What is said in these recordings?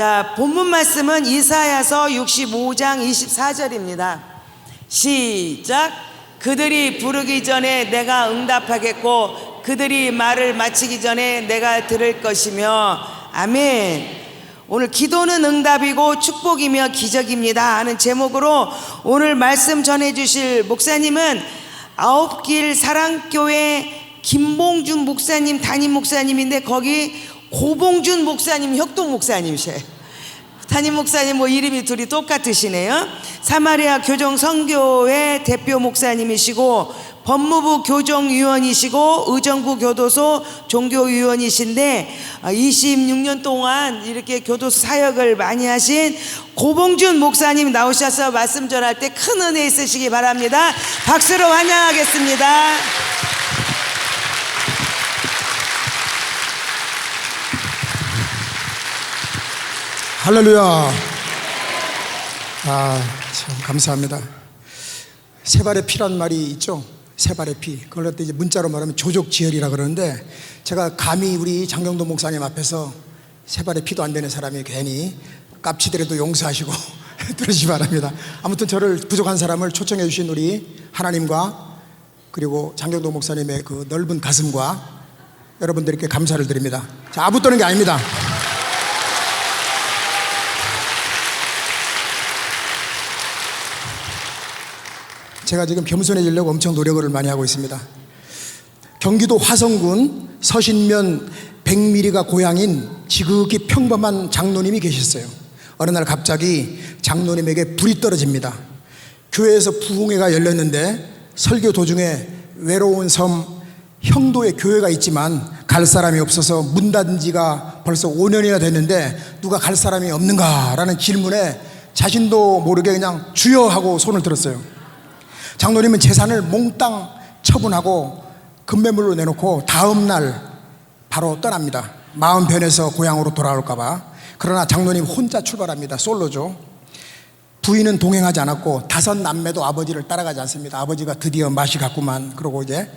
자, 본문 말씀은 이사야서 65장 24절입니다. 시작. 그들이 부르기 전에 내가 응답하겠고 그들이 말을 마치기 전에 내가 들을 것이며. 아멘. 오늘 기도는 응답이고 축복이며 기적입니다 하는 제목으로 오늘 말씀 전해주실 목사님은 아홉길 사랑교회 김봉준 목사님 담임 목사님인데 거기 고봉준 목사님 협동 목사님이셔요. 담임 목사님 뭐 이름이 둘이 똑같으시네요. 사마리아 교정 선교회 대표 목사님이시고 법무부 교정위원이시고 의정부 교도소 종교위원이신데 26년 동안 이렇게 교도소 사역을 많이 하신 고봉준 목사님 나오셔서 말씀 전할 때 큰 은혜 있으시기 바랍니다. 박수로 환영하겠습니다. 할렐루야. 참 감사합니다. 세발의 피란 말이 있죠. 세발의 피. 그걸 이제 문자로 말하면 조족지혈이라 그러는데, 제가 감히 우리 장경도 목사님 앞에서 세발의 피도 안 되는 사람이 괜히 깝치더라도 용서하시고 들으시기 바랍니다. 아무튼 저를 부족한 사람을 초청해 주신 우리 하나님과 그리고 장경도 목사님의 그 넓은 가슴과 여러분들께 감사를 드립니다. 자, 아부 떠는 게 아닙니다. 제가 지금 겸손해지려고 엄청 노력을 많이 하고 있습니다. 경기도 화성군 서신면 100m가 고향인 지극히 평범한 장로님이 계셨어요. 어느 날 갑자기 장로님에게 불이 떨어집니다. 교회에서 부흥회가 열렸는데 설교 도중에 외로운 섬 형도에 교회가 있지만 갈 사람이 없어서 문 닫은 지가 벌써 5년이나 됐는데 누가 갈 사람이 없는가라는 질문에 자신도 모르게 그냥 주여 하고 손을 들었어요. 장로님은 재산을 몽땅 처분하고 금매물로 내놓고 다음 날 바로 떠납니다. 마음 변해서 고향으로 돌아올까봐. 그러나 장로님 혼자 출발합니다. 솔로죠. 부인은 동행하지 않았고 5 남매도 아버지를 따라가지 않습니다. 아버지가 드디어 맛이 갔구만. 그러고 이제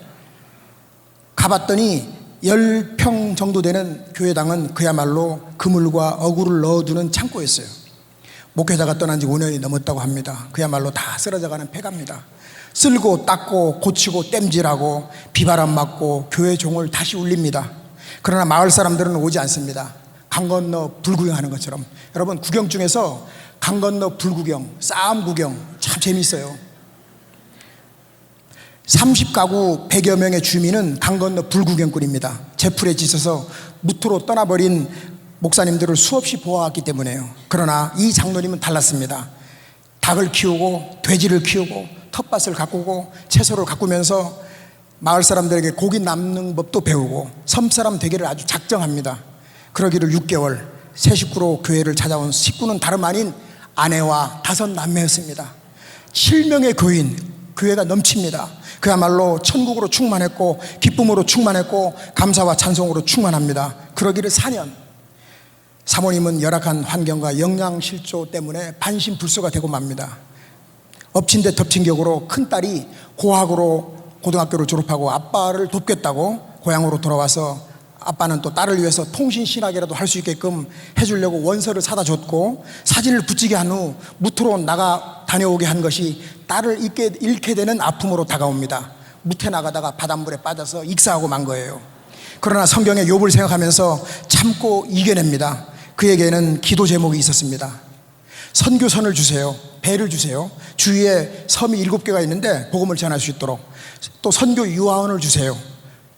가봤더니 10평 정도 되는 교회당은 그야말로 그물과 어구를 넣어두는 창고였어요. 목회자가 떠난 지 5년이 넘었다고 합니다. 그야말로 다 쓰러져가는 폐가입니다. 쓸고 닦고 고치고 땜질하고 비바람 맞고 교회 종을 다시 울립니다. 그러나 마을 사람들은 오지 않습니다. 강 건너 불구경하는 것처럼. 여러분, 구경 중에서 강 건너 불구경, 싸움 구경 참 재밌어요. 30가구 100여 명의 주민은 강 건너 불구경꾼입니다. 제풀에 지쳐서 무토로 떠나버린 목사님들을 수없이 보아왔기 때문에요. 그러나 이 장로님은 달랐습니다. 닭을 키우고 돼지를 키우고 텃밭을 가꾸고 채소를 가꾸면서 마을 사람들에게 고기 남는 법도 배우고 섬사람 되기를 아주 작정합니다. 그러기를 6개월 새 식구로 교회를 찾아온 식구는 다름 아닌 아내와 5 남매였습니다. 7명의 교인, 교회가 넘칩니다. 그야말로 천국으로 충만했고 기쁨으로 충만했고 감사와 찬송으로 충만합니다. 그러기를 4년. 사모님은 열악한 환경과 영양실조 때문에 반신불수가 되고 맙니다. 엎친 데 덮친 격으로 큰딸이 고학으로 고등학교를 졸업하고 아빠를 돕겠다고 고향으로 돌아와서 아빠는 또 딸을 위해서 통신신학이라도 할 수 있게끔 해주려고 원서를 사다 줬고 사진을 붙이게 한 후 무토로 나가 다녀오게 한 것이 딸을 잃게 되는 아픔으로 다가옵니다. 무태 나가다가 바닷물에 빠져서 익사하고 만 거예요. 그러나 성경의 욥을 생각하면서 참고 이겨냅니다. 그에게는 기도 제목이 있었습니다. 선교선을 주세요. 배를 주세요. 주위에 섬이 7개가 있는데 복음을 전할 수 있도록. 또 선교 유아원을 주세요.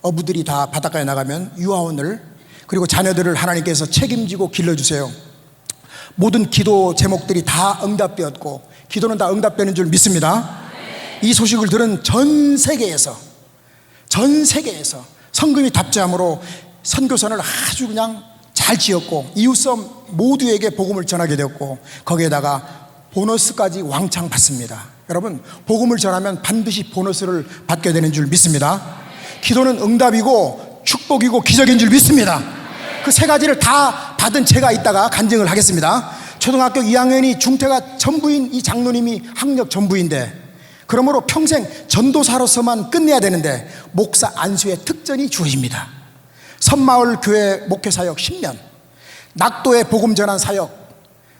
어부들이 다 바닷가에 나가면 유아원을, 그리고 자녀들을 하나님께서 책임지고 길러주세요. 모든 기도 제목들이 다 응답되었고 기도는 다 응답되는 줄 믿습니다. 이 소식을 들은 전 세계에서 성금이 답제함으로 선교선을 아주 그냥 잘 지었고 이웃섬 모두에게 복음을 전하게 되었고 거기에다가 보너스까지 왕창 받습니다. 여러분, 복음을 전하면 반드시 보너스를 받게 되는 줄 믿습니다. 기도는 응답이고 축복이고 기적인 줄 믿습니다. 그 3가지를 다 받은 제가 이따가 간증을 하겠습니다. 초등학교 2학년이 중퇴가 전부인 이 장로님이 학력 전부인데, 그러므로 평생 전도사로서만 끝내야 되는데 목사 안수의 특전이 주어집니다. 섬마을 교회 목회사역 10년, 낙도의 복음 전환 사역,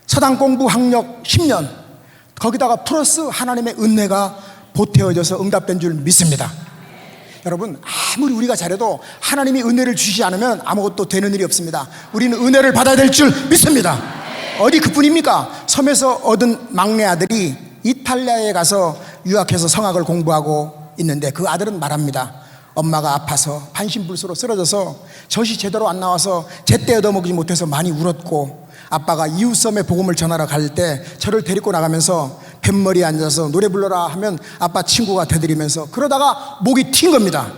서당 공부 학력 10년, 거기다가 플러스 하나님의 은혜가 보태어져서 응답된 줄 믿습니다. 여러분, 아무리 우리가 잘해도 하나님이 은혜를 주시지 않으면 아무것도 되는 일이 없습니다. 우리는 은혜를 받아야 될 줄 믿습니다. 어디 그뿐입니까? 섬에서 얻은 막내 아들이 이탈리아에 가서 유학해서 성악을 공부하고 있는데, 그 아들은 말합니다. 엄마가 아파서 반신불수로 쓰러져서 젖이 제대로 안 나와서 제때 얻어먹지 못해서 많이 울었고, 아빠가 이웃섬에 복음을 전하러 갈 때 저를 데리고 나가면서 뱃머리에 앉아서 노래 불러라 하면 아빠 친구가 되드리면서 그러다가 목이 튄 겁니다.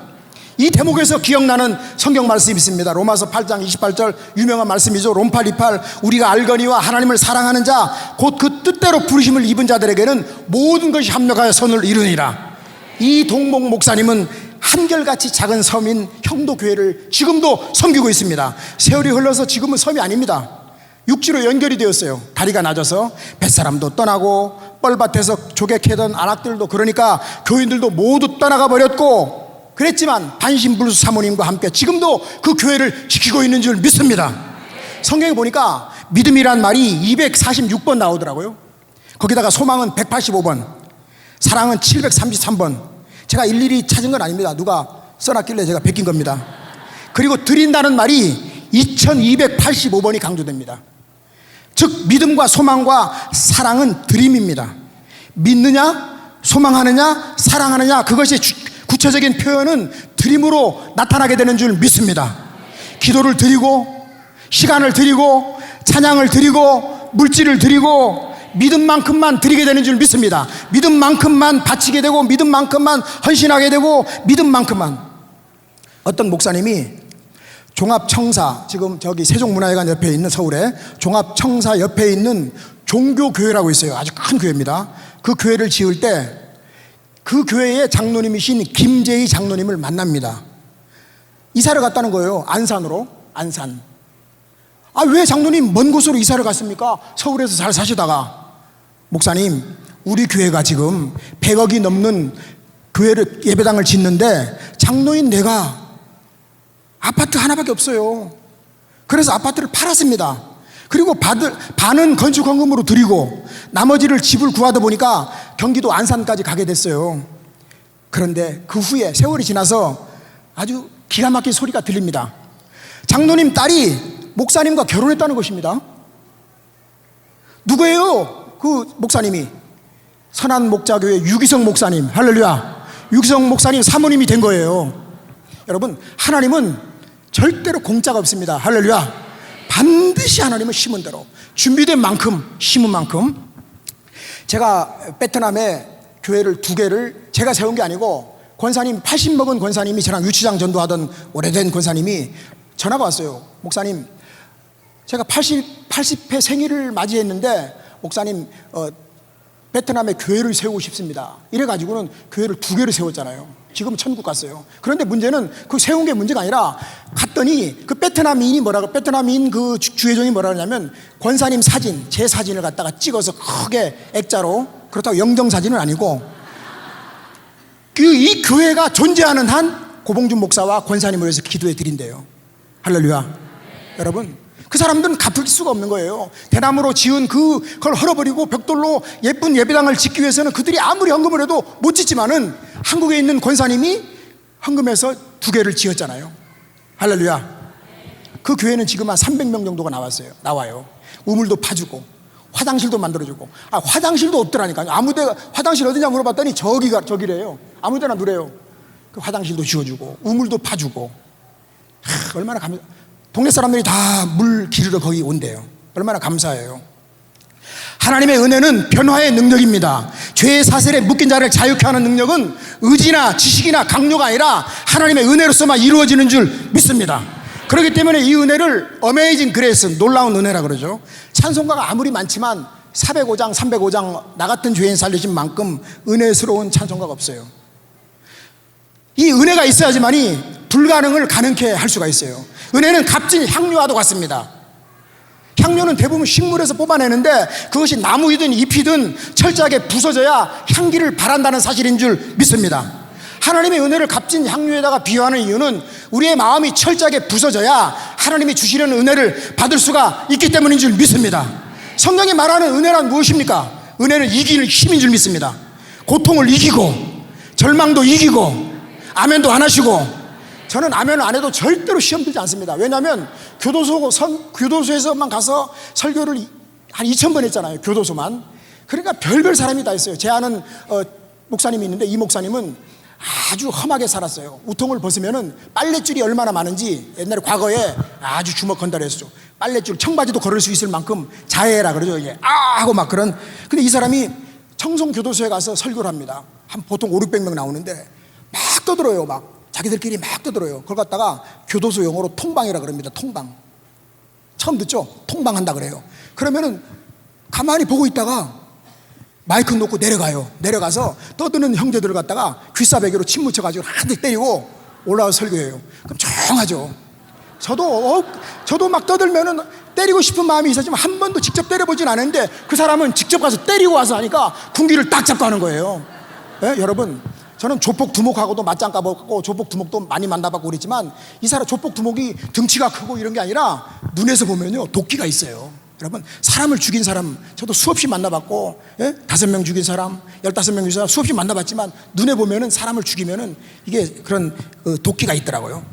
이 대목에서 기억나는 성경 말씀이 있습니다. 로마서 8장 28절 유명한 말씀이죠. 롬팔 28, 우리가 알거니와 하나님을 사랑하는 자 곧 그 뜻대로 부르심을 입은 자들에게는 모든 것이 합력하여 선을 이루니라. 이 동목 목사님은 한결같이 작은 섬인 형도교회를 지금도 섬기고 있습니다. 세월이 흘러서 지금은 섬이 아닙니다. 육지로 연결이 되었어요. 다리가 낮아서 뱃사람도 떠나고 뻘밭에서 조개 캐던 안악들도, 그러니까 교인들도 모두 떠나가 버렸고, 그랬지만 반신불수 사모님과 함께 지금도 그 교회를 지키고 있는 줄 믿습니다. 성경에 보니까 믿음이란 말이 246번 나오더라고요. 거기다가 소망은 185번, 사랑은 733번. 제가 일일이 찾은 건 아닙니다. 누가 써놨길래 제가 베낀 겁니다. 그리고 드린다는 말이 2285번이 강조됩니다. 즉 믿음과 소망과 사랑은 드림입니다. 믿느냐, 소망하느냐, 사랑하느냐, 그것이 구체적인 표현은 드림으로 나타나게 되는 줄 믿습니다. 기도를 드리고, 시간을 드리고, 찬양을 드리고, 물질을 드리고, 믿음만큼만 드리게 되는 줄 믿습니다. 믿음만큼만 바치게 되고, 믿음만큼만 헌신하게 되고, 믿음만큼만. 어떤 목사님이 종합청사, 지금 저기 세종문화회관 옆에 있는 서울에 종합청사 옆에 있는 종교교회라고 있어요. 아주 큰 교회입니다. 그 교회를 지을 때 그 교회의 장로님이신 김재희 장로님을 만납니다. 이사를 갔다는 거예요. 안산으로. 안산. 아, 왜 장로님 먼 곳으로 이사를 갔습니까? 서울에서 잘 사시다가. 목사님, 우리 교회가 지금 100억이 넘는 교회를, 예배당을 짓는데 장로인 내가 아파트 하나밖에 없어요. 그래서 아파트를 팔았습니다. 그리고 반은 건축헌금으로 드리고 나머지를 집을 구하다 보니까 경기도 안산까지 가게 됐어요. 그런데 그 후에 세월이 지나서 아주 기가 막힌 소리가 들립니다. 장로님 딸이 목사님과 결혼했다는 것입니다. 누구예요? 그 목사님이 선한 목자교회 유기성 목사님. 할렐루야. 유기성 목사님 사모님이 된 거예요. 여러분, 하나님은 절대로 공짜가 없습니다. 할렐루야. 반드시 하나님은 심은 대로, 준비된 만큼 심은 만큼. 제가 베트남에 교회를 2개를 제가 세운 게 아니고, 권사님 80 먹은 권사님이, 저랑 유치장 전도하던 오래된 권사님이 전화가 왔어요. 목사님, 제가 80회 생일을 맞이했는데 목사님 베트남에 교회를 세우고 싶습니다. 이래가지고는 교회를 2개를 세웠잖아요. 지금 천국 갔어요. 그런데 문제는 그 세운 게 문제가 아니라, 갔더니 그 베트남인이 베트남인 그 주회장이 뭐라 그러냐면, 권사님 사진, 제 사진을 갖다가 찍어서 크게 액자로, 그렇다고 영정 사진은 아니고, 이 교회가 존재하는 한 고봉준 목사와 권사님을 위해서 기도해 드린대요. 할렐루야. 여러분, 그 사람들은 갚을 수가 없는 거예요. 대나무로 지은 그걸 헐어버리고 벽돌로 예쁜 예배당을 짓기 위해서는 그들이 아무리 헌금을 해도 못 짓지만은, 한국에 있는 권사님이 헌금해서 2개를 지었잖아요. 할렐루야. 그 교회는 지금 한 300명 정도가 나와요. 우물도 파주고 화장실도 만들어주고. 아, 화장실도 없더라니까요. 아무데가 화장실 어디냐 물어봤더니 저기래요. 아무데나 누래요. 그 화장실도 지어주고 우물도 파주고. 얼마나 동네 사람들이 다 물 기르러 거기 온대요. 얼마나 감사해요. 하나님의 은혜는 변화의 능력입니다. 죄의 사슬에 묶인 자를 자유케 하는 능력은 의지나 지식이나 강요가 아니라 하나님의 은혜로서만 이루어지는 줄 믿습니다. 그렇기 때문에 이 은혜를 어메이징 그레이스, 놀라운 은혜라 그러죠. 찬송가가 아무리 많지만 405장 305장 나 같은 죄인 살리신 만큼 은혜스러운 찬송가가 없어요. 이 은혜가 있어야지만이 불가능을 가능케 할 수가 있어요. 은혜는 값진 향료와도 같습니다. 향료는 대부분 식물에서 뽑아내는데, 그것이 나무이든 잎이든 철저하게 부서져야 향기를 발한다는 사실인 줄 믿습니다. 하나님의 은혜를 값진 향유에다가 비유하는 이유는 우리의 마음이 철저하게 부서져야 하나님이 주시려는 은혜를 받을 수가 있기 때문인 줄 믿습니다. 성경이 말하는 은혜란 무엇입니까? 은혜는 이기는 힘인 줄 믿습니다. 고통을 이기고 절망도 이기고 아멘도 안 하시고, 저는 아멘을 안 해도 절대로 시험 들지 않습니다. 왜냐하면 교도소에서만 가서 설교를 한 2000번 했잖아요. 교도소만. 그러니까 별별 사람이 다 있어요. 제 아는 목사님이 있는데, 이 목사님은 아주 험하게 살았어요. 우통을 벗으면은 빨랫줄이 얼마나 많은지 옛날에 과거에 아주 주먹 건달을 했죠. 빨랫줄, 청바지도 걸을 수 있을 만큼 자해라 그러죠. 이게 하고 막 그런. 근데 이 사람이 청송교도소에 가서 설교를 합니다. 한 보통 500~600명 나오는데 막 떠들어요. 막 자기들끼리 막 떠들어요. 그걸 갖다가 교도소 용어로 통방이라 그럽니다. 통방. 처음 듣죠? 통방한다 그래요. 그러면은 가만히 보고 있다가 마이크 놓고 내려가요. 내려가서 떠드는 형제들을 갖다가 귀싸배기로 침 묻혀가지고 한 대 때리고 올라와서 설교해요. 그럼 조용하죠. 저도 막 떠들면은 때리고 싶은 마음이 있었지만 한 번도 직접 때려보진 않았는데, 그 사람은 직접 가서 때리고 와서 하니까 군기를 딱 잡고 하는 거예요. 네? 여러분, 저는 조폭 두목하고도 맞짱 까봤고 조폭 두목도 많이 만나봤고 그랬지만, 이 사람 조폭 두목이 등치가 크고 이런 게 아니라 눈에서 보면요 도끼가 있어요. 여러분, 사람을 죽인 사람 저도 수없이 만나봤고, 5명 죽인 사람, 15명 죽인 사람 수없이 만나봤지만, 눈에 보면은 사람을 죽이면은 이게 그런 도끼가 있더라고요.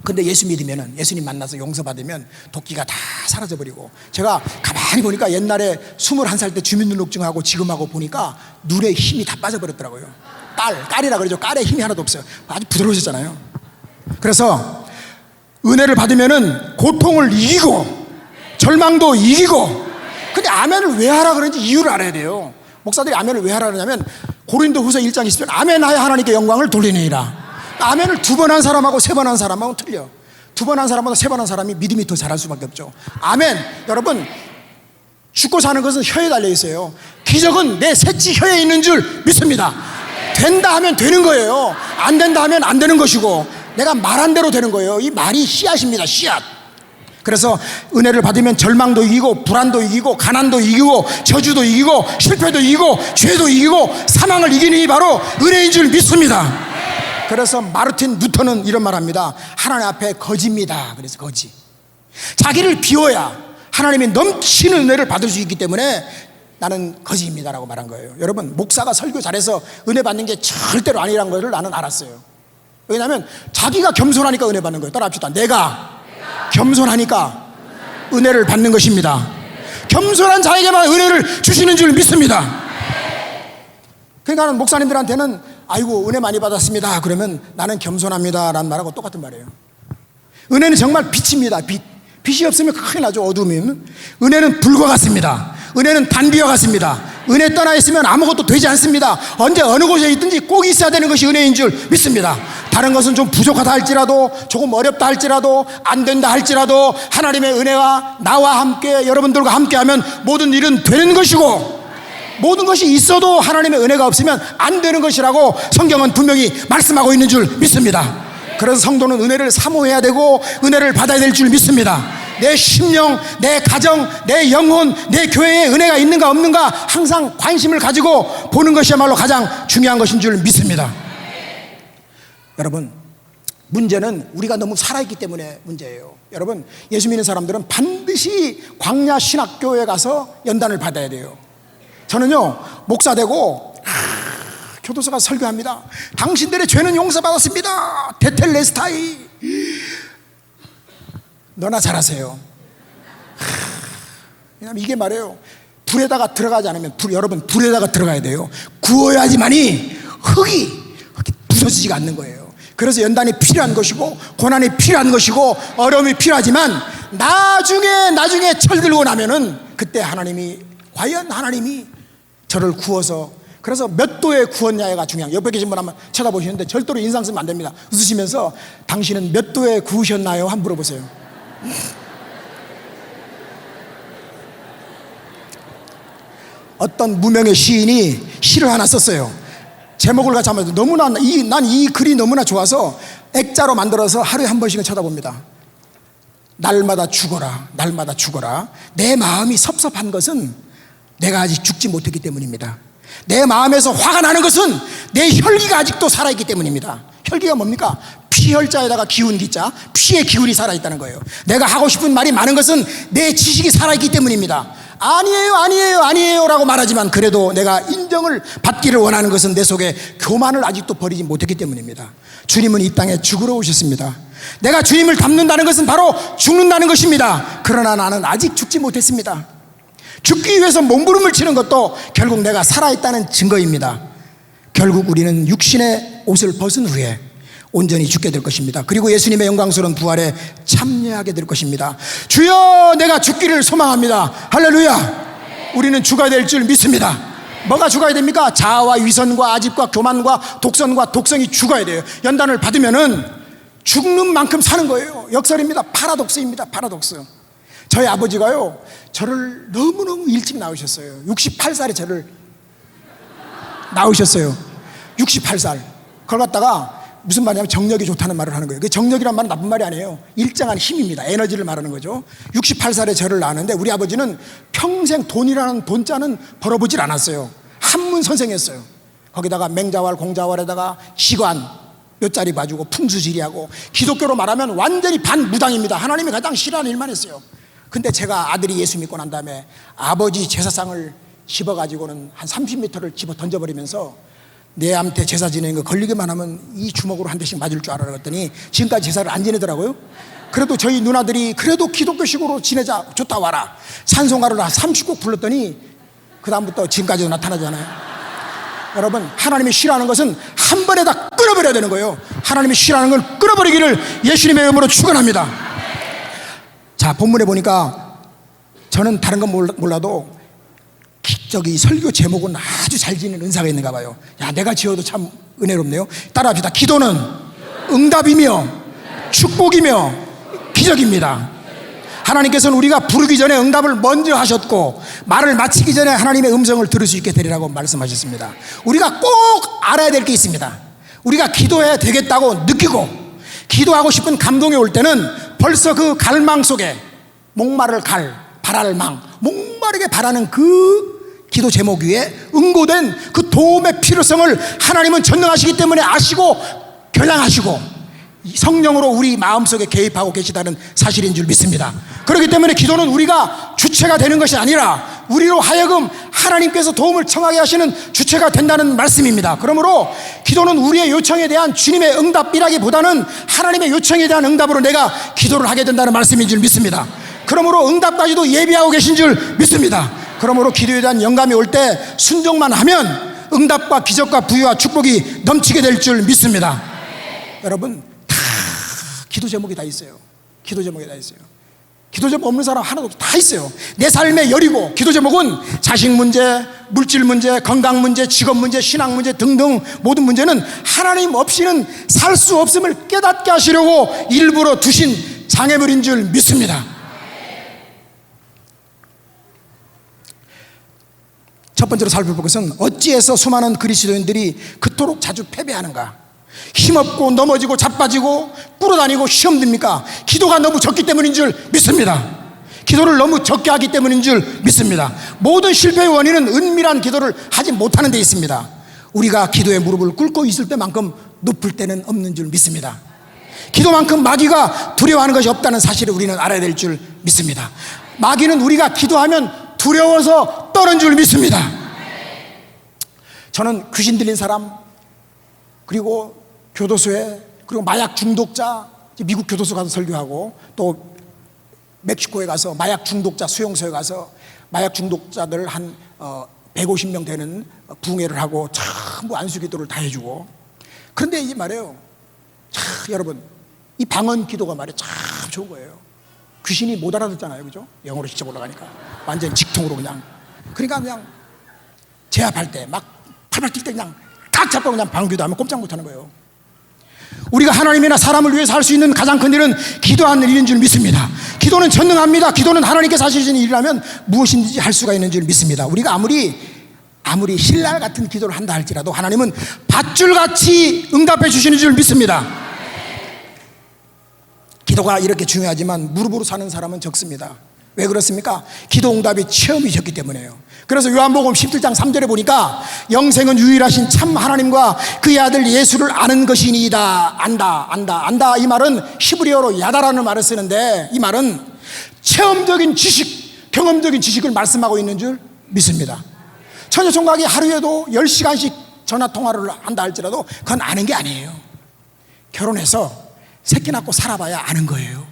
근데 예수 믿으면은, 예수님 만나서 용서받으면 도끼가 다 사라져버리고, 제가 가만히 보니까 옛날에 21살 때 주민등록증하고 지금하고 보니까 눈에 힘이 다 빠져버렸더라고요. 깔이라 그러죠. 깔에 힘이 하나도 없어요. 아주 부드러우셨잖아요. 그래서 은혜를 받으면은 고통을 이기고 절망도 이기고. 근데 아멘을 왜 하라 그러는지 이유를 알아야 돼요. 목사들이 아멘을 왜 하라 그러냐면, 고린도후서 1장 20절 아멘하여 하나님께 영광을 돌리느니라. 아멘을 2번 한 사람하고 3번 한 사람하고는 틀려. 2번 한 사람보다 3번 한 사람이 믿음이 더 잘할 수밖에 없죠. 아멘. 여러분, 죽고 사는 것은 혀에 달려 있어요. 기적은 내 새치 혀에 있는 줄 믿습니다. 된다 하면 되는 거예요. 안 된다 하면 안 되는 것이고, 내가 말한 대로 되는 거예요. 이 말이 씨앗입니다. 씨앗. 그래서 은혜를 받으면 절망도 이기고 불안도 이기고 가난도 이기고 저주도 이기고 실패도 이기고 죄도 이기고 사망을 이기는 이 바로 은혜인 줄 믿습니다. 그래서 마르틴 루터는 이런 말 합니다. 하나님 앞에 거지입니다. 그래서 거지. 자기를 비워야 하나님의 넘치는 은혜를 받을 수 있기 때문에 나는 거지입니다라고 말한 거예요. 여러분, 목사가 설교 잘해서 은혜 받는 게 절대로 아니란 것을 나는 알았어요. 왜냐하면 자기가 겸손하니까 은혜 받는 거예요. 따라합시다. 내가 겸손하니까 은혜를 받는 것입니다. 겸손한 자에게만 은혜를 주시는 줄 믿습니다. 그러니까 목사님들한테는 아이고 은혜 많이 받았습니다 그러면 나는 겸손합니다 라는 말하고 똑같은 말이에요. 은혜는 정말 빛입니다. 빛이 없으면 큰일 나죠. 어두우면. 은혜는 불과 같습니다. 은혜는 단비와 같습니다. 은혜 떠나 있으면 아무것도 되지 않습니다. 언제 어느 곳에 있든지 꼭 있어야 되는 것이 은혜인 줄 믿습니다. 다른 것은 좀 부족하다 할지라도, 조금 어렵다 할지라도, 안 된다 할지라도 하나님의 은혜가 나와 함께, 여러분들과 함께하면 모든 일은 되는 것이고, 모든 것이 있어도 하나님의 은혜가 없으면 안 되는 것이라고 성경은 분명히 말씀하고 있는 줄 믿습니다. 그래서 성도는 은혜를 사모해야 되고 은혜를 받아야 될 줄 믿습니다. 내 심령, 내 가정, 내 영혼, 내 교회에 은혜가 있는가 없는가 항상 관심을 가지고 보는 것이야말로 가장 중요한 것인 줄 믿습니다. 여러분, 문제는 우리가 너무 살아있기 때문에 문제예요. 여러분, 예수 믿는 사람들은 반드시 광야 신학교에 가서 연단을 받아야 돼요. 저는요, 목사 되고 교도소 가서 설교합니다. 당신들의 죄는 용서받았습니다. 테텔레스타이. 너나 잘하세요. 왜냐하면 이게 말이에요. 불에다가 들어가지 않으면 여러분, 불에다가 들어가야 돼요. 구워야지만이 흙이 부서지지가 않는 거예요. 그래서 연단이 필요한 것이고 고난이 필요한 것이고 어려움이 필요하지만 나중에 철들고 나면은 그때 과연 하나님이 저를 구워서, 그래서 몇 도에 구웠냐가 중요한. 옆에 계신 분 한번 쳐다보시는데 절대로 인상 쓰면 안 됩니다. 웃으시면서 당신은 몇 도에 구우셨나요? 한번 물어보세요. 어떤 무명의 시인이 시를 하나 썼어요. 제목을 같이 하면서 너무나 난 이 글이 너무나 좋아서 액자로 만들어서 하루에 한 번씩은 쳐다봅니다. 날마다 죽어라, 날마다 죽어라. 내 마음이 섭섭한 것은 내가 아직 죽지 못했기 때문입니다. 내 마음에서 화가 나는 것은 내 혈기가 아직도 살아있기 때문입니다. 혈기가 뭡니까? 피혈자에다가 기운 기자, 피의 기운이 살아있다는 거예요. 내가 하고 싶은 말이 많은 것은 내 지식이 살아있기 때문입니다. 아니에요, 아니에요, 아니에요 라고 말하지만 그래도 내가 인정을 받기를 원하는 것은 내 속에 교만을 아직도 버리지 못했기 때문입니다. 주님은 이 땅에 죽으러 오셨습니다. 내가 주님을 닮는다는 것은 바로 죽는다는 것입니다. 그러나 나는 아직 죽지 못했습니다. 죽기 위해서 몸부림을 치는 것도 결국 내가 살아있다는 증거입니다. 결국 우리는 육신의 옷을 벗은 후에 온전히 죽게 될 것입니다. 그리고 예수님의 영광스러운 부활에 참여하게 될 것입니다. 주여, 내가 죽기를 소망합니다. 할렐루야. 우리는 죽어야 될 줄 믿습니다. 뭐가 죽어야 됩니까? 자아와 위선과 아집과 교만과 독선과 독성이 죽어야 돼요. 연단을 받으면은 죽는 만큼 사는 거예요. 역설입니다. 파라독스입니다. 파라독스. 저희 아버지가요, 저를 너무너무 일찍 낳으셨어요. 68살에 저를 낳으셨어요. 68살. 그걸 갖다가 무슨 말이냐면 정력이 좋다는 말을 하는 거예요. 그 정력이란 말은 나쁜 말이 아니에요. 일정한 힘입니다. 에너지를 말하는 거죠. 68살에 저를 낳았는데 우리 아버지는 평생 돈이라는 돈자는 벌어보질 않았어요. 한문 선생했어요. 거기다가 맹자왈 공자왈에다가 시관 몇 자리 봐주고 풍수지리하고, 기독교로 말하면 완전히 반무당입니다. 하나님이 가장 싫어하는 일만 했어요. 근데 제가 아들이 예수 믿고 난 다음에 아버지 제사상을 집어가지고는 한 30m를 집어 던져버리면서 내한테 제사 지내는 거 걸리기만 하면 이 주먹으로 한 대씩 맞을 줄 알아 그랬더니 지금까지 제사를 안 지내더라고요. 그래도 저희 누나들이 그래도 기독교식으로 지내자, 좋다 와라, 찬송가를 한 30곡 불렀더니 그 다음부터 지금까지도 나타나잖아요. 여러분, 하나님이 싫어하는 것은 한 번에 다 끊어버려야 되는 거예요. 하나님이 싫어하는 걸 끊어버리기를 예수님의 이름으로 축원합니다. 자, 본문에 보니까 저는 다른 건 몰라도 저기 설교 제목은 아주 잘 지는 은사가 있는가 봐요. 야, 내가 지어도 참 은혜롭네요. 따라합시다. 기도는 응답이며 축복이며 기적입니다. 하나님께서는 우리가 부르기 전에 응답을 먼저 하셨고, 말을 마치기 전에 하나님의 음성을 들을 수 있게 되리라고 말씀하셨습니다. 우리가 꼭 알아야 될 게 있습니다. 우리가 기도해야 되겠다고 느끼고 기도하고 싶은 감동이 올 때는 벌써 그 갈망 속에 목마를 바랄 망, 목마르게 바라는 그 기도 제목 위에 응고된 그 도움의 필요성을 하나님은 전능하시기 때문에 아시고 겨냥하시고 성령으로 우리 마음속에 개입하고 계시다는 사실인 줄 믿습니다. 그렇기 때문에 기도는 우리가 주체가 되는 것이 아니라 우리로 하여금 하나님께서 도움을 청하게 하시는 주체가 된다는 말씀입니다. 그러므로 기도는 우리의 요청에 대한 주님의 응답이라기보다는 하나님의 요청에 대한 응답으로 내가 기도를 하게 된다는 말씀인 줄 믿습니다. 그러므로 응답까지도 예비하고 계신 줄 믿습니다. 그러므로 기도에 대한 영감이 올 때 순종만 하면 응답과 기적과 부유와 축복이 넘치게 될 줄 믿습니다. 여러분, 다 기도 제목이 다 있어요. 기도 제목이 다 있어요. 기도 제목 없는 사람 하나도 없어요. 다 있어요. 내 삶의 열이고, 기도 제목은 자식 문제, 물질 문제, 건강 문제, 직업 문제, 신앙 문제 등등 모든 문제는 하나님 없이는 살 수 없음을 깨닫게 하시려고 일부러 두신 장애물인 줄 믿습니다. 첫 번째로 살펴볼 것은 어찌해서 수많은 그리스도인들이 그토록 자주 패배하는가? 힘없고 넘어지고 자빠지고 꿇어다니고 시험 듭니까? 기도가 너무 적기 때문인 줄 믿습니다. 기도를 너무 적게 하기 때문인 줄 믿습니다. 모든 실패의 원인은 은밀한 기도를 하지 못하는 데 있습니다. 우리가 기도에 무릎을 꿇고 있을 때만큼 높을 때는 없는 줄 믿습니다. 기도만큼 마귀가 두려워하는 것이 없다는 사실을 우리는 알아야 될 줄 믿습니다. 마귀는 우리가 기도하면 두려워서 떠는 줄 믿습니다. 저는 귀신 들린 사람, 그리고 교도소에, 그리고 마약 중독자, 미국 교도소 가서 설교하고, 또 멕시코에 가서 마약 중독자 수용소에 가서 마약 중독자들 한 150명 되는 부흥회를 하고 전부 안수기도를 다 해주고. 그런데 이제 말이에요, 여러분, 이 방언 기도가 말이에요, 참 좋은 거예요. 귀신이 못 알아듣잖아요, 그죠? 영어로 직접 올라가니까 완전 직통으로 그러니까 그냥 제압할 때 막 팔팔 뛸 때 그냥 딱 잡고 그냥 방귀도 꼼짝 못하는 거예요. 우리가 하나님이나 사람을 위해서 할 수 있는 가장 큰 일은 기도하는 일인 줄 믿습니다. 기도는 전능합니다. 기도는 하나님께서 하시는 일이라면 무엇인지 할 수가 있는 줄 믿습니다. 우리가 아무리 신랄 같은 기도를 한다 할지라도 하나님은 밧줄같이 응답해 주시는 줄 믿습니다. 기도가 이렇게 중요하지만 무릎으로 사는 사람은 적습니다. 왜 그렇습니까? 기도 응답이 체험이셨기 때문에요. 그래서 요한복음 17장 3절에 보니까 영생은 유일하신 참 하나님과 그의 아들 예수를 아는 것이니이다. 안다. 이 말은 히브리어로 야다라는 말을 쓰는데, 이 말은 체험적인 지식, 경험적인 지식을 말씀하고 있는 줄 믿습니다. 처녀총각이 하루에도 10시간씩 전화통화를 한다 할지라도 그건 아는 게 아니에요. 결혼해서 새끼 낳고 살아봐야 아는 거예요.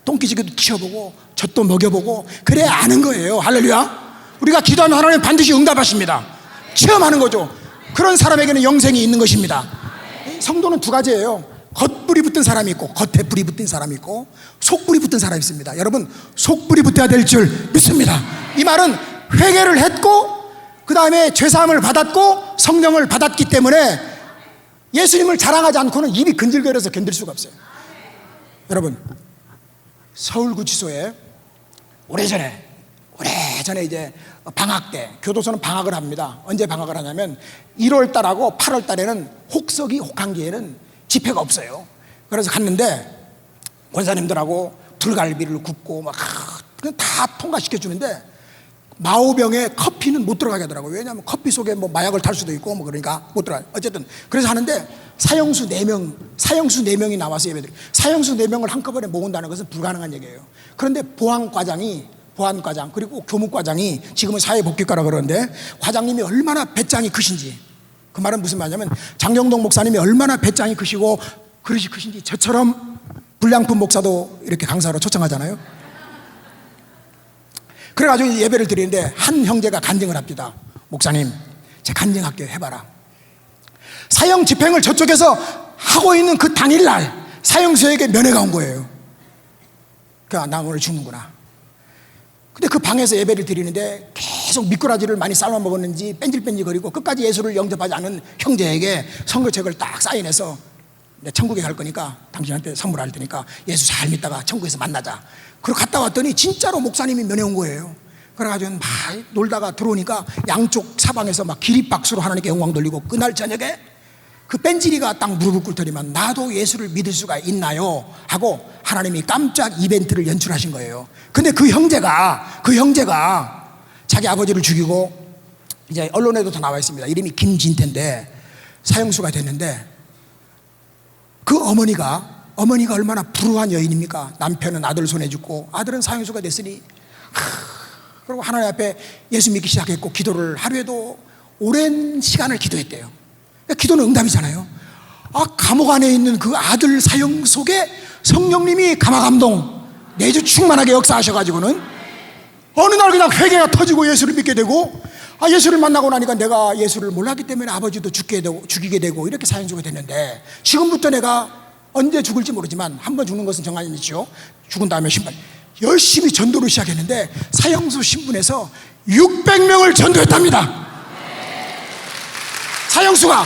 똥기지기도 키워보고 젖도 먹여보고 그래야 아는 거예요. 할렐루야. 우리가 기도하면 하나님 반드시 응답하십니다. 체험하는 거죠. 그런 사람에게는 영생이 있는 것입니다. 성도는 두 가지예요. 겉불이 붙은 사람이 있고 겉에 불이 붙은 사람이 있고 속불이 붙은 사람이 있습니다. 여러분, 속불이 붙어야 될 줄 믿습니다. 이 말은 회개를 했고 그 다음에 죄사함을 받았고 성령을 받았기 때문에 예수님을 자랑하지 않고는 입이 근질거려서 견딜 수가 없어요. 여러분, 서울구치소에 오래전에 이제 방학 때 교도소는 방학을 합니다. 언제 방학을 하냐면 1월 달하고 8월 달에는 혹한기에는 집회가 없어요. 그래서 갔는데 권사님들하고 불갈비를 굽고 막 다 통과시켜 주는데 마오병에 커피는 못 들어가게 하더라고요. 왜냐하면 커피 속에 뭐 마약을 탈 수도 있고 뭐 그러니까 못 들어가요. 어쨌든 그래서 하는데 사형수 4명이 나와서 예배드려요. 사형수 4명을 한꺼번에 모은다는 것은 불가능한 얘기예요. 그런데 보안과장 그리고 교무과장이 지금은 사회복지과라 그러는데 과장님이 얼마나 배짱이 크신지, 그 말은 무슨 말이냐면 장경동 목사님이 얼마나 배짱이 크시고 그릇이 크신지 저처럼 불량품 목사도 이렇게 강사로 초청하잖아요. 그래가지고 예배를 드리는데 한 형제가 간증을 합니다. 목사님, 제가 간증할게요. 해봐라. 사형 집행을 저쪽에서 하고 있는 그 당일날 사형수에게 면회가 온 거예요. 나 오늘 죽는구나. 근데 그 방에서 예배를 드리는데 계속 미꾸라지를 많이 삶아 먹었는지 뺀질뺀질거리고 끝까지 예수를 영접하지 않은 형제에게 선거책을 딱 사인해서 내 천국에 갈 거니까 당신한테 선물할 테니까 예수 잘 믿다가 천국에서 만나자. 그리고 갔다 왔더니 진짜로 목사님이 면회 온 거예요. 그래가지고 막 놀다가 들어오니까 양쪽 사방에서 막 기립박수로 하나님께 영광 돌리고 그날 저녁에 그 뺀질이가 딱 무릎을 꿇더니만 나도 예수를 믿을 수가 있나요? 하고 하나님이 깜짝 이벤트를 연출하신 거예요. 근데 그 형제가 자기 아버지를 죽이고 이제 언론에도 다 나와 있습니다. 이름이 김진태인데 사형수가 됐는데 그 어머니가 얼마나 불우한 여인입니까? 남편은 아들 손에 죽고 아들은 사형수가 됐으니 그리고 하나님 앞에 예수 믿기 시작했고 기도를 하루에도 오랜 시간을 기도했대요. 기도는 응답이잖아요. 감옥 안에 있는 그 아들 사형 속에 성령님이 감화감동 내주 충만하게 역사하셔가지고는 어느 날 그냥 회개가 터지고 예수를 믿게 되고 예수를 만나고 나니까 내가 예수를 몰랐기 때문에 아버지도 죽이게 되고 이렇게 사형수가 됐는데 지금부터 내가 언제 죽을지 모르지만 한 번 죽는 것은 정한이 있죠. 죽은 다음에 신발 열심히 전도를 시작했는데 사형수 신분에서 600명을 전도했답니다. 사형수가.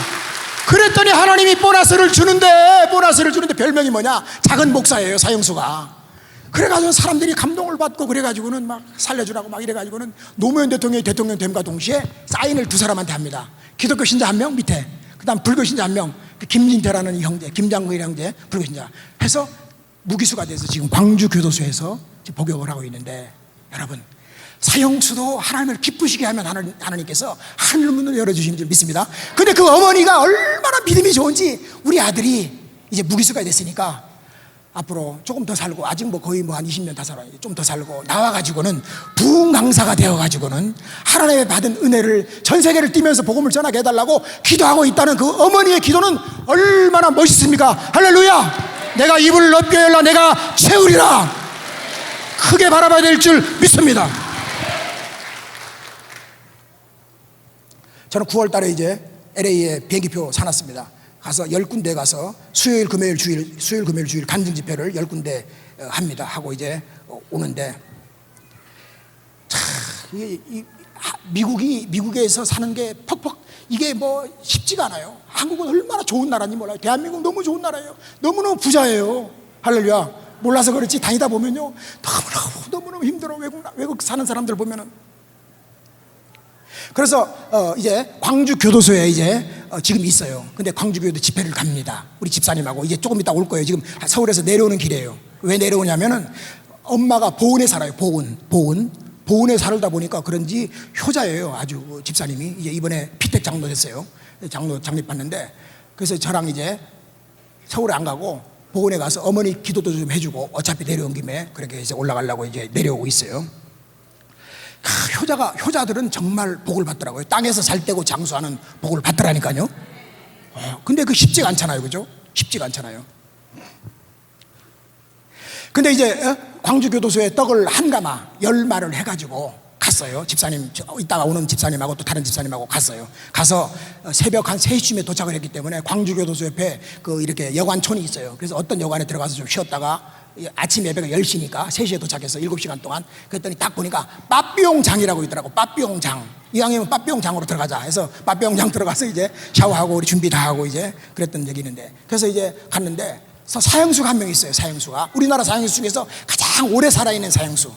그랬더니 하나님이 보너스를 주는데 별명이 뭐냐? 작은 목사예요, 사형수가. 그래가지고 사람들이 감동을 받고 그래가지고는 막 살려주라고 막 이래가지고는 노무현 대통령이 대통령 됨과 동시에 사인을 2사람한테 합니다. 기독교 신자 1명 밑에, 그 다음 불교 신자 1명, 김진태라는 형제, 김장근이라는 형제, 불교 신자 해서 무기수가 돼서 지금 광주 교도소에서 복역을 하고 있는데, 여러분, 사형수도 하나님을 기쁘시게 하면 하나님께서 하늘문을 열어주시는 줄 믿습니다. 근데 그 어머니가 얼마나 믿음이 좋은지 우리 아들이 이제 무기수가 됐으니까 앞으로 조금 더 살고, 아직 뭐 거의 뭐 한 20년 다 살아요. 좀 더 살고 나와가지고는 부흥 강사가 되어가지고는 하나님의 받은 은혜를 전 세계를 뛰면서 복음을 전하게 해달라고 기도하고 있다는 그 어머니의 기도는 얼마나 멋있습니까? 할렐루야! 내가 입을 넓게 열라 내가 채우리라. 크게 바라봐야 될 줄 믿습니다. 저는 9월 달에 이제 LA에 비행기표 사놨습니다. 가서 10군데 가서 수요일 금요일 주일 간증 집회를 10군데 합니다. 하고 이제 오는데 미국에서 사는 게 퍽퍽 이게 뭐 쉽지가 않아요. 한국은 얼마나 좋은 나라인지 몰라요. 대한민국 너무 좋은 나라예요. 너무너무 부자예요. 할렐루야. 몰라서 그렇지 다니다 보면요 너무너무 힘들어. 외국 사는 사람들 보면은. 그래서 이제 광주 교도소에 이제 지금 있어요. 근데 광주 교도 집회를 갑니다. 우리 집사님하고 이제 조금 이따 올 거예요. 지금 서울에서 내려오는 길이에요. 왜 내려오냐면은 엄마가 보은에 살아요. 보은에 살다 보니까 그런지 효자예요. 아주 집사님이. 이제 이번에 피택 장로 됐어요. 장로 장립받는데, 그래서 저랑 이제 서울에 안 가고 보은에 가서 어머니 기도도 좀 해주고, 어차피 내려온 김에 그렇게 이제 올라가려고 이제 내려오고 있어요. 효자들은 정말 복을 받더라고요. 땅에서 살 때고 장수하는 복을 받더라니까요. 근데 그 쉽지가 않잖아요, 그죠? 쉽지가 않잖아요. 근데 이제 광주교도소에 떡을 한 가마 10마를 해가지고 갔어요. 집사님, 이따가 오는 집사님하고 또 다른 집사님하고 갔어요. 가서 새벽 한 3시쯤에 도착을 했기 때문에 광주교도소 옆에 그 이렇게 여관촌이 있어요. 그래서 어떤 여관에 들어가서 좀 쉬었다가 아침 예배가 10시니까 3시에 도착해서 7시간 동안, 그랬더니 딱 보니까 빠삐용장이라고 있더라고. 빠삐용장. 이왕이면 빠삐용장으로 들어가자 해서 빠삐용장 들어가서 이제 샤워하고 우리 준비 다 하고 이제 그랬던 적이 있는데, 그래서 이제 갔는데 사형수가 한 명 있어요. 사형수가 우리나라 사형수 중에서 가장 오래 살아있는 사형수.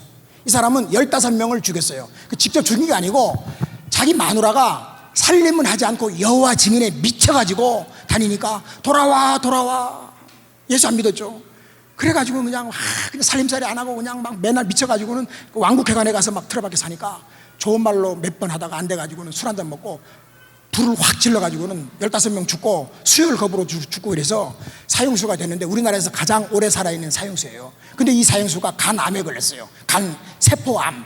이 사람은 15명을 죽였어요. 직접 죽인 게 아니고 자기 마누라가 살림은 하지 않고 여호와 증인에 미쳐가지고 다니니까 돌아와. 예수 안 믿었죠. 그래가지고 그냥 살림살이 안 하고 그냥 막 맨날 미쳐가지고는 왕국회관에 가서 막 틀어박혀 사니까 좋은 말로 몇 번 하다가 안 돼가지고는 술 한잔 먹고 불을 확 질러가지고는 15명 죽고 수혈겁으로 죽고, 그래서 사형수가 됐는데 우리나라에서 가장 오래 살아있는 사형수예요. 근데 이 사형수가 간암에 걸렸어요. 간 세포암.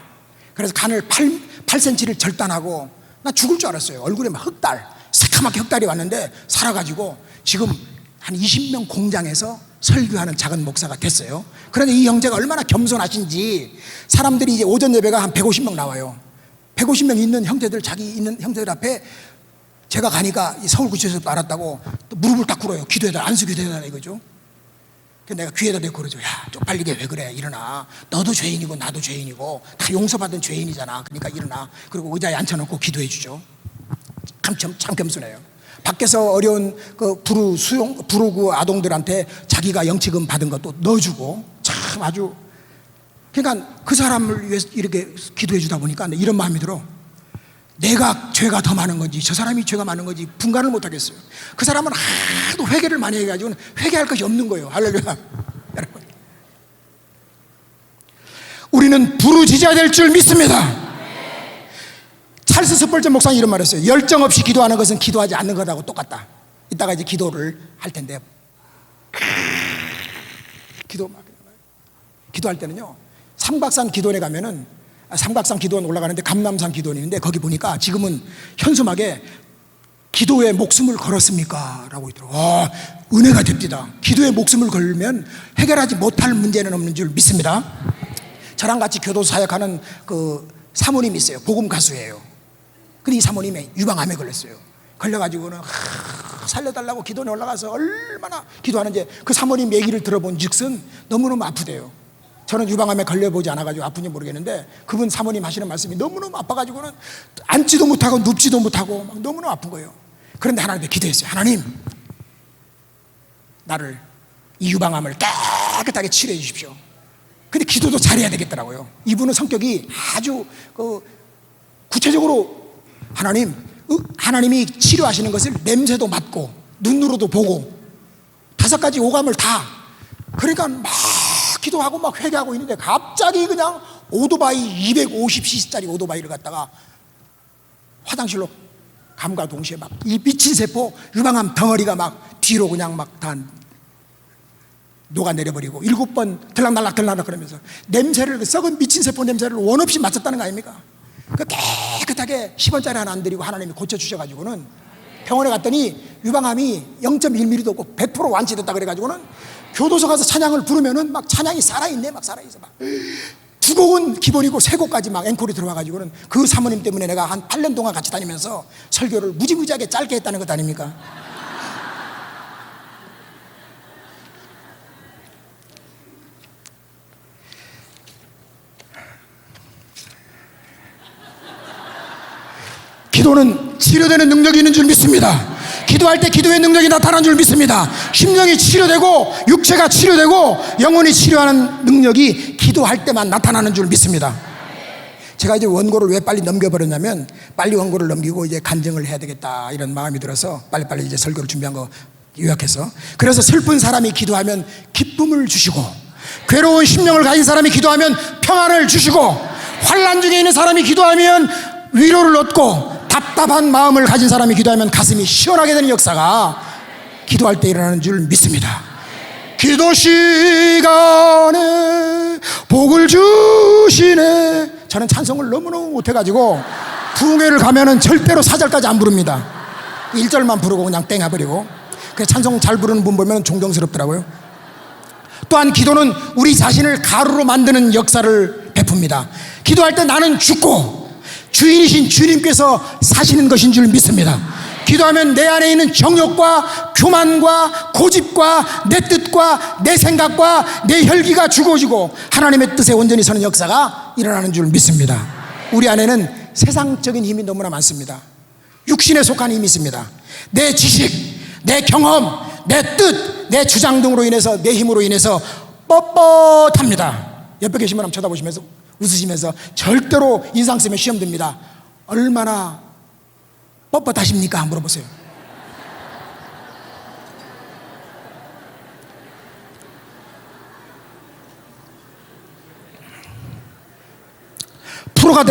그래서 간을 8cm를 절단하고 나 죽을 줄 알았어요. 얼굴에 막 흑달, 새카맣게 흑달이 왔는데 살아가지고 지금 한 20명 공장에서 설교하는 작은 목사가 됐어요. 그런데 이 형제가 얼마나 겸손하신지 사람들이 이제 오전 예배가 한 150명 나와요. 150명 있는 형제들, 자기 있는 형제들 앞에 제가 가니까 서울구치소에서 알았다고 또 무릎을 딱 꿇어요. 기도해달라, 안수 기도해달라 이거죠. 그래서 내가 귀에다 대고 그러죠. 야, 쪽팔리게 왜 그래, 일어나. 너도 죄인이고 나도 죄인이고 다 용서받은 죄인이잖아. 그러니까 일어나. 그리고 의자에 앉혀놓고 기도해 주죠. 참 겸손해요. 밖에서 어려운 그 부루 그 아동들한테 자기가 영치금 받은 것도 넣어주고, 참 아주. 그러니까 그 사람을 위해서 이렇게 기도해 주다 보니까 이런 마음이 들어. 내가 죄가 더 많은 건지 저 사람이 죄가 많은 건지 분간을 못 하겠어요. 그 사람은 하도 회개를 많이 해가지고 회개할 것이 없는 거예요. 할렐루야. 여러분, 우리는 부르짖어야 될 줄 믿습니다. 찰스 스펄전 목사님 이런 말 했어요. 열정 없이 기도하는 것은 기도하지 않는 것하고 똑같다. 이따가 이제 기도를 할 텐데, 기도할 때는요, 삼각산 기도원에 가면은, 삼각산 기도원 올라가는데 감남산 기도원이 있는데 거기 보니까 지금은 현수막에 기도에 목숨을 걸었습니까? 라고 있더라고요. 은혜가 됩니다. 기도에 목숨을 걸면 해결하지 못할 문제는 없는 줄 믿습니다. 저랑 같이 교도 사역하는 그 사모님이 있어요. 복음 가수예요. 근데 이 사모님이 유방암에 걸렸어요. 걸려가지고는 살려달라고 기도원에 올라가서 얼마나 기도하는지 그 사모님 얘기를 들어본 즉슨 너무너무 아프대요. 저는 유방암에 걸려보지 않아가지고 아픈지 모르겠는데 그분 사모님 하시는 말씀이 너무너무 아파가지고는 앉지도 못하고 눕지도 못하고 막 너무너무 아픈 거예요. 그런데 하나님께 기도했어요. 하나님, 나를 이 유방암을 깨끗하게 치료해 주십시오. 근데 기도도 잘해야 되겠더라고요. 이분은 성격이 아주 구체적으로 하나님이 치료하시는 것을 냄새도 맡고 눈으로도 보고 5가지 오감을 다, 그러니까 막 기도하고 막 회개하고 있는데 갑자기 그냥 오토바이 250cc짜리 오토바이를 갖다가 화장실로 감과 동시에 막 이 미친 세포 유방암 덩어리가 막 뒤로 그냥 막 다 녹아내려버리고 7번 들락날락 그러면서 냄새를, 썩은 미친 세포 냄새를 원 없이 맡았다는 거 아닙니까? 그 깨끗하게 10원짜리 하나 안 드리고 하나님이 고쳐주셔가지고는 병원에 갔더니 유방암이 0.1mm도 없고 100% 완치됐다 그래가지고는 교도소 가서 찬양을 부르면은 막 찬양이 살아있네. 막 살아있어. 막 2곡은 기본이고 3곡까지 막 앵콜이 들어와가지고는 그 사모님 때문에 내가 한 8년 동안 같이 다니면서 설교를 무지무지하게 짧게 했다는 것 아닙니까? 기도는 치료되는 능력이 있는 줄 믿습니다. 기도할 때 기도의 능력이 나타나는 줄 믿습니다. 심령이 치료되고 육체가 치료되고 영혼이 치료하는 능력이 기도할 때만 나타나는 줄 믿습니다. 제가 이제 원고를 왜 빨리 넘겨버렸냐면 빨리 원고를 넘기고 이제 간증을 해야 되겠다 이런 마음이 들어서 빨리빨리 이제 설교를 준비한 거 요약해서, 그래서 슬픈 사람이 기도하면 기쁨을 주시고 괴로운 심령을 가진 사람이 기도하면 평안을 주시고, 환난 중에 있는 사람이 기도하면 위로를 얻고, 답답한 마음을 가진 사람이 기도하면 가슴이 시원하게 되는 역사가 기도할 때 일어나는 줄 믿습니다. 기도 시간에 복을 주시네. 저는 찬송을 너무너무 못해가지고 부흥회를 가면은 절대로 4절까지 안 부릅니다. 1절만 부르고 그냥 땡 해버리고. 그래서 찬송 잘 부르는 분 보면 존경스럽더라고요. 또한 기도는 우리 자신을 가루로 만드는 역사를 베풉니다. 기도할 때 나는 죽고 주인이신 주님께서 사시는 것인 줄 믿습니다. 기도하면 내 안에 있는 정욕과 교만과 고집과 내 뜻과 내 생각과 내 혈기가 죽어지고 하나님의 뜻에 온전히 서는 역사가 일어나는 줄 믿습니다. 우리 안에는 세상적인 힘이 너무나 많습니다. 육신에 속한 힘이 있습니다. 내 지식, 내 경험, 내 뜻, 내 주장 등으로 인해서, 내 힘으로 인해서 뻣뻣합니다. 옆에 계신 분 한번 쳐다보시면서 웃으시면서, 절대로 인상 쓰면 시험 듭니다. 얼마나 뻣뻣하십니까? 물어보세요. 프로가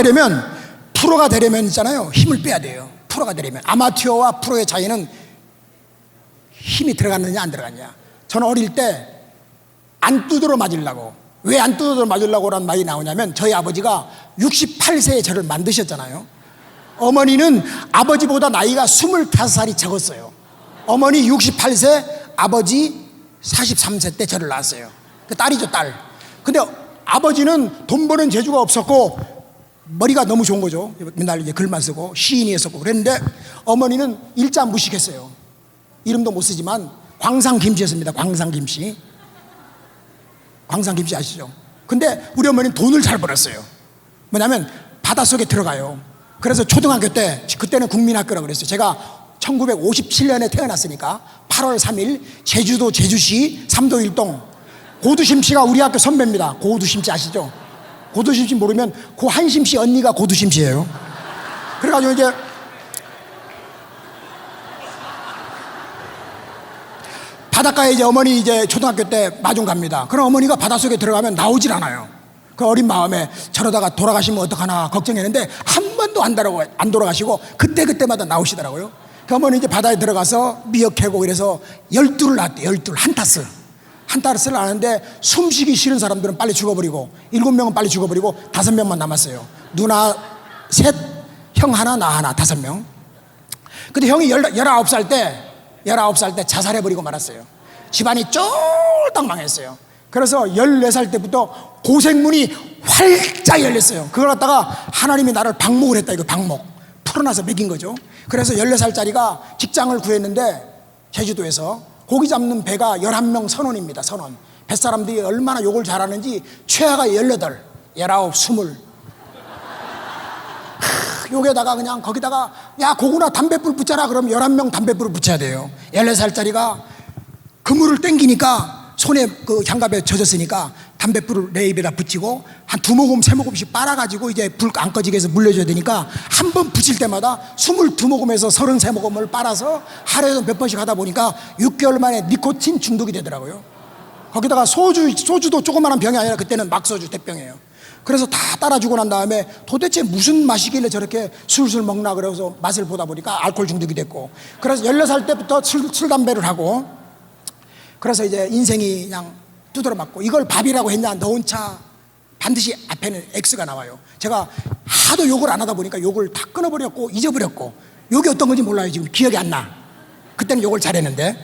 되려면 있잖아요, 힘을 빼야 돼요. 프로가 되려면. 아마추어와 프로의 차이는 힘이 들어갔느냐 안 들어갔냐. 저는 어릴 때 안 두드러 맞으려고, 왜 안 두드러 맞으려고 라는 말이 나오냐면, 저희 아버지가 68세에 저를 만드셨잖아요. 어머니는 아버지보다 나이가 25살이 적었어요. 어머니 68세, 아버지 43세 때 저를 낳았어요. 그 딸이죠, 딸. 근데 아버지는 돈 버는 재주가 없었고 머리가 너무 좋은 거죠. 맨날 이제 글만 쓰고 시인이었었고 그랬는데, 어머니는 일자 무식했어요. 이름도 못 쓰지만 광상김씨였습니다. 광상김씨. 광상김씨 아시죠? 근데 우리 어머니는 돈을 잘 벌었어요. 뭐냐면 바닷속에 들어가요. 그래서 초등학교 때, 그때는 국민학교라고 그랬어요. 제가 1957년에 태어났으니까 8월 3일 제주도 제주시 삼도일동, 고두심씨가 우리 학교 선배입니다. 고두심씨 아시죠? 고두심씨 모르면 고한심씨 언니가 고두심씨예요. 그래가지고 이제 바닷가에 이제 어머니 이제 초등학교 때 마중 갑니다. 그럼 어머니가 바닷속에 들어가면 나오질 않아요. 그 어린 마음에 저러다가 돌아가시면 어떡하나 걱정했는데 한 번도 안 돌아가시고 그때마다 나오시더라고요. 그 어머니 이제 바다에 들어가서 미역 캐고 이래서 12를 낳았대요. 12, 한 타스. 한 타스를 낳았는데 숨쉬기 싫은 사람들은 빨리 죽어버리고, 7명은 빨리 죽어버리고 5명만 남았어요. 누나 셋, 형 하나, 나 하나, 5명. 근데 형이 19살 때 자살해버리고 말았어요. 집안이 쫄딱 망했어요. 그래서 14살 때부터 고생문이 활짝 열렸어요. 그걸 갖다가 하나님이 나를 방목을 했다. 이거 방목 풀어놔서 먹인 거죠. 그래서 14살짜리가 직장을 구했는데, 제주도에서 고기 잡는 배가 11명 선원입니다. 선원. 뱃사람들이 얼마나 욕을 잘하는지, 최하가 18, 19, 20. 여기에다가 그냥 거기다가 야 고구나 담뱃불 붙여라 그러면 11명 담뱃불을 붙여야 돼요. 14살짜리가 그물을 땡기니까 손에 그 장갑에 젖었으니까 담뱃불을 내 입에다 붙이고 한 2모금 3모금씩 빨아가지고 이제 불 안 꺼지게 해서 물려줘야 되니까 한 번 붙일 때마다 22모금에서 33모금을 빨아서 하루에도 몇 번씩 하다 보니까 6개월 만에 니코틴 중독이 되더라고요. 거기다가 소주도 조그마한 병이 아니라 그때는 막소주 대병이에요. 그래서 다 따라주고 난 다음에 도대체 무슨 맛이길래 저렇게 술술 먹나 그래서 맛을 보다 보니까 알코올 중독이 됐고, 그래서 16살 때부터 술 담배를 하고, 그래서 이제 인생이 그냥 두드러 맞고, 이걸 밥이라고 했냐, 넣은 차 반드시 앞에는 X가 나와요. 제가 하도 욕을 안 하다 보니까 욕을 다 끊어버렸고 잊어버렸고, 욕이 어떤 건지 몰라요. 지금 기억이 안 나. 그때는 욕을 잘했는데,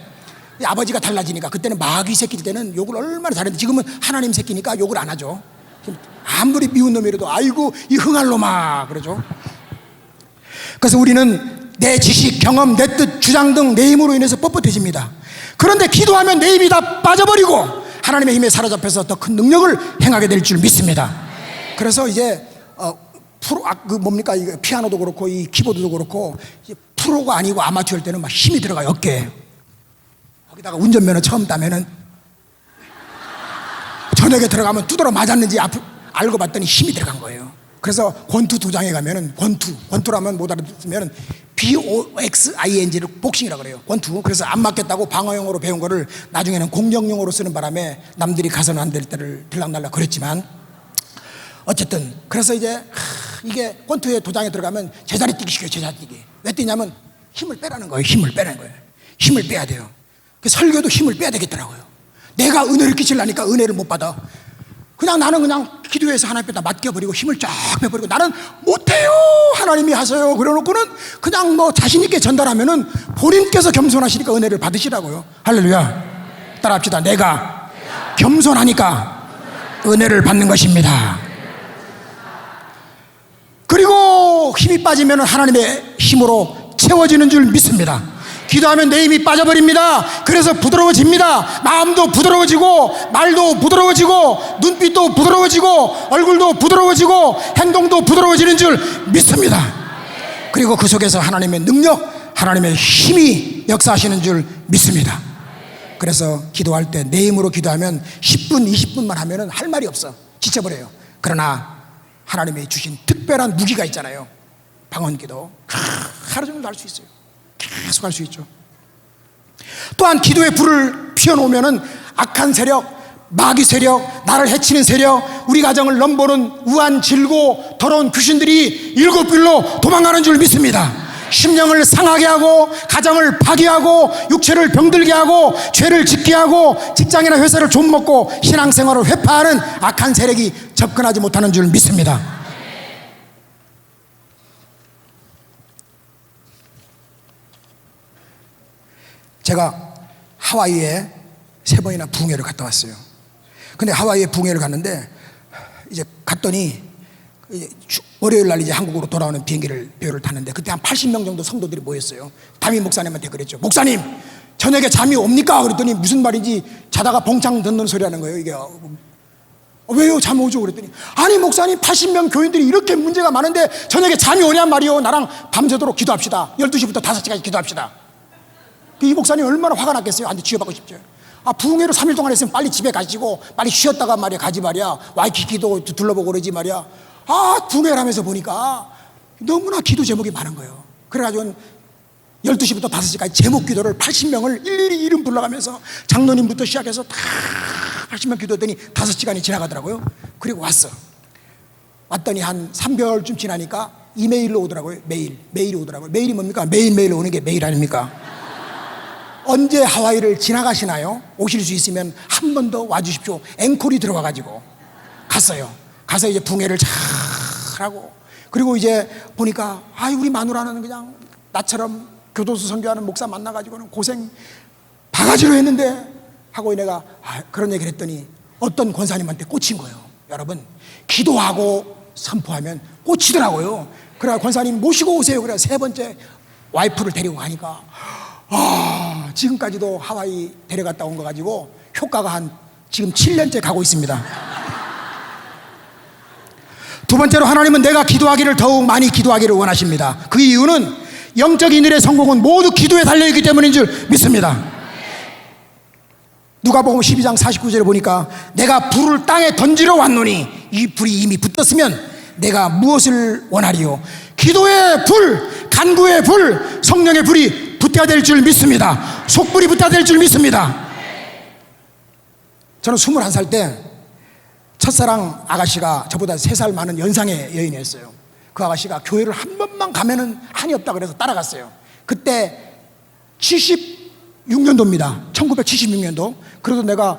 아버지가 달라지니까, 그때는 마귀 새끼일 때는 욕을 얼마나 잘했는데 지금은 하나님 새끼니까 욕을 안 하죠. 아무리 미운 놈이라도 아이고 이 흥할 놈아 그러죠. 그래서 우리는 내 지식, 경험, 내 뜻, 주장 등 내 힘으로 인해서 뻣뻣해집니다. 그런데 기도하면 내 힘이 다 빠져버리고 하나님의 힘에 사로잡혀서 더 큰 능력을 행하게 될 줄 믿습니다. 그래서 이제 뭡니까, 피아노도 그렇고 이 키보드도 그렇고 프로가 아니고 아마추어일 때는 막 힘이 들어가요. 어깨에. 거기다가 운전면허 처음 따면은 저녁에 들어가면 두드러 맞았는지 알고 봤더니 힘이 들어간 거예요. 그래서 권투 도장에 가면은 권투라면 못 알아듣으면 BOXING를 복싱이라고 그래요. 권투. 그래서 안 맞겠다고 방어용으로 배운 거를 나중에는 공격용으로 쓰는 바람에 남들이 가서는 안 될 때를 들락날락 그랬지만, 어쨌든 그래서 이제 이게 권투의 도장에 들어가면 제자리 뛰기 시켜요. 제자리 뛰기. 왜 뛰냐면 힘을 빼라는 거예요. 힘을 빼라는 거예요. 힘을 빼야 돼요. 그 설교도 힘을 빼야 되겠더라고요. 내가 은혜를 끼치려니까 은혜를 못 받아. 그냥 나는 그냥 기도해서 하나님께다 맡겨버리고 힘을 쫙 빼버리고 나는 못해요, 하나님이 하세요 그래놓고는 그냥 뭐 자신있게 전달하면은 본인께서 겸손하시니까 은혜를 받으시라고요. 할렐루야. 따라합시다. 내가 겸손하니까 은혜를 받는 것입니다. 그리고 힘이 빠지면 하나님의 힘으로 채워지는 줄 믿습니다. 기도하면 내 힘이 빠져버립니다. 그래서 부드러워집니다. 마음도 부드러워지고 말도 부드러워지고 눈빛도 부드러워지고 얼굴도 부드러워지고 행동도 부드러워지는 줄 믿습니다. 그리고 그 속에서 하나님의 능력, 하나님의 힘이 역사하시는 줄 믿습니다. 그래서 기도할 때 내 힘으로 기도하면 10분 20분만 하면 할 말이 없어. 지쳐버려요. 그러나 하나님이 주신 특별한 무기가 있잖아요. 방언기도. 하루 종일 할 수 있어요. 계속 할 수 있죠. 또한 기도의 불을 피워놓으면 악한 세력, 마귀 세력, 나를 해치는 세력, 우리 가정을 넘보는 우한, 질고 더러운 귀신들이 일곱 길로 도망가는 줄 믿습니다. 심령을 상하게 하고 가정을 파괴하고 육체를 병들게 하고 죄를 짓게 하고 직장이나 회사를 좀먹고 신앙생활을 회파하는 악한 세력이 접근하지 못하는 줄 믿습니다. 제가 하와이에 3번이나 부흥회를 갔다 왔어요. 근데 하와이에 부흥회를 갔는데 이제 갔더니 이제 월요일 날 이제 한국으로 돌아오는 비행기를 탔는데 그때 한 80명 정도 성도들이 모였어요. 담임 목사님한테 그랬죠. 목사님, 저녁에 잠이 옵니까? 그랬더니 무슨 말인지 자다가 봉창 듣는 소리 하는 거예요. 이게 왜요? 잠 오죠? 그랬더니 아니 목사님, 80명 교인들이 이렇게 문제가 많은데 저녁에 잠이 오냔 말이요. 나랑 밤새도록 기도합시다. 12시부터 5시까지 기도합시다. 이 목사님 얼마나 화가 났겠어요. 한테 쥐어받고 싶죠. 부흥회로 3일 동안 했으면 빨리 집에 가시고 빨리 쉬었다가 말이야 가지 말이야. 와이키키도 둘러보고 그러지 말이야. 부흥회를 하면서 보니까 너무나 기도 제목이 많은 거예요. 그래가지고 12시부터 5시까지 제목 기도를 80명을 일일이 이름 불러가면서 장로님부터 시작해서 다 80명 기도했더니 5시간이 지나가더라고요. 그리고 왔더니 한 3개월쯤 지나니까 이메일로 오더라고요. 메일이 오더라고요. 메일이 뭡니까? 매일매일 오는 게 메일 아닙니까? 언제 하와이를 지나가시나요? 오실 수 있으면 한 번 더 와주십시오. 앵콜이 들어와가지고 갔어요. 가서 이제 붕해를 잘 하고, 그리고 이제 보니까 우리 마누라는 그냥 나처럼 교도소 선교하는 목사 만나가지고는 고생 바가지로 했는데 하고 내가 그런 얘기를 했더니 어떤 권사님한테 꽂힌 거예요. 여러분, 기도하고 선포하면 꽂히더라고요. 그래 권사님 모시고 오세요. 그래 3번째 와이프를 데리고 가니까 지금까지도 하와이 데려갔다 온 거 가지고 효과가 한 지금 7년째 가고 있습니다. 두 번째로 하나님은 내가 기도하기를 더욱 많이 기도하기를 원하십니다. 그 이유는 영적인 일의 성공은 모두 기도에 달려있기 때문인 줄 믿습니다. 누가복음 12장 49절에 보니까 내가 불을 땅에 던지러 왔노니 이 불이 이미 붙었으면 내가 무엇을 원하리요? 기도의 불, 간구의 불, 성령의 불이 붙어야 될 줄 믿습니다. 속불이 붙어야 될 줄 믿습니다. 저는 21살 때 첫사랑 아가씨가 저보다 3살 많은 연상의 여인이었어요. 그 아가씨가 교회를 한 번만 가면은 한이 없다 그래서 따라갔어요. 그때 76년도입니다. 1976년도. 그래도 내가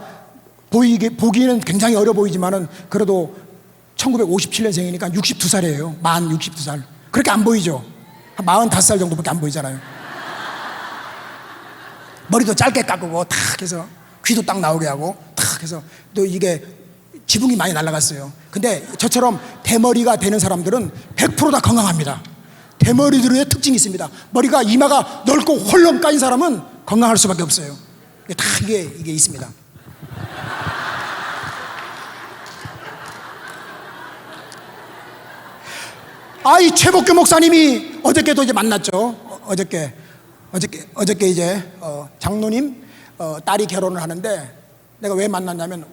보기에는 굉장히 어려 보이지만은 그래도 1957년생이니까 62살이에요. 만 62살. 그렇게 안 보이죠? 한 45살 정도밖에 안 보이잖아요. 머리도 짧게 깎고 탁 해서 귀도 딱 나오게 하고 탁 해서 또 이게 지붕이 많이 날아갔어요. 근데 저처럼 대머리가 되는 사람들은 100% 다 건강합니다. 대머리들의 특징이 있습니다. 머리가 이마가 넓고 홀렁 까인 사람은 건강할 수밖에 없어요. 다 이게 있습니다. 이 최복규 목사님이 어저께도 이제 만났죠. 어저께 이제 장로님 딸이 결혼을 하는데 내가 왜 만났냐면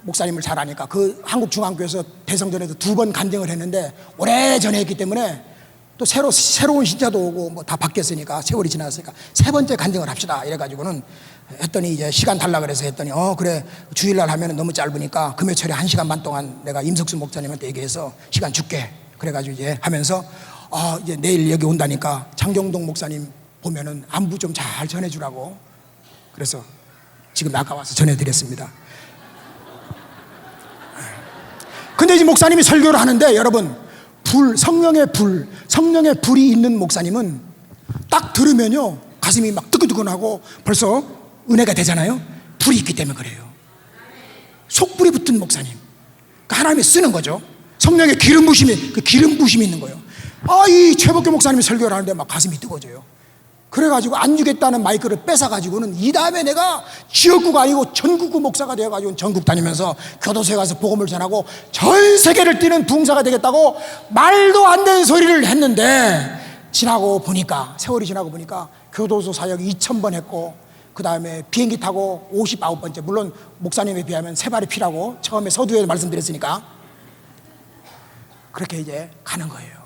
목사님을 잘 아니까 그 한국중앙교회에서 대성전에서 2번 간증을 했는데 오래전에 했기 때문에 또 새로운 신자도 오고 뭐 다 바뀌었으니까 세월이 지났으니까 세 번째 간증을 합시다 이래가지고는 했더니 이제 시간 달라 그래서 했더니 그래 주일날 하면 너무 짧으니까 금요철에 1시간 반 동안 내가 임석수 목사님한테 얘기해서 시간 줄게 그래가지고 이제 하면서 이제 내일 여기 온다니까 장경동 목사님 보면은 안부 좀 잘 전해주라고 그래서 지금 아까 와서 전해드렸습니다. 근데 이제 목사님이 설교를 하는데 여러분 성령의 불이 있는 목사님은 딱 들으면요 가슴이 막 뜨끈뜨끈하고 벌써 은혜가 되잖아요. 불이 있기 때문에 그래요. 속불이 붙은 목사님 그러니까 하나님이 쓰는 거죠. 성령의 기름 부심이 있는 거예요. 이 최복교 목사님이 설교를 하는데 막 가슴이 뜨거워져요. 그래가지고 안 주겠다는 마이크를 뺏어가지고는 이 다음에 내가 지역구가 아니고 전국구 목사가 되어가지고 전국 다니면서 교도소에 가서 복음을 전하고 전 세계를 뛰는 부흥사가 되겠다고 말도 안 되는 소리를 했는데 세월이 지나고 보니까 교도소 사역 2000번 했고 그 다음에 비행기 타고 59번째 물론 목사님에 비하면 세 발이 피라고 처음에 서두에 말씀드렸으니까 그렇게 이제 가는 거예요.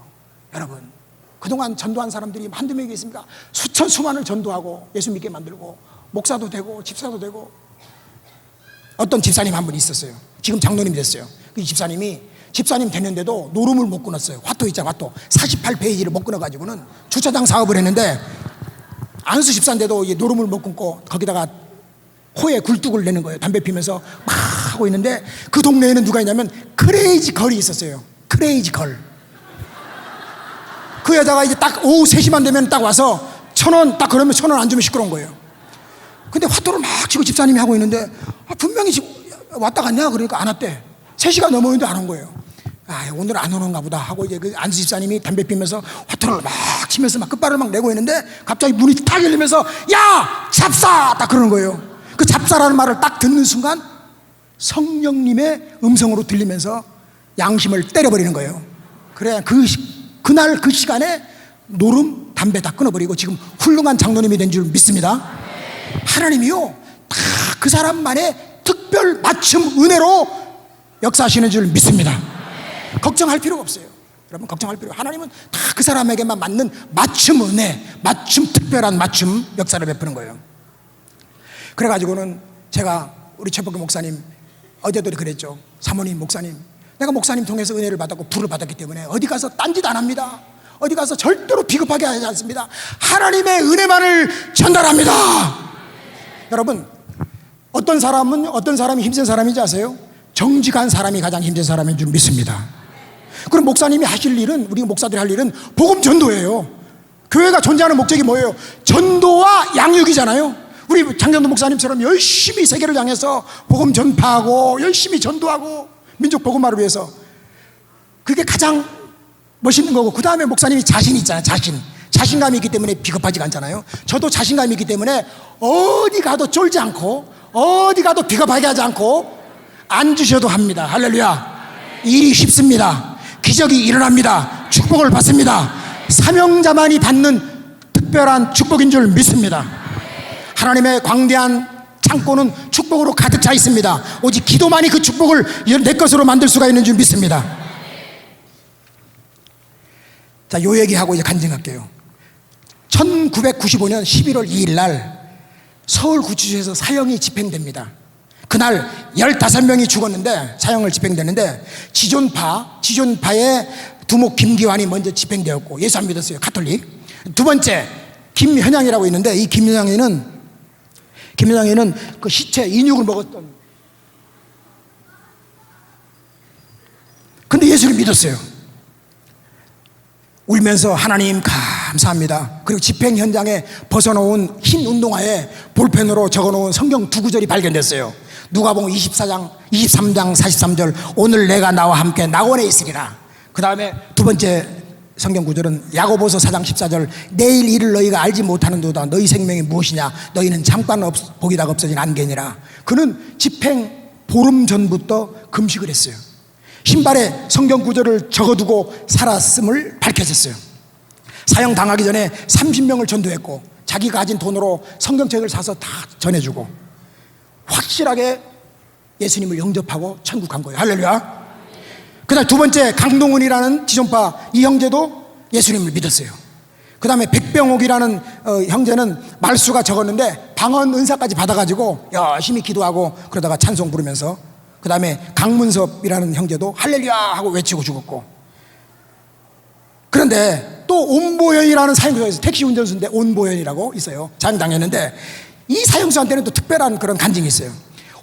여러분 그동안 전도한 사람들이 한두 명이 있습니까? 수만을 전도하고 예수 믿게 만들고 목사도 되고 집사도 되고 어떤 집사님 한 분이 있었어요. 지금 장로님이 됐어요. 그 집사님 됐는데도 노름을 못 끊었어요. 화토 있잖아 화토 48페이지를 못 끊어가지고는 주차장 사업을 했는데 안수 집사인데도 노름을 못 끊고 거기다가 코에 굴뚝을 내는 거예요. 담배 피면서 막 하고 있는데 그 동네에는 누가 있냐면 크레이지 걸이 있었어요. 크레이지 걸. 그 여자가 이제 딱 오후 3시만 되면 딱 와서 1,000원 딱 그러면 1,000원 안 주면 시끄러운 거예요. 근데 화토를 막 치고 집사님이 하고 있는데 분명히 왔다 갔냐 그러니까 안 왔대. 3시간 넘었는데 안 온 거예요. 오늘 안 오는가 보다 하고 이제 그 안수 집사님이 담배 피면서 화토를 막 치면서 막 끝발을 막 내고 있는데 갑자기 문이 탁 열리면서 야 잡사 딱 그러는 거예요. 그 잡사라는 말을 딱 듣는 순간 성령님의 음성으로 들리면서 양심을 때려버리는 거예요. 그래 그날 그 시간에 노름 담배 다 끊어버리고 지금 훌륭한 장로님이 된 줄 믿습니다. 하나님이요 다 그 사람만의 특별 맞춤 은혜로 역사하시는 줄 믿습니다. 걱정할 필요가 없어요. 여러분 걱정할 필요. 하나님은 다 그 사람에게만 맞는 맞춤 은혜, 특별한 맞춤 역사를 베푸는 거예요. 그래가지고는 제가 우리 최복규 목사님 어제도 그랬죠. 사모님 목사님 내가 목사님 통해서 은혜를 받았고 불을 받았기 때문에 어디 가서 딴짓 안 합니다. 어디 가서 절대로 비겁하게 하지 않습니다. 하나님의 은혜만을 전달합니다. 여러분 어떤 사람이 힘든 사람인지 아세요? 정직한 사람이 가장 힘든 사람인 줄 믿습니다. 그럼 목사님이 하실 일은 우리 목사들이 할 일은 복음 전도예요. 교회가 존재하는 목적이 뭐예요? 전도와 양육이잖아요. 우리 장경도 목사님처럼 열심히 세계를 향해서 복음 전파하고 열심히 전도하고 민족 복음화를 위해서 그게 가장 멋있는 거고 그 다음에 목사님이 자신이 있잖아요. 자신감이 있기 때문에 비겁하지가 않잖아요. 저도 자신감이 있기 때문에 어디 가도 쫄지 않고 어디 가도 비겁하게 하지 않고 앉으셔도 합니다. 할렐루야. 일이 쉽습니다. 기적이 일어납니다. 축복을 받습니다. 사명자만이 받는 특별한 축복인 줄 믿습니다. 하나님의 광대한 창고는 축복으로 가득 차 있습니다. 오직 기도만이 그 축복을 내 것으로 만들 수가 있는 줄 믿습니다. 자, 요 얘기하고 이제 간증할게요. 1995년 11월 2일 날 서울 구치소에서 사형이 집행됩니다. 그날 15명이 죽었는데 사형을 집행되는데 지존파의 두목 김기환이 먼저 집행되었고 예수 안 믿었어요. 가톨릭. 두 번째 김현양이라고 있는데 이 김현양이는 그 시체 인육을 먹었던 근데 예수를 믿었어요. 울면서 하나님 감사합니다. 그리고 집행 현장에 벗어놓은 흰 운동화에 볼펜으로 적어놓은 성경 두 구절이 발견됐어요. 누가복음 23장 43절 오늘 내가 나와 함께 낙원에 있으리라. 그 다음에 두 번째 성경 구절은 야고보서 4장 14절 내일 일을 너희가 알지 못하는도다. 너희 생명이 무엇이냐. 너희는 잠깐 보기다가 없어진 안개니라. 그는 집행 보름 전부터 금식을 했어요. 신발에 성경 구절을 적어두고 살았음을 밝혀졌어요. 사형 당하기 전에 30명을 전도했고 자기가 가진 돈으로 성경책을 사서 다 전해주고 확실하게 예수님을 영접하고 천국 간 거예요. 할렐루야. 그다음 두 번째 강동은이라는 지존파 이 형제도 예수님을 믿었어요. 그 다음에 백병옥이라는 형제는 말수가 적었는데 방언 은사까지 받아가지고 열심히 기도하고 그러다가 찬송 부르면서, 그 다음에 강문섭이라는 형제도 할렐루야 하고 외치고 죽었고. 그런데 또 온보현이라는 사형수가 있어요. 택시 운전수인데 온보현이라고 있어요. 자임당했는데 이 사형수한테는 또 특별한 그런 간증이 있어요.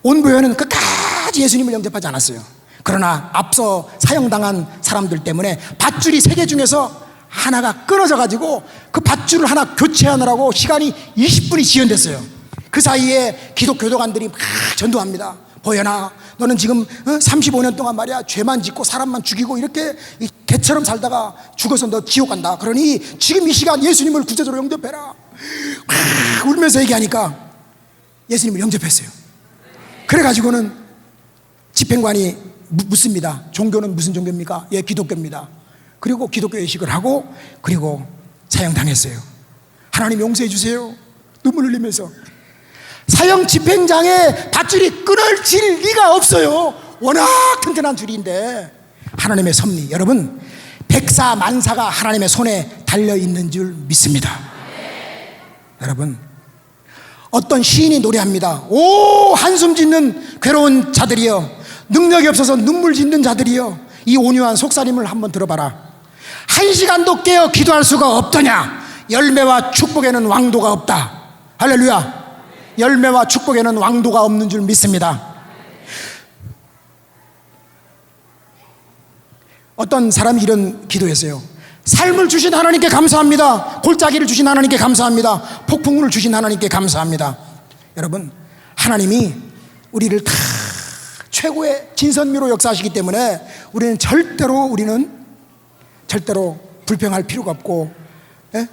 온보현은 끝까지 예수님을 영접하지 않았어요. 그러나 앞서 사형당한 사람들 때문에 밧줄이 3개 중에서 하나가 끊어져 가지고 그 밧줄을 하나 교체하느라고 시간이 20분이 지연됐어요. 그 사이에 기독 교도관들이 막 전도합니다. 보현아, 너는 지금 35년 동안 말이야 죄만 짓고 사람만 죽이고 이렇게 개처럼 살다가 죽어서 너 지옥 간다. 그러니 지금 이 시간 예수님을 구세주로 영접해라. 막 울면서 얘기하니까 예수님을 영접했어요. 그래가지고는 집행관이 묻습니다. 종교는 무슨 종교입니까? 예, 기독교입니다. 그리고 기독교 예식을 하고 그리고 사형당했어요. 하나님 용서해 주세요. 눈물 흘리면서. 사형 집행장에 밧줄이 끊어질 리가 없어요. 워낙 튼튼한 줄인데. 하나님의 섭리, 여러분 백사 만사가 하나님의 손에 달려있는 줄 믿습니다. 여러분, 어떤 시인이 노래합니다. 오 한숨 짓는 괴로운 자들이여, 능력이 없어서 눈물 짓는 자들이여, 이 온유한 속삭임을 한번 들어봐라. 1시간도 깨어 기도할 수가 없더냐. 열매와 축복에는 왕도가 없다. 할렐루야. 열매와 축복에는 왕도가 없는 줄 믿습니다. 어떤 사람이 이런 기도했어요. 삶을 주신 하나님께 감사합니다. 골짜기를 주신 하나님께 감사합니다. 폭풍을 주신 하나님께 감사합니다. 여러분, 하나님이 우리를 다 최고의 진선미로 역사하시기 때문에 우리는 절대로 불평할 필요가 없고, 예?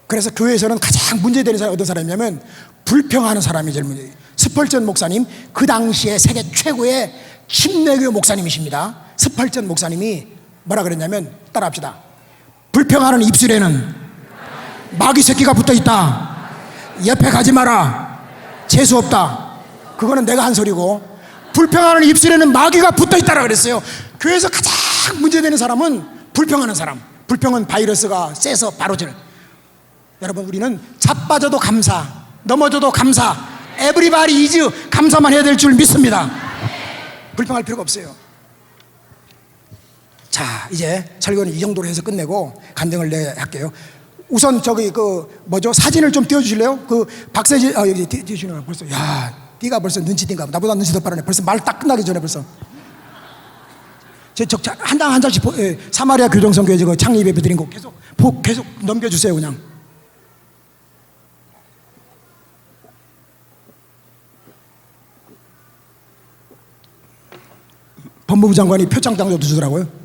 그래서 교회에서는 가장 문제되는 사람이 어떤 사람이냐면 불평하는 사람이 제일 문제예요. 스펄전 목사님, 그 당시에 세계 최고의 침례교 목사님이십니다. 스펄전 목사님이 뭐라 그랬냐면, 따라합시다. 불평하는 입술에는 마귀 새끼가 붙어있다. 옆에 가지 마라. 재수없다. 그거는 내가 한 소리고, 불평하는 입술에는 마귀가 붙어있다라 그랬어요. 교회에서 가장 문제되는 사람은 불평하는 사람. 불평은 바이러스가 세서 바로 질. 여러분, 우리는 자빠져도 감사, 넘어져도 감사, 에브리바디 이즈 감사만 해야 될 줄 믿습니다. 불평할 필요가 없어요. 자, 이제 설교는 이 정도로 해서 끝내고 간증을 할게요. 우선 저기 사진을 좀 띄워주실래요? 박세진, 여기 띄우시는 벌써, 야, 띠가 벌써 눈치 띈가 봐. 나보다 눈치 더 빠르네. 벌써 말 딱 끝나기 전에 벌써. 한 장씩 사마리아 교정선교회 지금 창립 예배 드린 거 계속 넘겨주세요. 그냥 법무부 장관이 표창 장도 주더라고요.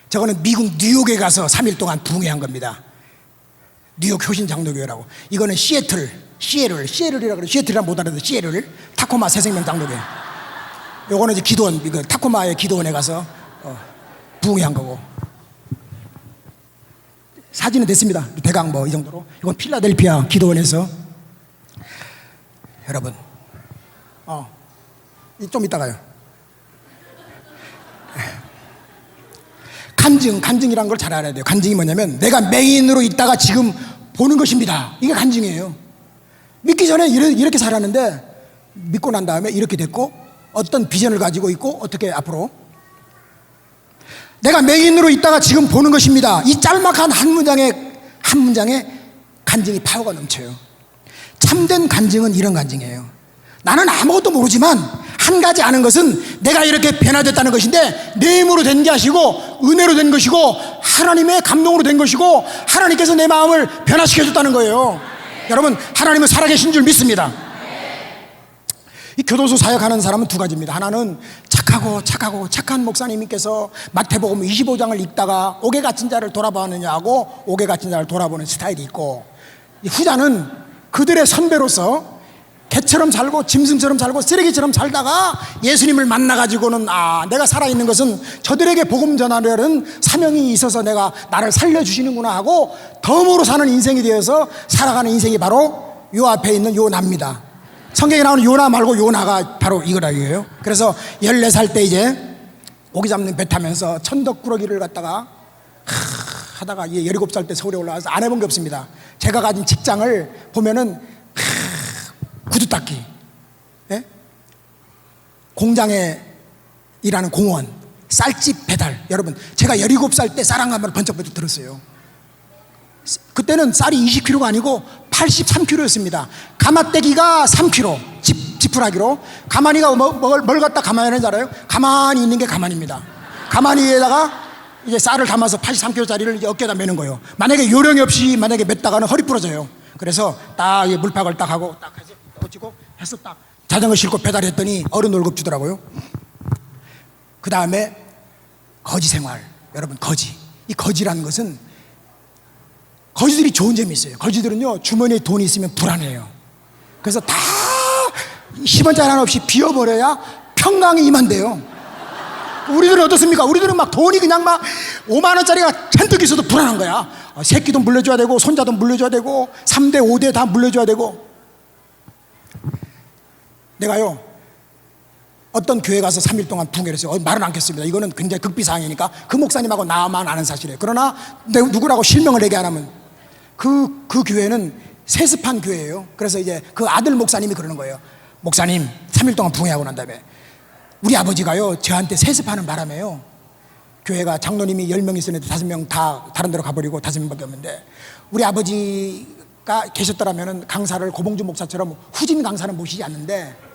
저거는 미국 뉴욕에 가서 3일 동안 부흥회한 겁니다. 뉴욕 효신 장로교회라고. 이거는 시애틀이라 그래. 시애틀이라 못 알아듣는 시애틀 타코마 새생명 장로교회. 요거는 이제 기도원, 타코마의 기도원에 가서 부흥회한 거고. 사진은 됐습니다. 대강 이 정도로. 이건 필라델피아 기도원에서. 여러분, 좀 이따가요. 간증이란 걸 잘 알아야 돼요. 간증이 뭐냐면 내가 맹인으로 있다가 지금 보는 것입니다. 이게 간증이에요. 믿기 전에 이렇게 살았는데 믿고 난 다음에 이렇게 됐고, 어떤 비전을 가지고 있고, 어떻게 앞으로 내가 맹인으로 있다가 지금 보는 것입니다. 이 짤막한 한 문장에 간증이 파워가 넘쳐요. 참된 간증은 이런 간증이에요. 나는 아무것도 모르지만 한 가지 아는 것은 내가 이렇게 변화됐다는 것인데, 내 힘으로 된 게 아니고 은혜로 된 것이고 하나님의 감동으로 된 것이고 하나님께서 내 마음을 변화시켜줬다는 거예요. 여러분, 하나님은 살아계신 줄 믿습니다. 이 교도소 사역하는 사람은 두 가지입니다. 하나는 착한 목사님께서 마태복음 25장을 읽다가 옥에 갇힌 자를 돌아보느냐 하고 옥에 갇힌 자를 돌아보는 스타일이 있고, 이 후자는 그들의 선배로서 개처럼 살고 짐승처럼 살고 쓰레기처럼 살다가 예수님을 만나가지고는, 내가 살아있는 것은 저들에게 복음 전하려는 사명이 있어서 나를 살려주시는구나 하고 덤으로 사는 인생이 되어서 살아가는 인생이 바로 요 앞에 있는 요나입니다. 성경에 나오는 요나 말고 요나가 바로 이거라 이거예요. 그래서 14살 때 이제 고기 잡는 배 타면서 천덕꾸러기를 갖다가 하다가 17살 때 서울에 올라와서 안 해본 게 없습니다. 제가 가진 직장을 보면은 구두 닦기, 예? 공장에 일하는 공원, 쌀집 배달. 여러분, 제가 17살 때 쌀 한 가마를 번쩍번쩍 들었어요. 그때는 쌀이 20kg가 아니고 83kg였습니다. 가마떼기가 3kg, 지푸라기로. 가만히가 뭘 갖다 가만히 하는지 알아요? 가만히 있는 게 가만입니다. 가만히에다가 이제 쌀을 담아서 83kg짜리를 어깨에다 매는 거예요. 만약에 요령이 없이 만약에 맸다가는 허리 부러져요. 그래서 딱 물팍을 딱 하고 딱 해서 꽂히고 해서 딱 자전거 싣고 배달했더니 어른 월급 주더라고요. 그 다음에 거지 생활. 여러분, 거지. 이 거지라는 것은 거지들이 좋은 점이 있어요. 거지들은요, 주머니에 돈이 있으면 불안해요. 그래서 다 10원짜리 하나 없이 비워버려야 평강이 임한대요. 우리들은 어떻습니까? 우리들은 막 돈이 그냥 막 5만원짜리가 잔뜩 있어도 불안한 거야. 새끼 돈 물려줘야 되고, 손자 돈 물려줘야 되고, 3대 5대 다 물려줘야 되고. 내가요, 어떤 교회 가서 3일 동안 붕해를 했어요. 말은 않겠습니다. 이거는 굉장히 극비사항이니까 그 목사님하고 나만 아는 사실이에요. 그러나 누구라고 실명을 얘기 안 하면 그 교회는 세습한 교회예요. 그래서 이제 그 아들 목사님이 그러는 거예요. 목사님, 3일 동안 붕해하고 난 다음에 우리 아버지가요, 저한테 세습하는 바람에요, 교회가 장로님이 10명 있었는데 5명 다 다른 데로 가버리고 5명밖에 없는데, 우리 아버지가 계셨더라면 강사를 고봉주 목사처럼 후진 강사는 모시지 않는데,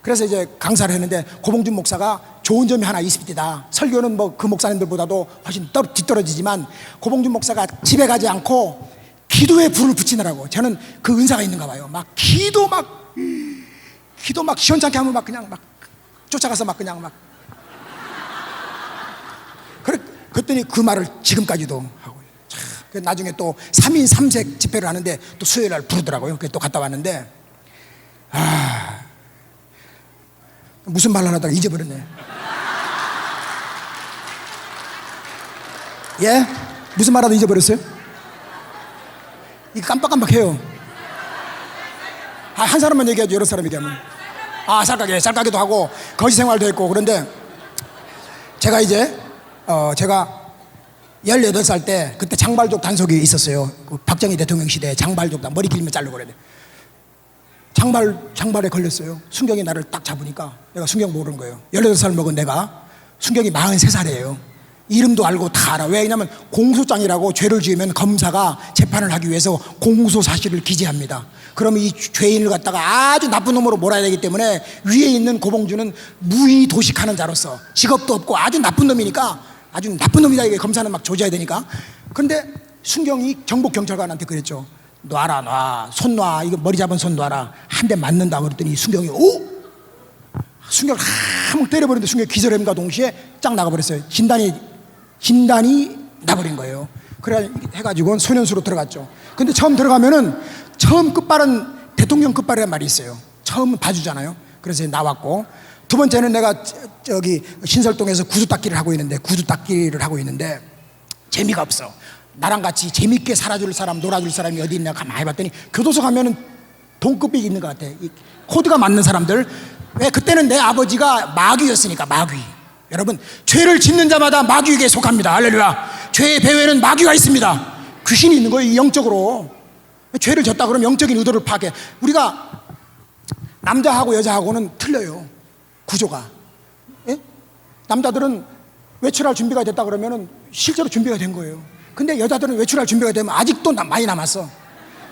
그래서 이제 강사를 했는데 고봉준 목사가 좋은 점이 하나 있습니다. 설교는 뭐 그 목사님들보다도 훨씬 뒤떨어지지만 고봉준 목사가 집에 가지 않고 기도에 불을 붙이느라고, 저는 그 은사가 있는가 봐요. 막 기도 막 시원찮게 하면 막 그냥 막 쫓아가서 막 그냥 막 그랬더니 그 말을 지금까지도 하고, 나중에 또 3인 3색 집회를 하는데 또 수요일 날 부르더라고요. 그래서 또 갔다 왔는데, 무슨 말 하다가 잊어버렸네. 예? 무슨 말 하다 잊어버렸어요? 이게 깜빡깜빡해요. 한 사람만 얘기하죠, 여러 사람 얘기하면. 쌀가게도 하고 거지 생활도 했고. 그런데 제가 이제 제가 18살 때, 그때 장발족 단속이 있었어요. 그 박정희 대통령 시대에 장발족, 머리 길면 자르고 그래야 돼. 장발에 걸렸어요. 순경이 나를 딱 잡으니까 내가 순경 모르는 거예요. 18살 먹은 내가, 순경이 43살이에요. 이름도 알고 다 알아. 왜냐면 공소장이라고, 죄를 지으면 검사가 재판을 하기 위해서 공소 사실을 기재합니다. 그러면 이 죄인을 갖다가 아주 나쁜 놈으로 몰아야 되기 때문에 위에 있는 고봉주는 무의 도식하는 자로서, 직업도 없고 아주 나쁜 놈이니까, 아주 나쁜 놈이다, 이게 검사는 막 조져야 되니까. 그런데 순경이 정복 경찰관한테 그랬죠. 놔라, 손 놔. 이거 머리 잡은 손 놔라. 한 대 맞는다. 그랬더니 순경이 순경을 한번 때려버렸는데 순경이 기절함과 동시에 쫙 나가버렸어요. 진단이 나버린 거예요. 그래 해가지고 소년수로 들어갔죠. 근데 처음 들어가면은 처음 끝발은 대통령 끝발이라는 말이 있어요. 처음 봐주잖아요. 그래서 나왔고, 두 번째는 내가 저기 신설동에서 구두 닦기를 하고 있는데 재미가 없어. 나랑 같이 재밌게 살아줄 사람, 놀아줄 사람이 어디 있나 가만히 봤더니 교도소 가면은 동급이 있는 것 같아. 이 코드가 맞는 사람들. 왜? 그때는 내 아버지가 마귀였으니까. 마귀. 여러분, 죄를 짓는 자마다 마귀에게 속합니다. 할렐루야. 죄의 배후에는 마귀가 있습니다. 귀신이 있는 거예요, 영적으로. 죄를 졌다 그러면 영적인 의도를 파악해. 우리가 남자하고 여자하고는 틀려요, 구조가. 예? 남자들은 외출할 준비가 됐다 그러면은 실제로 준비가 된 거예요. 근데 여자들은 외출할 준비가 되면 아직도 많이 남았어.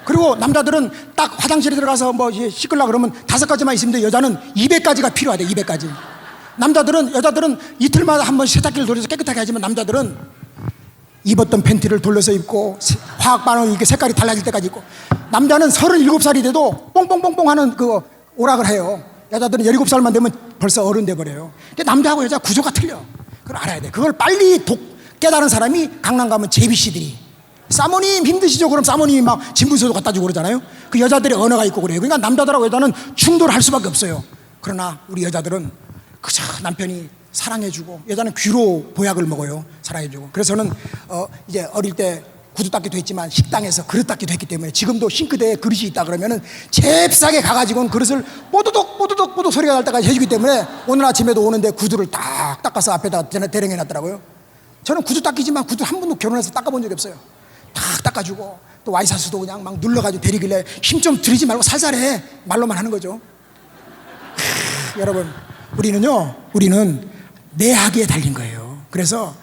그리고 남자들은 딱 화장실에 들어가서 뭐 씻으려고 그러면 5가지만 있으면 여자는 200가지가 필요하대. 200가지. 여자들은 이틀마다 한 번씩 세탁기를 돌려서 깨끗하게 하지만 남자들은 입었던 팬티를 돌려서 입고 화학 반응 이렇게 색깔이 달라질 때까지 입고. 남자는 37살이 돼도 뽕뽕뽕뽕 하는 그 오락을 해요. 여자들은 17살만 되면 벌써 어른 돼버려요. 근데 남자하고 여자 구조가 틀려. 그걸 알아야 돼. 그걸 빨리 깨달은 사람이 강남 가면 제비씨들이, 사모님 힘드시죠? 그럼 사모님이 막 진분서도 갖다 주고 그러잖아요. 그 여자들의 언어가 있고 그래요. 그러니까 남자들하고 여자는 충돌할 수밖에 없어요. 그러나 우리 여자들은 그저 남편이 사랑해주고, 여자는 귀로 보약을 먹어요. 사랑해주고. 그래서 저는 이제 어릴 때 구두 닦기도 했지만 식당에서 그릇 닦기도 했기 때문에 지금도 싱크대에 그릇이 있다 그러면은 잽싸게 가가지고는 그릇을 뽀드득 소리가 날 때까지 해주기 때문에 오늘 아침에도 오는데 구두를 딱 닦아서 앞에다가 대령해 놨더라고요. 저는 구두 닦이지만 구두 한 번도 결혼해서 닦아본 적이 없어요. 딱 닦아주고 또 와이사스도 그냥 막 눌러가지고 데리길래 힘 좀 들이지 말고 살살 해 말로만 하는 거죠. 여러분 우리는 내하기에 달린 거예요. 그래서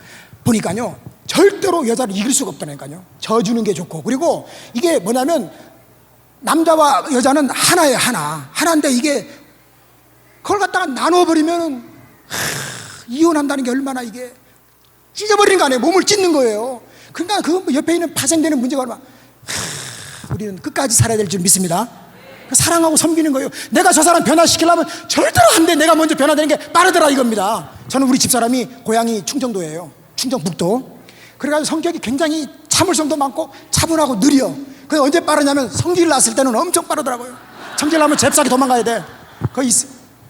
보니까요 절대로 여자를 이길 수가 없다니까요. 져주는 게 좋고, 그리고 이게 뭐냐면 남자와 여자는 하나예요. 하나인데 이게 그걸 갖다가 나눠버리면 이혼한다는 게 얼마나 이게 찢어버리는 거 아니에요. 몸을 찢는 거예요. 그러니까 그 옆에 있는 파생되는 문제가 얼마나 우리는 끝까지 살아야 될 줄 믿습니다. 사랑하고 섬기는 거예요. 내가 저 사람 변화시키려면 절대로 안 돼. 내가 먼저 변화되는 게 빠르더라 이겁니다. 저는 우리 집사람이 고향이 충청도예요. 충청북도. 그래가지고 성격이 굉장히 참을성도 많고 차분하고 느려. 그게 언제 빠르냐면 성질 났을 때는 엄청 빠르더라고요. 성질 나면 잽싸게 도망가야 돼. 거의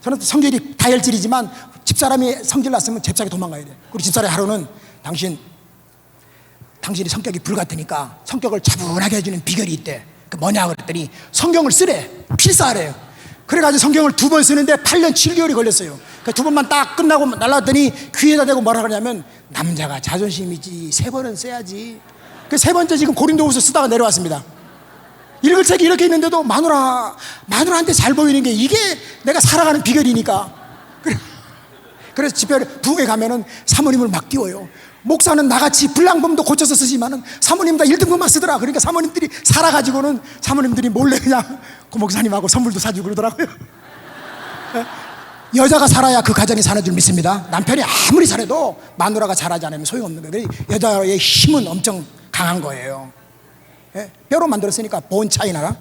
저는 성질이 다혈질이지만 집사람이 성질 났으면 잽싸게 도망가야 돼. 우리 집사람이 하루는 당신이 성격이 불같으니까 성격을 차분하게 해주는 비결이 있대. 그 뭐냐 그랬더니 성경을 쓰래. 필사하래요. 그래가지고 성경을 2번 쓰는데 8년 7개월이 걸렸어요. 그 2번만 딱 끝나고 날라왔더니 귀에다 대고 뭐라 그러냐면 남자가 자존심이지 3번은 써야지. 그 3번째 지금 고린도후서 쓰다가 내려왔습니다. 읽을 책이 이렇게 있는데도 마누라한테 잘 보이는 게 이게 내가 살아가는 비결이니까. 그래서 집회 부흥회 가면은 사모님을 막 띄워요. 목사는 나같이 불량범도 고쳐서 쓰지만은 사모님 다 1등급만 쓰더라. 그러니까 사모님들이 살아가지고는 사모님들이 몰래 그냥 그 목사님하고 선물도 사주고 그러더라고요. 여자가 살아야 그 가정이 사는 줄 믿습니다. 남편이 아무리 잘해도 마누라가 잘하지 않으면 소용없는 거예요. 여자의 힘은 엄청 강한 거예요. 뼈로 만들었으니까 본 차이나.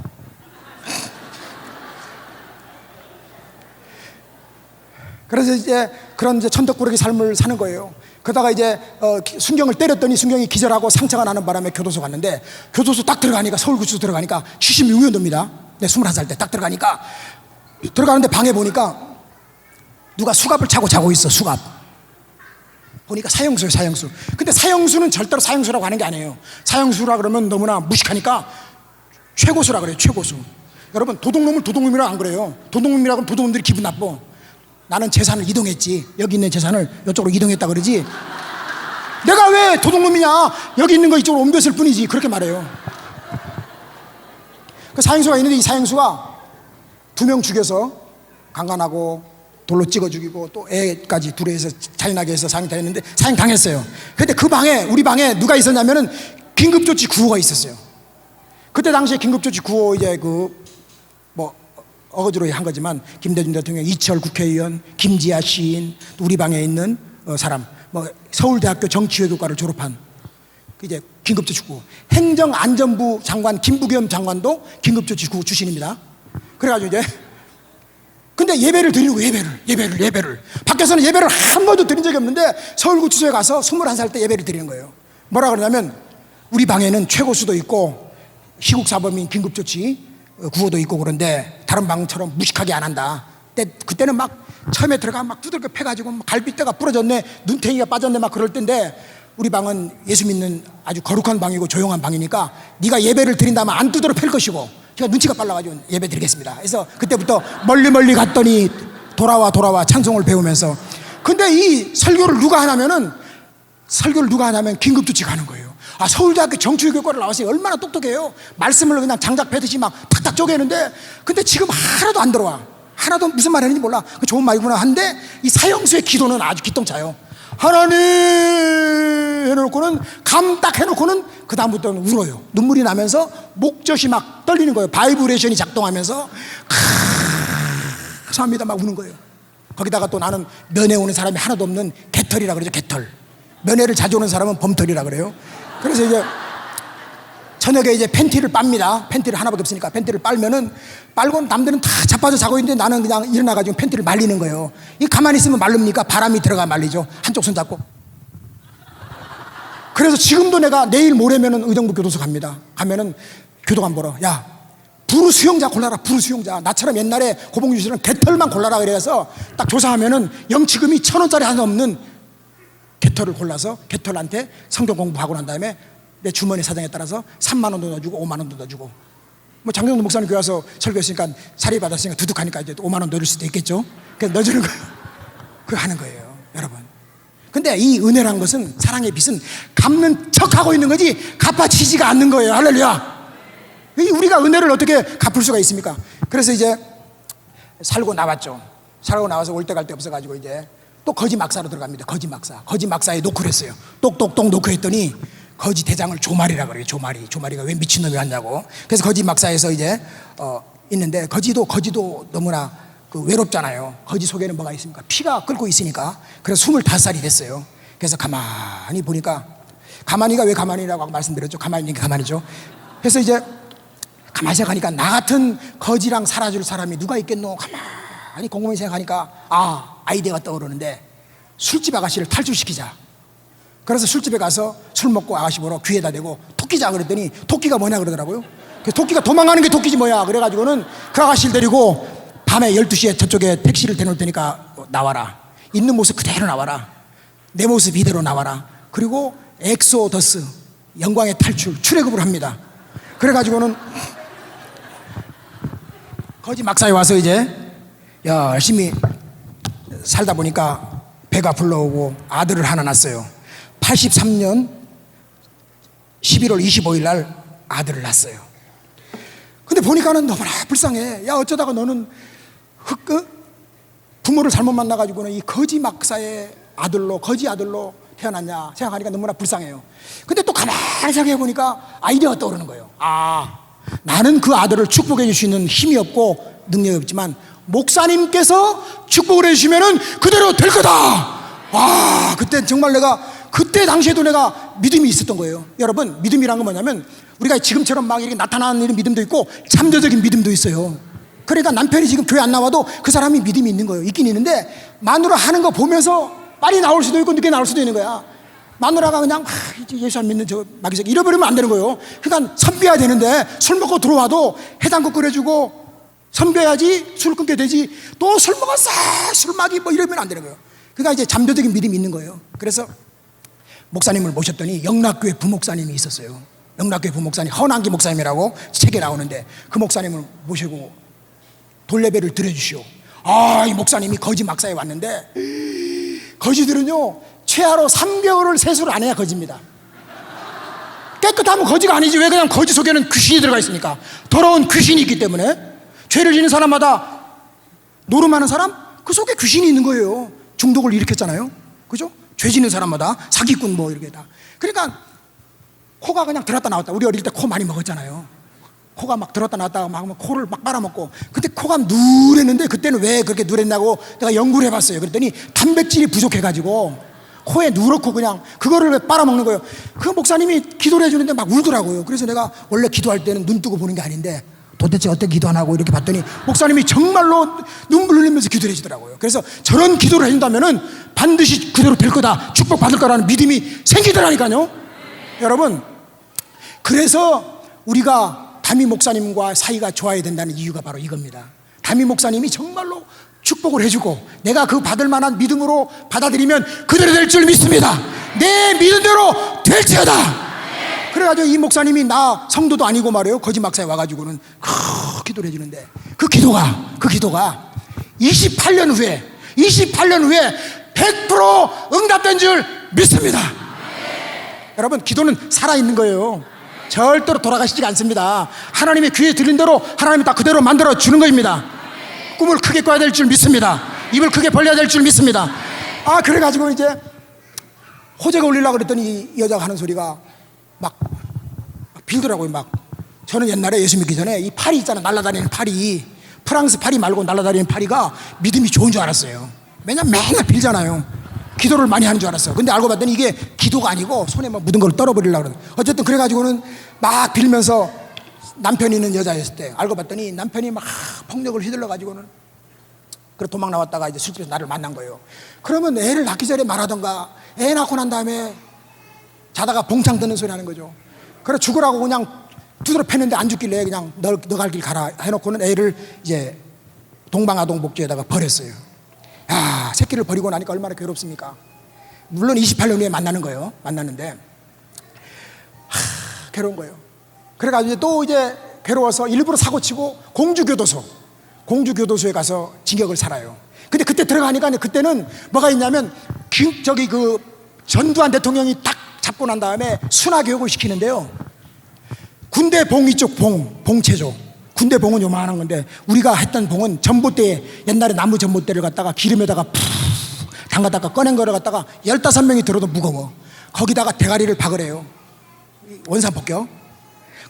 그래서 이제 그런 이제 천덕꾸러기 삶을 사는 거예요. 그러다가 이제 순경을 때렸더니 순경이 기절하고 상처가 나는 바람에 교도소 갔는데, 교도소 딱 들어가니까, 서울구치소 들어가니까 76년도입니다. 내 21살 때 딱 들어가는데 방에 보니까 누가 수갑을 차고 자고 있어. 수갑 보니까 사형수예요. 사형수. 근데 사형수는 절대로 사형수라고 하는 게 아니에요. 사형수라 그러면 너무나 무식하니까 최고수라 그래요. 최고수. 여러분 도둑놈을 도둑놈이라고 안 그래요. 도둑놈이라고 하면 도둑놈들이 기분 나빠. 나는 재산을 이동했지. 여기 있는 재산을 이쪽으로 이동했다 그러지. 내가 왜 도둑놈이냐, 여기 있는 거 이쪽으로 옮겼을 뿐이지, 그렇게 말해요. 그 사형수가 있는데 이 사형수가 2명 죽여서 강간하고 돌로 찍어 죽이고 또 애까지 둘이 해서 잔인하게 해서 사형당했는데 사형당했어요. 근데 그 방에, 우리 방에 누가 있었냐면은 긴급조치 구호가 있었어요. 그때 당시에 긴급조치 구호 이제 어거지로 한 거지만 김대중 대통령, 이철 국회의원, 김지아 시인, 또 우리 방에 있는 사람, 서울대학교 정치외교과를 졸업한 이제 긴급조치 구호. 행정안전부 장관 김부겸 장관도 긴급조치 구호 출신입니다. 그래가지고 이제 근데 예배를 드리는 거예요. 예배를 밖에서는 예배를 한 번도 드린 적이 없는데 서울구치소에 가서 21살 때 예배를 드리는 거예요. 뭐라 그러냐면 우리 방에는 최고수도 있고 희국사범인 긴급조치 구호도 있고 그런데 다른 방처럼 무식하게 안 한다. 그때는 막 처음에 들어가 막 두들겨 패가지고 갈비뼈가 부러졌네, 눈탱이가 빠졌네 막 그럴 때인데 우리 방은 예수 믿는 아주 거룩한 방이고 조용한 방이니까 네가 예배를 드린다면 안 두드려 팰 것이고, 제가 눈치가 빨라가지고 예배 드리겠습니다. 그래서 그때부터 멀리 갔더니 돌아와 찬송을 배우면서. 근데 이 설교를 누가 하냐면 긴급조치 가는 거예요. 서울대학교 정치외교과를 나왔어요. 얼마나 똑똑해요. 말씀을 그냥 장작 패듯이 막 탁탁 쪼개는데, 근데 지금 하나도 안 들어와. 하나도 무슨 말 했는지 몰라. 그 좋은 말이구나 한데 이 사형수의 기도는 아주 기똥차요. 하나님 해놓고는 감 딱 해놓고는 그 다음부터는 울어요. 눈물이 나면서 목젖이 막 떨리는 거예요. 바이브레이션이 작동하면서 감사합니다 막 우는 거예요. 거기다가 또 나는 면회 오는 사람이 하나도 없는 개털이라 그러죠. 개털. 면회를 자주 오는 사람은 범털이라 그래요. 그래서 이제 저녁에 이제 팬티를 빱니다. 팬티를 하나밖에 없으니까 팬티를 빨고 남들은 다 자빠져 자고 있는데 나는 그냥 일어나가지고 팬티를 말리는 거예요. 이 가만히 있으면 말릅니까? 바람이 들어가 말리죠. 한쪽 손 잡고. 그래서 지금도 내가 내일 모레면은 의정부 교도소 갑니다. 가면은 교도관 보러, 야 부르 수용자 골라라. 부르 수용자. 나처럼 옛날에 고봉주 씨는 개털만 골라라 그래서 딱 조사하면은 영치금이 1,000원짜리 하나 없는 개털을 골라서 개털한테 성경 공부하고 난 다음에 내 주머니 사정에 따라서 3만 원도 넣어주고 5만 원도 넣어주고, 뭐 장경도 목사님 교회 와서 설교했으니까 사리 받았으니까 두둑하니까 이제 5만 원 넣어줄 수도 있겠죠. 그래서 넣어주는 거예요. 그거 하는 거예요, 여러분. 근데 이 은혜란 것은, 사랑의 빛은 갚는 척하고 있는 거지 갚아치지가 않는 거예요. 할렐루야. 우리가 은혜를 어떻게 갚을 수가 있습니까? 그래서 이제 살고 나왔죠. 살고 나와서 올 때 갈 데 없어가지고 이제 또 거지 막사로 들어갑니다. 거지 막사. 거지 막사에 노크를 했어요. 똑똑똑 노크 했더니 거지 대장을 조말이라 그래요. 조말이가 왜 미친놈이 왔냐고. 그래서 거지 막사에서 이제 있는데, 거지도 너무나 외롭잖아요. 거지 속에는 뭐가 있습니까? 피가 끓고 있으니까. 그래서 25살이 됐어요. 그래서 가만히 보니까, 가만히가 왜 가만히라고 말씀드렸죠? 가만히니까 가만히죠. 그래서 이제 가만히 생각하니까 나 같은 거지랑 살아줄 사람이 누가 있겠노? 가만히 곰곰이 생각하니까 아이디어가 떠오르는데, 술집 아가씨를 탈출시키자. 그래서 술집에 가서 술 먹고 아가씨 보러 귀에다 대고 토끼자 그랬더니, 토끼가 뭐냐 그러더라고요. 토끼가 도망가는 게 토끼지 뭐야. 그래가지고는 그 아가씨를 데리고 밤에 12시에 저쪽에 택시를 대놓을 테니까 나와라. 있는 모습 그대로 나와라. 내 모습 이대로 나와라. 그리고 엑소더스, 영광의 탈출, 출애굽을 합니다. 그래가지고는 거지 막사에 와서 이제 열심히 살다 보니까 배가 불러오고 아들을 하나 낳았어요. 83년 11월 25일 날 아들을 낳았어요. 근데 보니까는 너무나 불쌍해. 야, 어쩌다가 너는 부모를 잘못 만나가지고는 이 거지 막사의 아들로, 거지 아들로 태어났냐 생각하니까 너무나 불쌍해요. 근데 또 가만히 생각해 보니까 아이디어가 떠오르는 거예요. 나는 그 아들을 축복해 줄 수 있는 힘이 없고 능력이 없지만 목사님께서 축복을 해주시면은 그대로 될 거다. 그때 정말 그때 당시에도 내가 믿음이 있었던 거예요. 여러분, 믿음이란 건 뭐냐면, 우리가 지금처럼 막 이렇게 나타나는 이런 믿음도 있고 잠재적인 믿음도 있어요. 그러니까 남편이 지금 교회 안 나와도 그 사람이 믿음이 있는 거예요. 있긴 있는데, 마누라 하는 거 보면서 빨리 나올 수도 있고 늦게 나올 수도 있는 거야. 마누라가 그냥 이제 예수 안 믿는 저 마귀새끼 잃어버리면 안 되는 거예요. 그러니까 선배야 되는데, 술 먹고 들어와도 해장국 끓여주고 선배야지, 술 끊게 되지, 또 술 먹었어 술마귀 뭐 이러면 안 되는 거예요. 그러니까 이제 잠재적인 믿음이 있는 거예요. 그래서 목사님을 모셨더니 영락교회 부목사님이 있었어요. 영락교회 부목사님, 헌안기 목사님이라고 책에 나오는데, 그 목사님을 모시고 돌례배를 드려주시오. 이 목사님이 거지 막사에 왔는데, 거지들은요 최하로 3개월을 세수를 안 해야 거지입니다. 깨끗하면 거지가 아니지. 왜? 그냥 거지 속에는 귀신이 들어가 있으니까. 더러운 귀신이 있기 때문에. 죄를 지는 사람마다, 노름하는 사람 그 속에 귀신이 있는 거예요. 중독을 일으켰잖아요. 그죠? 죄 지는 사람마다 사기꾼 뭐 이렇게 다. 그러니까 코가 그냥 들었다 나왔다. 우리 어릴 때 코 많이 먹었잖아요. 코가 막 들었다 나왔다가 막 코를 막 빨아먹고. 근데 코가 누랬는데, 그때는 왜 그렇게 누랬냐고 내가 연구를 해봤어요. 그랬더니 단백질이 부족해가지고 코에 누렇고 그냥 그거를 빨아먹는 거예요. 그 목사님이 기도를 해주는데 막 울더라고요. 그래서 내가 원래 기도할 때는 눈 뜨고 보는 게 아닌데, 도대체 어떻게 기도하나고 이렇게 봤더니 목사님이 정말로 눈물 흘리면서 기도를 해주더라고요. 그래서 저런 기도를 해준다면은 반드시 그대로 될 거다, 축복받을 거라는 믿음이 생기더라니까요. 여러분, 그래서 우리가 담임 목사님과 사이가 좋아야 된다는 이유가 바로 이겁니다. 담임 목사님이 정말로 축복을 해주고 내가 그 받을 만한 믿음으로 받아들이면 그대로 될 줄 믿습니다. 내 믿음대로 될지어다. 그래가지고 이 목사님이 나 성도도 아니고 말이에요. 거지 막사에 와가지고는 기도를 해주는데, 그 기도가 28년 후에 100% 응답된 줄 믿습니다. 여러분, 기도는 살아있는 거예요. 절대로 돌아가시지 않습니다. 하나님의 귀에 들린 대로 하나님이 다 그대로 만들어 주는 겁니다. 꿈을 크게 꿔야 될 줄 믿습니다. 입을 크게 벌려야 될 줄 믿습니다. 그래가지고 이제 호재가 올리려고 그랬더니 이 여자가 하는 소리가 막 빌더라고요. 막 저는 옛날에 예수 믿기 전에 이 파리 있잖아, 날아다니는 파리, 프랑스 파리 말고 날아다니는 파리가 믿음이 좋은 줄 알았어요. 왜냐면 맨날 빌잖아요. 기도를 많이 하는 줄 알았어요. 근데 알고 봤더니 이게 기도가 아니고 손에 막 묻은 걸 떨어버리려고 그러는. 어쨌든 그래가지고는 막 빌면서, 남편이 있는 여자였을 때 알고 봤더니 남편이 막 폭력을 휘둘러가지고는 그래 도망 나왔다가 이제 술집에서 나를 만난 거예요. 그러면 애를 낳기 전에 말하던가, 애 낳고 난 다음에 자다가 봉창 드는 소리 하는 거죠. 그래 죽으라고 그냥 두드러 팼는데 안 죽길래 그냥 너 갈 길 가라 해놓고는 애를 이제 동방아동 복지에다가 버렸어요. 새끼를 버리고 나니까 얼마나 괴롭습니까? 물론 28년 후에 만나는 거예요. 만났는데 괴로운 거예요. 그래가지고 또 이제 괴로워서 일부러 사고치고 공주교도소에 가서 징역을 살아요. 근데 그때 들어가니까 그때는 뭐가 있냐면 저기 그 전두환 대통령이 딱 잡고 난 다음에 순화 교육을 시키는데요. 군대 봉 이쪽 봉체조. 군대 봉은 요만한 건데 우리가 했던 봉은 전봇대, 옛날에 나무 전봇대를 갖다가 기름에다가 푹 담가다가 꺼낸 거를 갖다가 15명이 들어도 무거워. 거기다가 대가리를 박으래요. 원산폭격.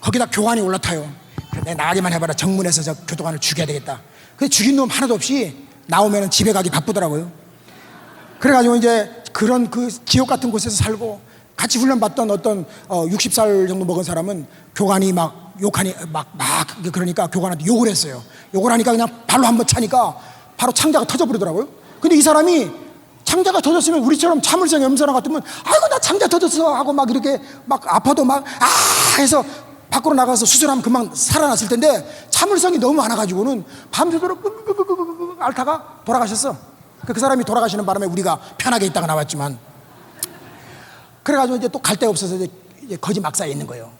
거기다 교관이 올라타요. 내 나가기만 해봐라. 정문에서 저 교도관을 죽여야 되겠다. 근데 죽인 놈 하나도 없이 나오면 집에 가기 바쁘더라고요. 그래가지고 이제 그런 그 지옥 같은 곳에서 살고 같이 훈련받던 어떤 60살 정도 먹은 사람은 교관이 막 욕하니 그러니까 교관한테 욕을 했어요. 욕을 하니까 그냥 발로 한번 차니까 바로 창자가 터져버리더라고요. 근데 이 사람이 창자가 터졌으면 우리처럼 참을성 없는 사람 같으면 아이고 나 창자 터졌어 하고 막 이렇게 막 아파도 막 해서 밖으로 나가서 수술하면 금방 살아났을 텐데 참을성이 너무 많아가지고는 밤새도록 앓다가 돌아가셨어. 그 사람이 돌아가시는 바람에 우리가 편하게 있다가 나왔지만, 그래가지고 이제 또 갈 데가 없어서 이제 거지 막사에 있는 거예요.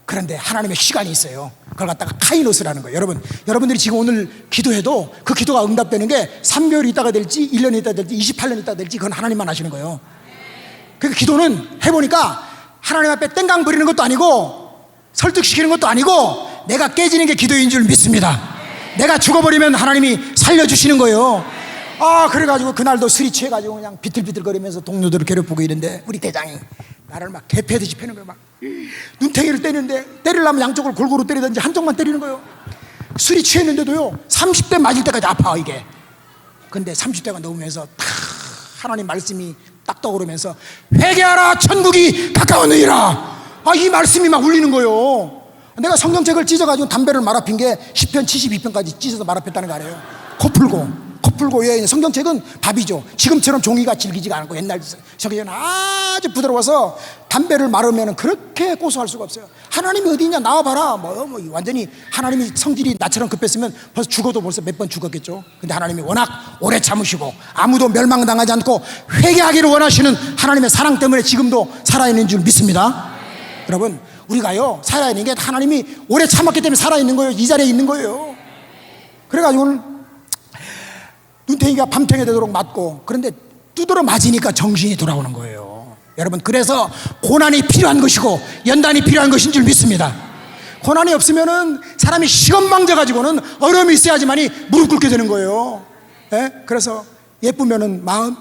그런데 하나님의 시간이 있어요. 그걸 갖다가 카이노스라는 거예요. 여러분들이 지금 오늘 기도해도 그 기도가 응답되는 게 3개월 있다가 될지 1년 있다가 될지 28년 있다가 될지 그건 하나님만 아시는 거예요. 그러니까 기도는 해보니까 하나님 앞에 땡강 부리는 것도 아니고 설득시키는 것도 아니고 내가 깨지는 게 기도인 줄 믿습니다. 내가 죽어버리면 하나님이 살려주시는 거예요. 그래가지고 그날도 술이 취해가지고 그냥 비틀비틀거리면서 동료들을 괴롭히고 이런데 우리 대장이 나를 막 개패듯이 패는 거예요. 막 눈탱이를 때리는데 때리려면 양쪽을 골고루 때리든지 한쪽만 때리는 거예요. 술이 취했는데도요 30대 맞을 때까지 아파 이게. 근데 30대가 넘으면서 탁 하나님 말씀이 딱 떠오르면서 회개하라 천국이 가까웠느니라. 이 말씀이 막 울리는 거예요. 내가 성경책을 찢어가지고 담배를 말아핀 게 10편 72편까지 찢어서 말아폈다는 거 아니에요. 코 풀고 성경책은 밥이죠. 지금처럼 종이가 질기지가 않고 옛날 성경은 아주 부드러워서 담배를 말으면 그렇게 고소할 수가 없어요. 하나님이 어디 있냐 나와봐라. 완전히 하나님이 성질이 나처럼 급했으면 벌써 죽어도 벌써 몇 번 죽었겠죠. 근데 하나님이 워낙 오래 참으시고 아무도 멸망당하지 않고 회개하기를 원하시는 하나님의 사랑 때문에 지금도 살아있는 줄 믿습니다. 여러분 우리가요 살아있는 게 하나님이 오래 참았기 때문에 살아있는 거예요. 이 자리에 있는 거예요. 그래가지고 오늘 눈탱이가 밤탱이 되도록 맞고, 그런데 두드러 맞으니까 정신이 돌아오는 거예요. 여러분 그래서 고난이 필요한 것이고 연단이 필요한 것인 줄 믿습니다. 고난이 없으면은 사람이 시건방져 가지고는 어려움이 있어야지만이 무릎 꿇게 되는 거예요. 그래서 예쁘면은 마음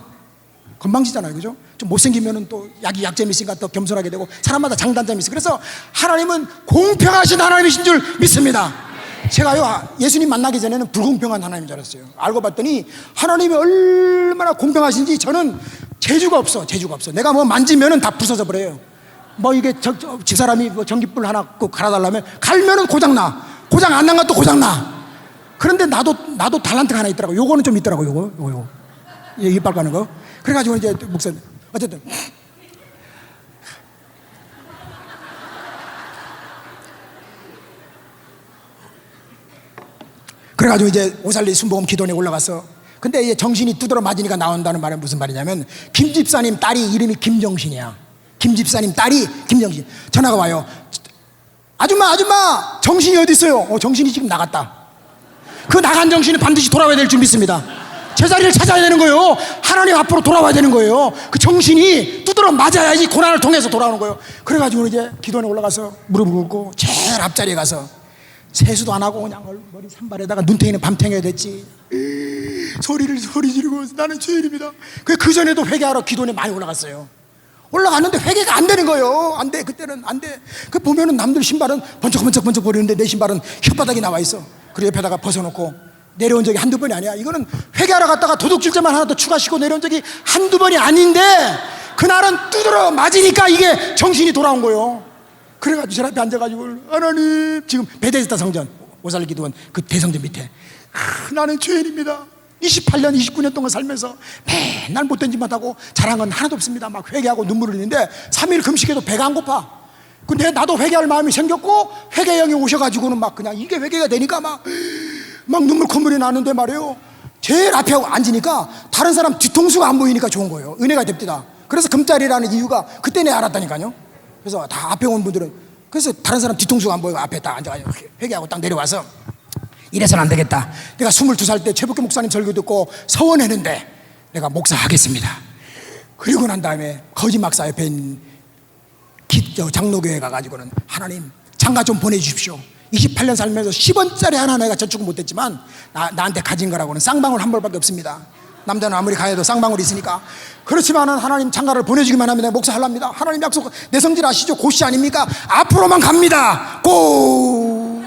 건방지잖아요, 그죠? 좀 못생기면은 또 약점이 있으니까 더 겸손하게 되고 사람마다 장단점이 있어요. 그래서 하나님은 공평하신 하나님이신 줄 믿습니다. 제가요 예수님 만나기 전에는 불공평한 하나님인 줄 알았어요. 알고 봤더니 하나님이 얼마나 공평하신지 저는 재주가 없어. 내가 뭐 만지면은 다 부서져 버려요. 이게 집사람이 전기불 하나 꼭 갈아달라면 갈면은 고장나. 고장 안 난 것도 고장나. 그런데 나도 달란트가 하나 있더라고. 요거는 좀 있더라고. 요거 이빨 까는 거. 그래가지고 이제 목사님 어쨌든 그래가지고 이제 오살리 순복음 기도원에 올라가서, 근데 이제 정신이 두드러 맞으니까 나온다는 말은 무슨 말이냐면 김 집사님 딸이 이름이 김정신이야. 김 집사님 딸이 김정신. 전화가 와요. 아줌마 정신이 어디 있어요? 정신이 지금 나갔다. 그 나간 정신은 반드시 돌아와야 될 줄 믿습니다. 제자리를 찾아야 되는 거예요. 하나님 앞으로 돌아와야 되는 거예요. 그 정신이 두드러 맞아야지 고난을 통해서 돌아오는 거예요. 그래가지고 이제 기도원에 올라가서 무릎을 꿇고 제일 앞자리에 가서 세수도 안 하고 그냥 머리 산발에다가 눈탱이는 밤탱이가 됐지. 소리 지르고 나는 죄인입니다. 그 전에도 회개하러 기도원에 많이 올라갔어요. 올라갔는데 회개가 안 되는 거예요. 안 돼. 그때는 안 돼. 그 보면은 남들 신발은 번쩍번쩍 거리는데 내 신발은 혓바닥이 나와 있어. 그리고 옆에다가 벗어놓고 내려온 적이 한두 번이 아니야. 이거는 회개하러 갔다가 도둑질자만 하나 더 추가시고 내려온 적이 한두 번이 아닌데 그날은 두드러 맞으니까 이게 정신이 돌아온 거예요. 그래가지고 제 앞에 앉아가지고 하나님, 지금 베데스다 성전 오살리 기도원 그 대성전 밑에 나는 죄인입니다. 28년 29년 동안 살면서 맨날 못된 짓만 하고 잘한 건 하나도 없습니다. 막 회개하고 눈물을 흘리는데 3일 금식해도 배가 안 고파. 근데 나도 회개할 마음이 생겼고 회개형이 오셔가지고는 막 그냥 이게 회개가 되니까 막 눈물 콧물이 나는데 말이에요. 제일 앞에 앉으니까 다른 사람 뒤통수가 안 보이니까 좋은 거예요. 은혜가 됩니다. 그래서 금자리라는 이유가 그때 내가 알았다니까요. 그래서 다 앞에 온 분들은 그래서 다른 사람 뒤통수가 안 보이고 앞에 딱 앉아가지고 회개하고 딱 내려와서 이래서는 안 되겠다. 내가 22살 때 최복기 목사님 설교 듣고 서원했는데 내가 목사 하겠습니다. 그리고 난 다음에 거지 막사 옆에 있는 장로교회 가가지고는 하나님 장가 좀 보내주십시오. 28년 살면서 10원짜리 하나 내가 저축은 못했지만 나한테 가진 거라고는 쌍방울 한 벌밖에 없습니다. 남자는 아무리 가해도 쌍방울이 있으니까. 그렇지만은 하나님 장가를 보내주기만 하면 내가 목사 하랍니다. 하나님 약속, 내 성질 아시죠? 고시 아닙니까? 앞으로만 갑니다. 고!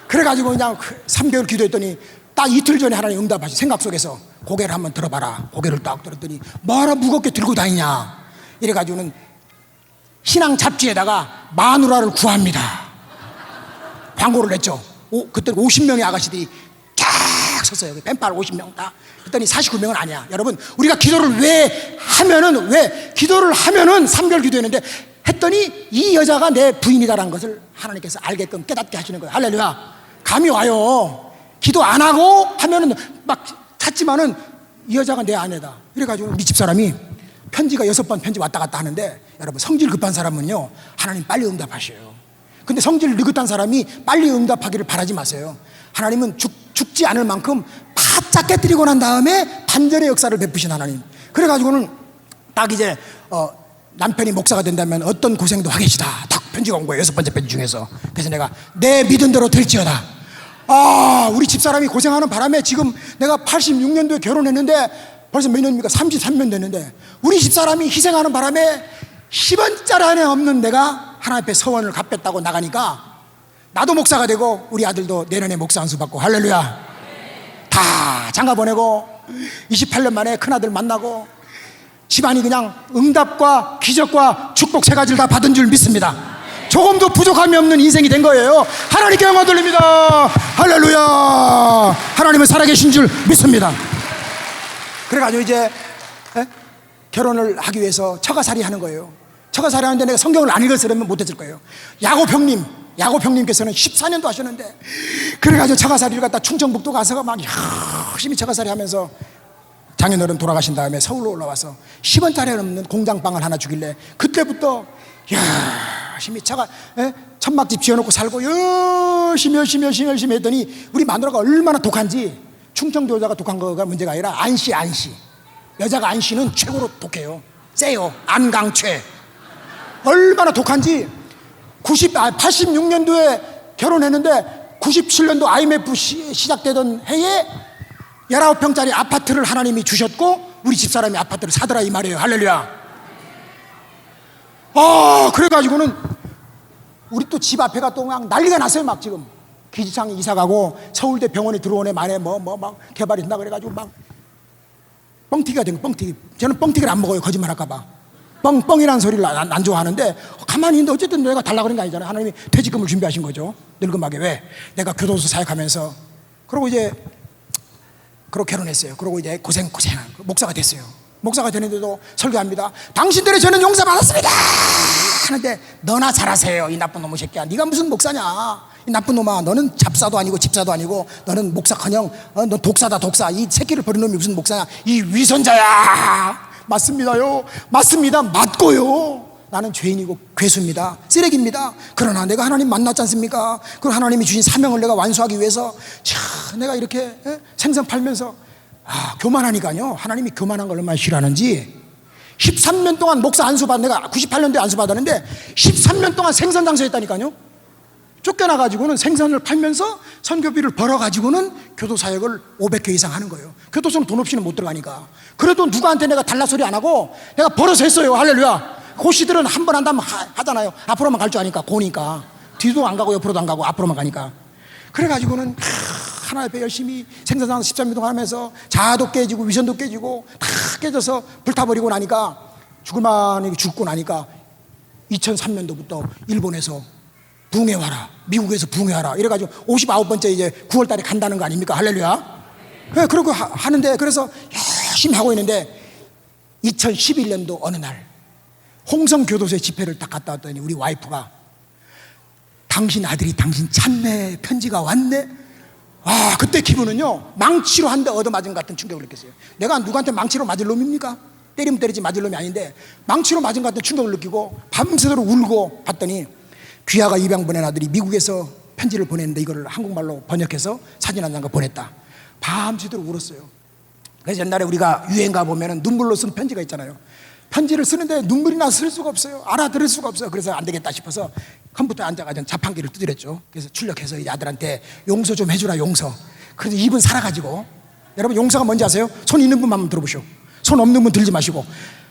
그래가지고 그냥 3개월 기도했더니 딱 이틀 전에 하나님 응답하시, 생각 속에서 고개를 한번 들어봐라. 고개를 딱 들었더니 뭐하러 무겁게 들고 다니냐. 이래가지고는 신앙 잡지에다가 마누라를 구합니다. 광고를 냈죠. 그때 50명의 아가씨들이 쫙 섰어요. 뱀팔 50명 다. 그랬더니 49명은 아니야. 여러분, 우리가 기도를 왜 하면은 3개월 기도했는데 했더니 이 여자가 내 부인이다라는 것을 하나님께서 알게끔 깨닫게 하시는 거예요. 할렐루야. 감이 와요. 기도 안 하고 하면은 막 찾지만은 이 여자가 내 아내다. 이래가지고 우리 집사람이 편지가 6번 편지 왔다 갔다 하는데, 여러분, 성질 급한 사람은요 하나님 빨리 응답하셔요. 근데 성질 느긋한 사람이 빨리 응답하기를 바라지 마세요. 하나님은 죽지 않을 만큼 바짝 깨뜨리고 난 다음에 반전의 역사를 베푸신 하나님. 그래가지고는 딱 이제 남편이 목사가 된다면 어떤 고생도 하겠시다. 딱 편지가 온 거예요. 6번째 편지 중에서. 그래서 내가 내 믿은 대로 될지어다. 우리 집사람이 고생하는 바람에 지금 내가 86년도에 결혼했는데 벌써 몇 년입니까? 33년 됐는데 우리 집사람이 희생하는 바람에 10원짜리 하나 없는 내가 하나님 앞에 서원을 갚겠다고 나가니까 나도 목사가 되고 우리 아들도 내년에 목사 안수 받고, 할렐루야. 다 장가 보내고 28년 만에 큰아들 만나고 집안이 그냥 응답과 기적과 축복 3가지를 다 받은 줄 믿습니다. 조금도 부족함이 없는 인생이 된 거예요. 하나님께 영광 돌립니다. 할렐루야. 하나님은 살아계신 줄 믿습니다. 그래가지고 이제 결혼을 하기 위해서 처가살이 하는 거예요. 처가살이 하는데 내가 성경을 안 읽었으면 못했을 거예요. 야고평님께서는 14년도 하셨는데, 그래가지고 처가살이를 갖다 충청북도 가서 막 열심히 처가살이 하면서 장인어른 돌아가신 다음에 서울로 올라와서 10원짜리 넘는 공장방을 하나 주길래 그때부터 열심히 천막집 지어놓고 살고 열심히 했더니 우리 마누라가 얼마나 독한지, 충청도 여자가 독한 거가 문제가 아니라 안씨. 여자가 안씨는 최고로 독해요. 세요. 안강최. 얼마나 독한지 86년도에 결혼했는데 97년도 IMF 시작되던 해에 19평짜리 아파트를 하나님이 주셨고 우리 집사람이 아파트를 사더라 이 말이에요. 할렐루야. 그래가지고는 우리 또 집 앞에가 또 막 난리가 났어요. 막 지금 기지창 이사 가고 서울대 병원에 들어오네 만에 막 개발이 된다 그래가지고 막 뻥튀기가 된 거. 뻥튀기. 저는 뻥튀기를 안 먹어요. 거짓말 할까봐. 뻥이라는 소리를 안 좋아하는데 가만히 있는데 어쨌든 내가 달라 그런 게 아니잖아요. 하나님이 퇴직금을 준비하신 거죠. 늙음하게. 왜? 내가 교도소 사역하면서 그러고 이제 그러고 결혼했어요. 그러고 이제 고생 목사가 됐어요. 목사가 되는데도 설교합니다. 당신들의 죄는 용서받았습니다 하는데 너나 잘하세요. 이 나쁜 놈의 새끼야. 네가 무슨 목사냐. 이 나쁜 놈아. 너는 잡사도 아니고 집사도 아니고 너는 목사커녕 넌 독사다 독사. 이 새끼를 버린 놈이 무슨 목사냐. 이 위선자야. 맞습니다요. 맞습니다. 맞고요. 나는 죄인이고 괴수입니다. 쓰레기입니다. 그러나 내가 하나님 만났지 않습니까? 그 하나님이 주신 사명을 내가 완수하기 위해서 내가 이렇게 생선 팔면서 교만하니까요. 하나님이 교만한 걸 얼마나 싫어하는지 13년 동안 목사 안수 받 내가 98년도에 안수 받았는데 13년 동안 생선 장사했다니까요. 쫓겨나가지고는 생선을 팔면서 선교비를 벌어가지고는 교도사역을 500회 이상 하는 거예요. 교도소는 돈 없이는 못 들어가니까. 그래도 누구한테 내가 달라 소리 안 하고 내가 벌어서 했어요. 할렐루야. 고시들은 한 번 한다면 하잖아요. 앞으로만 갈 줄 아니까 고니까. 뒤도 안 가고 옆으로도 안 가고 앞으로만 가니까. 그래가지고는 하나 옆에 열심히 생산장 13년 동안 하면서 자아도 깨지고 위선도 깨지고 다 깨져서 불타버리고 나니까 죽고 나니까 2003년도부터 일본에서 붕해와라, 미국에서 붕해와라 이래가지고 59번째 이제 9월 달에 간다는 거 아닙니까? 할렐루야. 네, 그러고 하는데 그래서 열심히 하고 있는데 2011년도 어느 날 홍성교도소에 집회를 딱 갔다 왔더니 우리 와이프가 당신 아들이 당신 찾네, 편지가 왔네. 그때 기분은요 망치로 한 대 얻어맞은 것 같은 충격을 느꼈어요. 내가 누구한테 망치로 맞을 놈입니까? 때리면 때리지 맞을 놈이 아닌데 망치로 맞은 것 같은 충격을 느끼고 밤새도록 울고 봤더니 귀하가 입양 보낸 아들이 미국에서 편지를 보냈는데 이거를 한국말로 번역해서 사진 한 장을 보냈다. 밤새도록 울었어요. 그래서 옛날에 우리가 유행 가보면 눈물로 쓴 편지가 있잖아요. 편지를 쓰는데 눈물이 나서 쓸 수가 없어요. 알아들을 수가 없어요. 그래서 안 되겠다 싶어서 컴퓨터에 앉아가지고 자판기를 두드렸죠. 그래서 출력해서 이 아들한테 용서 좀 해주라, 용서. 그래서 입은 살아가지고, 여러분 용서가 뭔지 아세요? 손 있는 분만 한번 들어보시오. 손 없는 분 들지 마시고,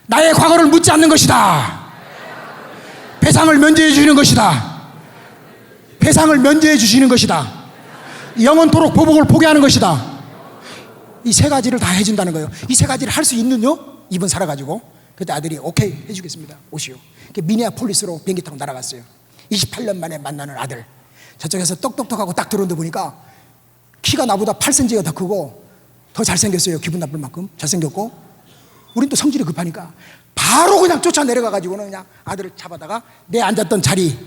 나의 과거를 묻지 않는 것이다. 배상을 면제해 주시는 것이다. 배상을 면제해 주시는 것이다. 영원토록 보복을 포기하는 것이다. 이 세 가지를 다 해준다는 거예요. 이 세 가지를 할 수 있는요? 입은 살아가지고. 그때 아들이 오케이 해주겠습니다, 오시오. 미니아폴리스로 비행기 타고 날아갔어요. 28년 만에 만나는 아들. 저쪽에서 똑똑똑하고 딱 들어오는데 보니까 키가 나보다 8cm가 더 크고 더 잘생겼어요. 기분 나쁠 만큼 잘생겼고, 우린 또 성질이 급하니까 바로 그냥 쫓아 내려가가지고는 그냥 아들을 잡아다가 내 앉았던 자리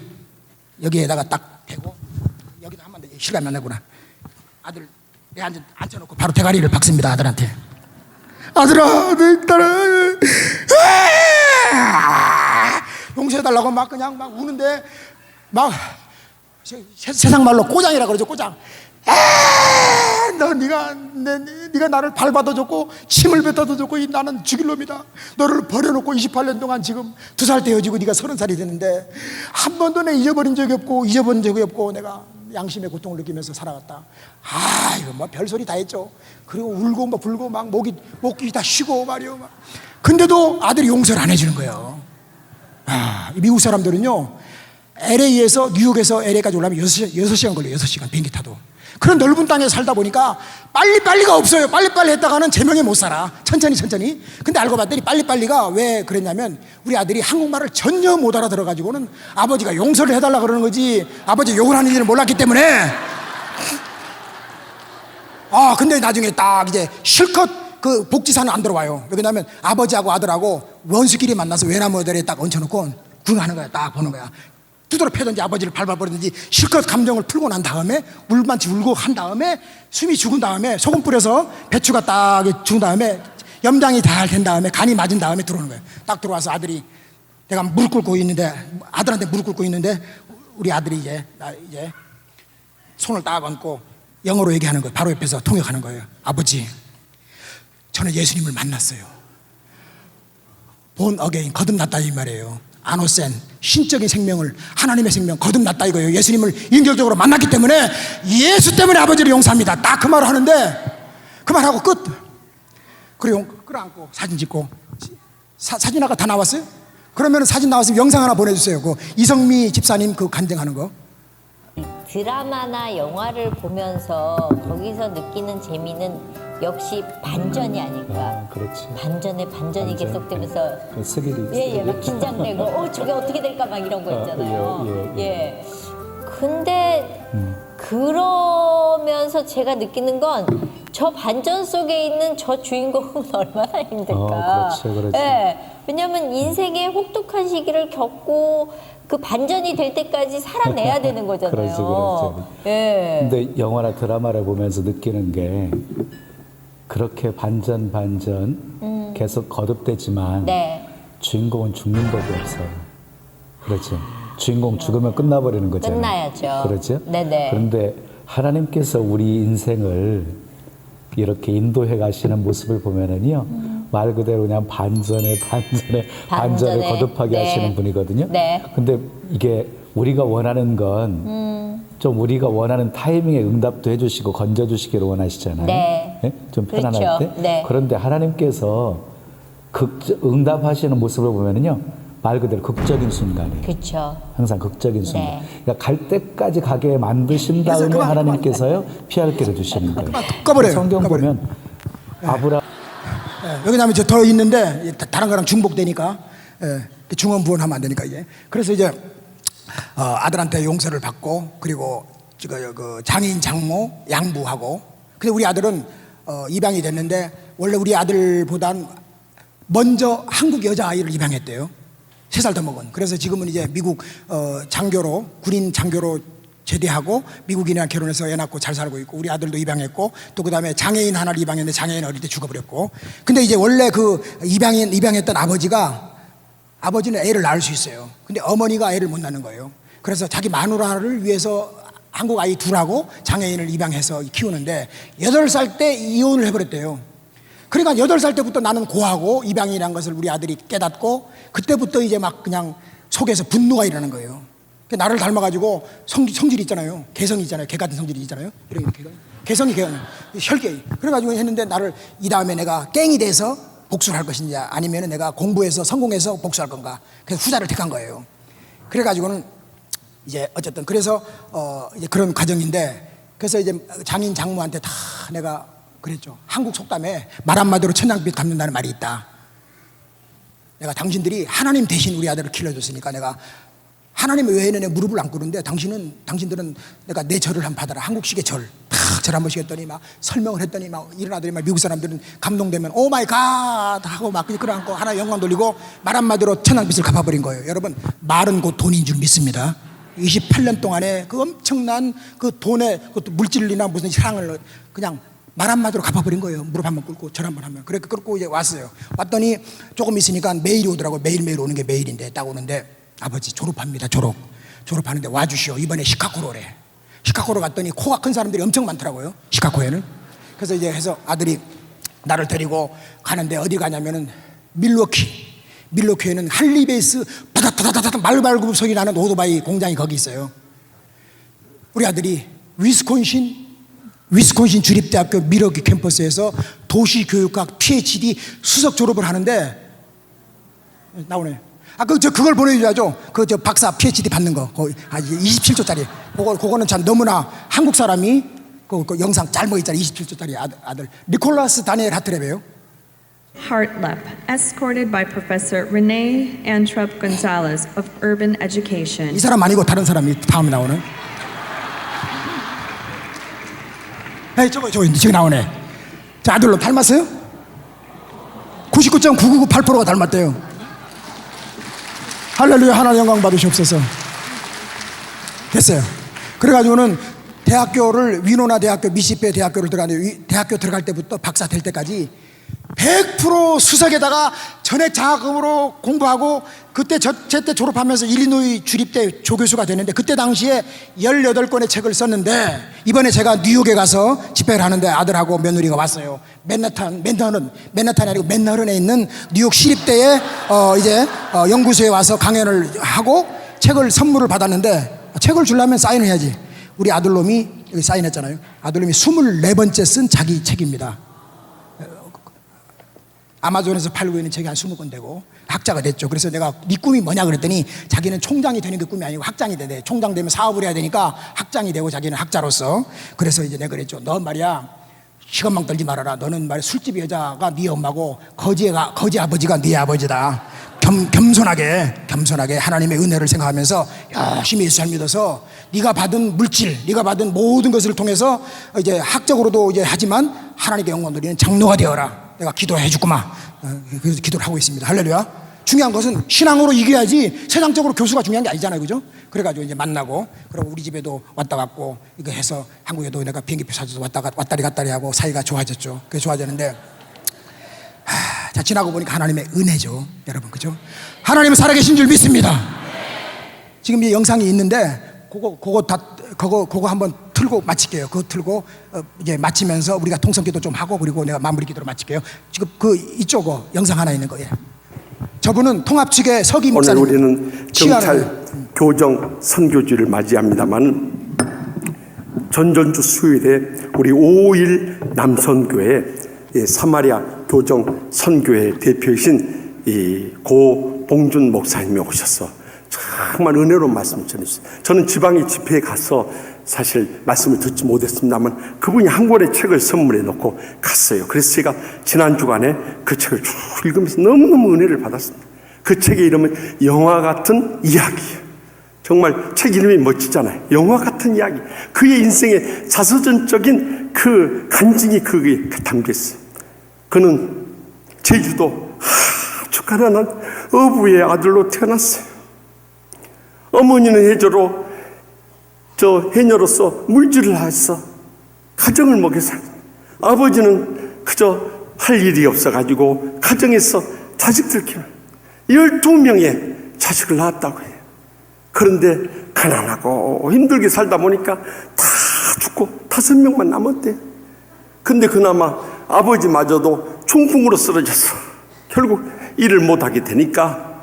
여기에다가 딱 대고, 여기다 하면 돼. 실감이 안 나구나. 아들 내 앉혀놓고 바로 대가리를 박습니다. 아들한테. 아들아, 내 딸아, 용서해달라고 막 그냥 막 우는데, 막 세상 말로 꼬장이라 그러죠. 꼬장. 너 네가 나를 밟아도 좋고 침을 뱉어도 좋고 나는 죽일 놈이다. 너를 버려놓고 28년 동안 지금 2살 되어지고 네가 30살이 됐는데 한 번도 내 잊어버린 적이 없고 내가 양심의 고통을 느끼면서 살아갔다. 이거 뭐 별소리 다 했죠. 그리고 울고 막 불고 막 목이 다 쉬고 말이요. 근데도 아들이 용서를 안 해주는 거예요. 이 미국 사람들은요, LA에서 뉴욕에서 LA까지 올라면 6시간 걸려요. 6시간 비행기 타도. 그런 넓은 땅에 살다 보니까 빨리빨리가 없어요. 빨리빨리 했다가는 제명에 못 살아. 천천히. 근데 알고 봤더니 빨리빨리가 왜 그랬냐면, 우리 아들이 한국말을 전혀 못 알아들어가지고는 아버지가 용서를 해달라 그러는 거지 아버지 욕을 하는 일을 몰랐기 때문에. 근데 나중에 딱 이제 실컷 그 복지사는 안 들어와요. 왜냐면 아버지하고 아들하고 원수끼리 만나서 외나무 아들에 딱 얹혀놓고 구경하는 거야. 딱 보는 거야. 두드러 패든지 아버지를 밟아버리든지 실컷 감정을 풀고 난 다음에 울만치 울고 한 다음에 숨이 죽은 다음에 소금 뿌려서 배추가 딱 죽은 다음에 염장이 잘 된 다음에 간이 맞은 다음에 들어오는 거예요. 딱 들어와서 아들이, 내가 무릎 꿇고 있는데, 아들한테 무릎 꿇고 있는데 우리 아들이 이제 손을 딱 얹고 영어로 얘기하는 거예요. 바로 옆에서 통역하는 거예요. 아버지, 저는 예수님을 만났어요. 본 어게인, 거듭났다 이 말이에요. 아노센, 신적인 생명을, 하나님의 생명 거듭났다 이거예요. 예수님을 인격적으로 만났기 때문에 예수 때문에 아버지를 용서합니다. 딱 그 말을 하는데, 그 말하고 끝. 그리고 끌어안고 사진 찍고. 사진 아까 다 나왔어요? 그러면 사진 나왔으면 영상 하나 보내주세요. 그 이성미 집사님 그 간증하는 거. 드라마나 영화를 보면서 거기서 느끼는 재미는 역시 반전이 아닐까. 그렇지. 반전에 반전이 반전. 계속되면서 그 스릴이 막 긴장되고 저게 어떻게 될까 막 이런 거 있잖아요. 예. 근데 그러면서 제가 느끼는 건 저 반전 속에 있는 저 주인공은 얼마나 힘들까. 그렇지. 예. 왜냐하면 인생의 혹독한 시기를 겪고 그 반전이 될 때까지 살아내야 되는 거잖아요. 그렇지. 예. 근데 영화나 드라마를 보면서 느끼는 게 그렇게 반전 계속 거듭되지만 네. 주인공은 죽는 법이 없어요. 그렇죠. 주인공 죽으면 끝나버리는 거잖아요. 끝나야죠. 그렇죠. 네네. 그런데 하나님께서 우리 인생을 이렇게 인도해 가시는 모습을 보면은요, 말 그대로 그냥 반전에 거듭하게 네. 하시는 분이거든요. 네. 근데 이게 우리가 원하는 건 좀 우리가 원하는 타이밍에 응답도 해주시고 건져주시기를 원하시잖아요. 네. 예? 좀 편안할 그렇죠. 때. 네. 그런데 하나님께서 응답하시는 모습을 보면은요, 말 그대로 극적인 순간이에요. 그렇죠. 항상 극적인 순간. 네. 그러니까 갈 때까지 가게 만드신 다음에 그만. 하나님께서요 피할 길을 주시는 거예요. 꺼버려요. 성경 꺼버려요. 보면 아브라 여기 나면 더 있는데 다른 거랑 중복되니까 중언부언하면 안 되니까 이제. 그래서 이제 아들한테 용서를 받고, 그리고 그 장인 장모 양부하고. 근데 우리 아들은 입양이 됐는데 원래 우리 아들보단 먼저 한국 여자아이를 입양했대요. 3살 더 먹은. 그래서 지금은 이제 미국 장교로, 군인 장교로 제대하고 미국인이랑 결혼해서 애 낳고 잘 살고 있고 우리 아들도 입양했고 또 그다음에 장애인 하나를 입양했는데 장애인 어릴 때 죽어버렸고 근데 이제 원래 그 입양했던 아버지는 애를 낳을 수 있어요. 근데 어머니가 애를 못 낳는 거예요. 그래서 자기 마누라를 위해서 한국 아이 둘하고 장애인을 입양해서 키우는데 8살 때 이혼을 해버렸대요. 그러니까 8살 때부터 나는 고하고 입양이라는 것을 우리 아들이 깨닫고 그때부터 이제 막 그냥 속에서 분노가 일어나는 거예요. 나를 닮아가지고 성질이 있잖아요. 개성이 있잖아요. 개 같은 성질이 있잖아요. 개성이 혈기. 그래가지고 했는데 나를 이 다음에 내가 깽이 돼서 복수를 할 것인지 아니면 내가 공부해서 성공해서 복수할 건가. 그래서 후자를 택한 거예요. 그래가지고는 이제 어쨌든 그래서 이제 그런 과정인데 그래서 이제 장인 장모한테 다 내가 그랬죠. 한국 속담에 말 한마디로 천냥빚 갚는다는 말이 있다. 내가 당신들이 하나님 대신 우리 아들을 길러줬으니까 내가 하나님 외에는 내 무릎을 안 꿇는데 당신들은 내가 내 절을 한번 받아라. 한국식의 절. 다 절 한 번씩 했더니 막 설명을 했더니 막 이런 아들이 막 미국 사람들은 감동되면 오 마이 갓 하고 막 끌어안고 하나 영광 돌리고 말 한마디로 천냥빚을 갚아버린 거예요. 여러분 말은 곧 돈인 줄 믿습니다. 28년 동안에 그 엄청난 그 돈의 그 물질이나 무슨 사랑을 그냥 말 한마디로 갚아버린 거예요. 무릎 한번 꿇고 절 한번 하면. 그렇게 꿇고 이제 왔어요. 왔더니 조금 있으니까 메일이 오더라고. 매일매일 오는 게 메일인데 딱 오는데 아버지 졸업합니다. 졸업하는데 와주시오. 이번에 시카고로 오래. 시카고로 갔더니 코가 큰 사람들이 엄청 많더라고요. 시카고에는. 그래서 이제 해서 아들이 나를 데리고 가는데 어디 가냐면은 밀워키에는 할리베이스 바다다다다다 말발굽 소리 나는 오토바이 공장이 거기 있어요. 우리 아들이 위스콘신 주립대학교 밀워키 캠퍼스에서 도시교육학 PhD 수석 졸업을 하는데 나오네. 그걸 보내줘야죠. 저 박사 PhD 받는 거. 27초짜리. 그거는 참 너무나 한국 사람이 그 영상 짧은 있잖아요. 27초짜리 아들. 니콜라스 다니엘 하트랩이에요. Hartleb, escorted by Professor Renee Antrup Gonzalez of Urban Education. 이 사람 아니고 다른 사람이 다음에 나오는. 저기 나오네. 자, 아들로 닮았어요? 99.9998%가 닮았대요. 할렐루야. 하나님 영광 받으시옵소서. 됐어요. 그래가지고는 대학교를 위노나 대학교 미시페 대학교를 들어갔는데 대학교 들어갈 때부터 박사 될 때까지 100% 수석에다가 전액 장학금으로 공부하고 그때 제때 졸업하면서 일리노이 주립대 조교수가 됐는데 그때 당시에 18권의 책을 썼는데 이번에 제가 뉴욕에 가서 집회를 하는데 아들하고 며느리가 왔어요. 맨하탄이 아니고 맨하튼에 있는 뉴욕 시립대의 연구소에 와서 강연을 하고 책을 선물을 받았는데 책을 주려면 사인을 해야지. 우리 아들놈이 여기 사인했잖아요. 아들놈이 24번째 쓴 자기 책입니다. 아마존에서 팔고 있는 책이 한 20권 되고 학자가 됐죠. 그래서 내가 네 꿈이 뭐냐 그랬더니 자기는 총장이 되는 게 꿈이 아니고 학장이 되대. 총장 되면 사업을 해야 되니까 학장이 되고 자기는 학자로서. 그래서 이제 내가 그랬죠. 너 말이야 시간망 떨지 말아라. 너는 말이야 술집 여자가 네 엄마고 거지 아버지가 네 아버지다. 겸손하게 하나님의 은혜를 생각하면서 열심히 예수 잘 믿어서 네가 받은 물질, 네가 받은 모든 것을 통해서 이제 학적으로도 이제 하지만 하나님께 영광 돌리는 장로가 되어라. 내가 기도해 주구만. 그래서 기도를 하고 있습니다. 할렐루야. 중요한 것은 신앙으로 이겨야지 세상적으로 교수가 중요한 게 아니잖아요. 그죠? 그래가지고 이제 만나고 그리고 우리 집에도 왔다 갔고 이거 해서 한국에도 내가 비행기표 사줘서 왔다리 갔다리 하고 사이가 좋아졌죠. 그게 좋아졌는데 자, 지나고 보니까 하나님의 은혜죠. 여러분, 그죠? 하나님은 살아계신 줄 믿습니다. 지금 이 영상이 있는데 그거 한번 틀고 마칠게요. 그거 틀고 이제 마치면서 우리가 통성기도 좀 하고 그리고 내가 마무리 기도로 마칠게요. 지금 이쪽 영상 하나 있는 거예요. 저분은 통합 측의 서기 목사님. 오늘 우리는 경찰 교정 선교주를 맞이합니다만 전전주 수요일에 우리 5.5일 남선교회 사마리아 교정 선교회 대표이신 이 고봉준 목사님이 오셔서 정말 은혜로운 말씀을 전해주셨어요. 저는 지방의 집회에 가서 사실 말씀을 듣지 못했습니다만 그분이 한 권의 책을 선물해 놓고 갔어요. 그래서 제가 지난 주간에 그 책을 쭉 읽으면서 너무너무 은혜를 받았습니다. 그 책의 이름은 영화 같은 이야기예요. 정말 책 이름이 멋지잖아요. 영화 같은 이야기. 그의 인생의 자서전적인 그 간증이 거기에 담겨 있어요. 그는 제주도 아주 가난한 어부의 아들로 태어났어요. 어머니는 해저로 저 해녀로서 물질을 했어. 가정을 먹여 살. 아버지는 그저 할 일이 없어가지고 가정에서 자식들 키워 12명의 자식을 낳았다고 해요. 그런데 가난하고 힘들게 살다 보니까 다 죽고 5명만 남았대. 근데 그나마 아버지마저도 중풍으로 쓰러졌어. 결국 일을 못하게 되니까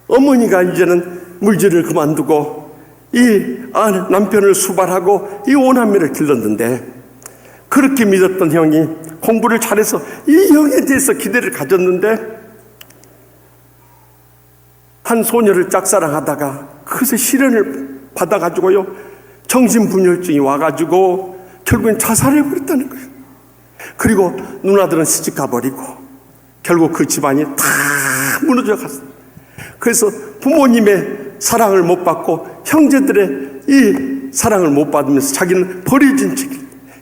어머니가 이제는 물질을 그만두고 이 남편을 수발하고 이 오남매를 길렀는데, 그렇게 믿었던 형이 공부를 잘해서 이 형에 대해서 기대를 가졌는데, 한 소녀를 짝사랑하다가 그것에 시련을 받아가지고요, 정신분열증이 와가지고 결국엔 자살해버렸다는 거예요. 그리고 누나들은 시집 가버리고 결국 그 집안이 다 무너져 갔어요. 그래서 부모님의 사랑을 못 받고 형제들의 이 사랑을 못 받으면서 자기는 버려진 채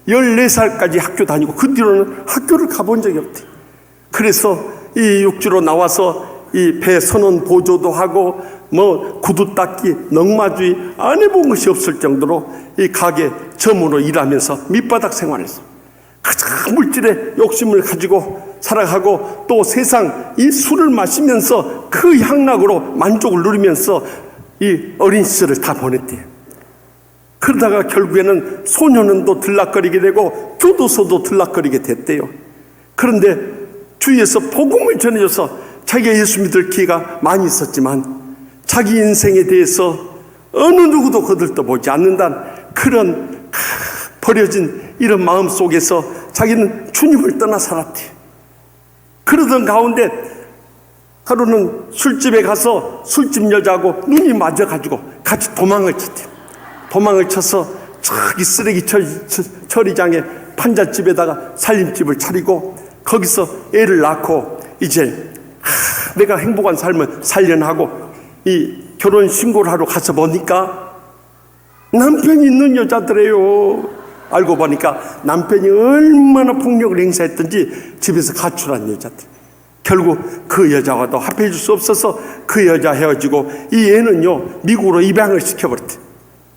14살까지 학교 다니고 그 뒤로는 학교를 가본 적이 없대요. 그래서 이 육지로 나와서 이 배 선원 보조도 하고 뭐 구두 닦기, 넝마주의 안 해본 것이 없을 정도로 이 가게 점으로 일하면서 밑바닥 생활했어. 가장 물질의 욕심을 가지고 살아가고 또 세상 이 술을 마시면서 그 향락으로 만족을 누리면서 이 어린 시절을 다 보냈대요. 그러다가 결국에는 소년원도 들락거리게 되고 교도소도 들락거리게 됐대요. 그런데 주위에서 복음을 전해줘서 자기가 예수 믿을 기회가 많이 있었지만 자기 인생에 대해서 어느 누구도 거들떠보지 않는다는 그런 버려진 이런 마음 속에서 자기는 주님을 떠나 살았대요. 그러던 가운데 하루는 술집에 가서 술집 여자하고 눈이 맞아가지고 같이 도망을 쳤대요. 도망을 쳐서 저기 쓰레기 처리장에 판잣집에다가 살림집을 차리고 거기서 애를 낳고 이제 내가 행복한 삶을 살려나고 이 결혼 신고를 하러 가서 보니까 남편이 있는 여자더래요. 알고 보니까 남편이 얼마나 폭력을 행사했던지 집에서 가출한 여자들. 결국 그 여자와도 합해줄 수 없어서 그 여자 헤어지고 이 애는요 미국으로 입양을 시켜버렸대.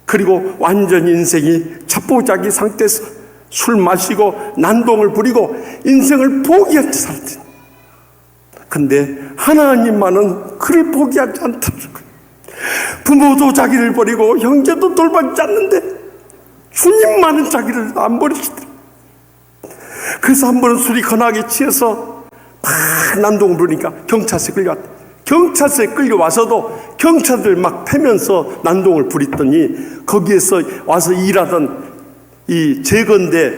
그리고 완전 인생이 첩보자기 상태에서 술 마시고 난동을 부리고 인생을 포기한 채 살았대. 근데 하나님만은 그를 포기하지 않더라고요. 부모도 자기를 버리고 형제도 돌봐주지 않는데 주님만은 자기를 안 버리시더라고요. 그래서 한 번은 술이 거나게 취해서 막 난동을 부리니까 경찰서에 끌려왔다. 경찰서에 끌려와서도 경찰들 막 패면서 난동을 부리더니 거기에서 와서 일하던 이 재건대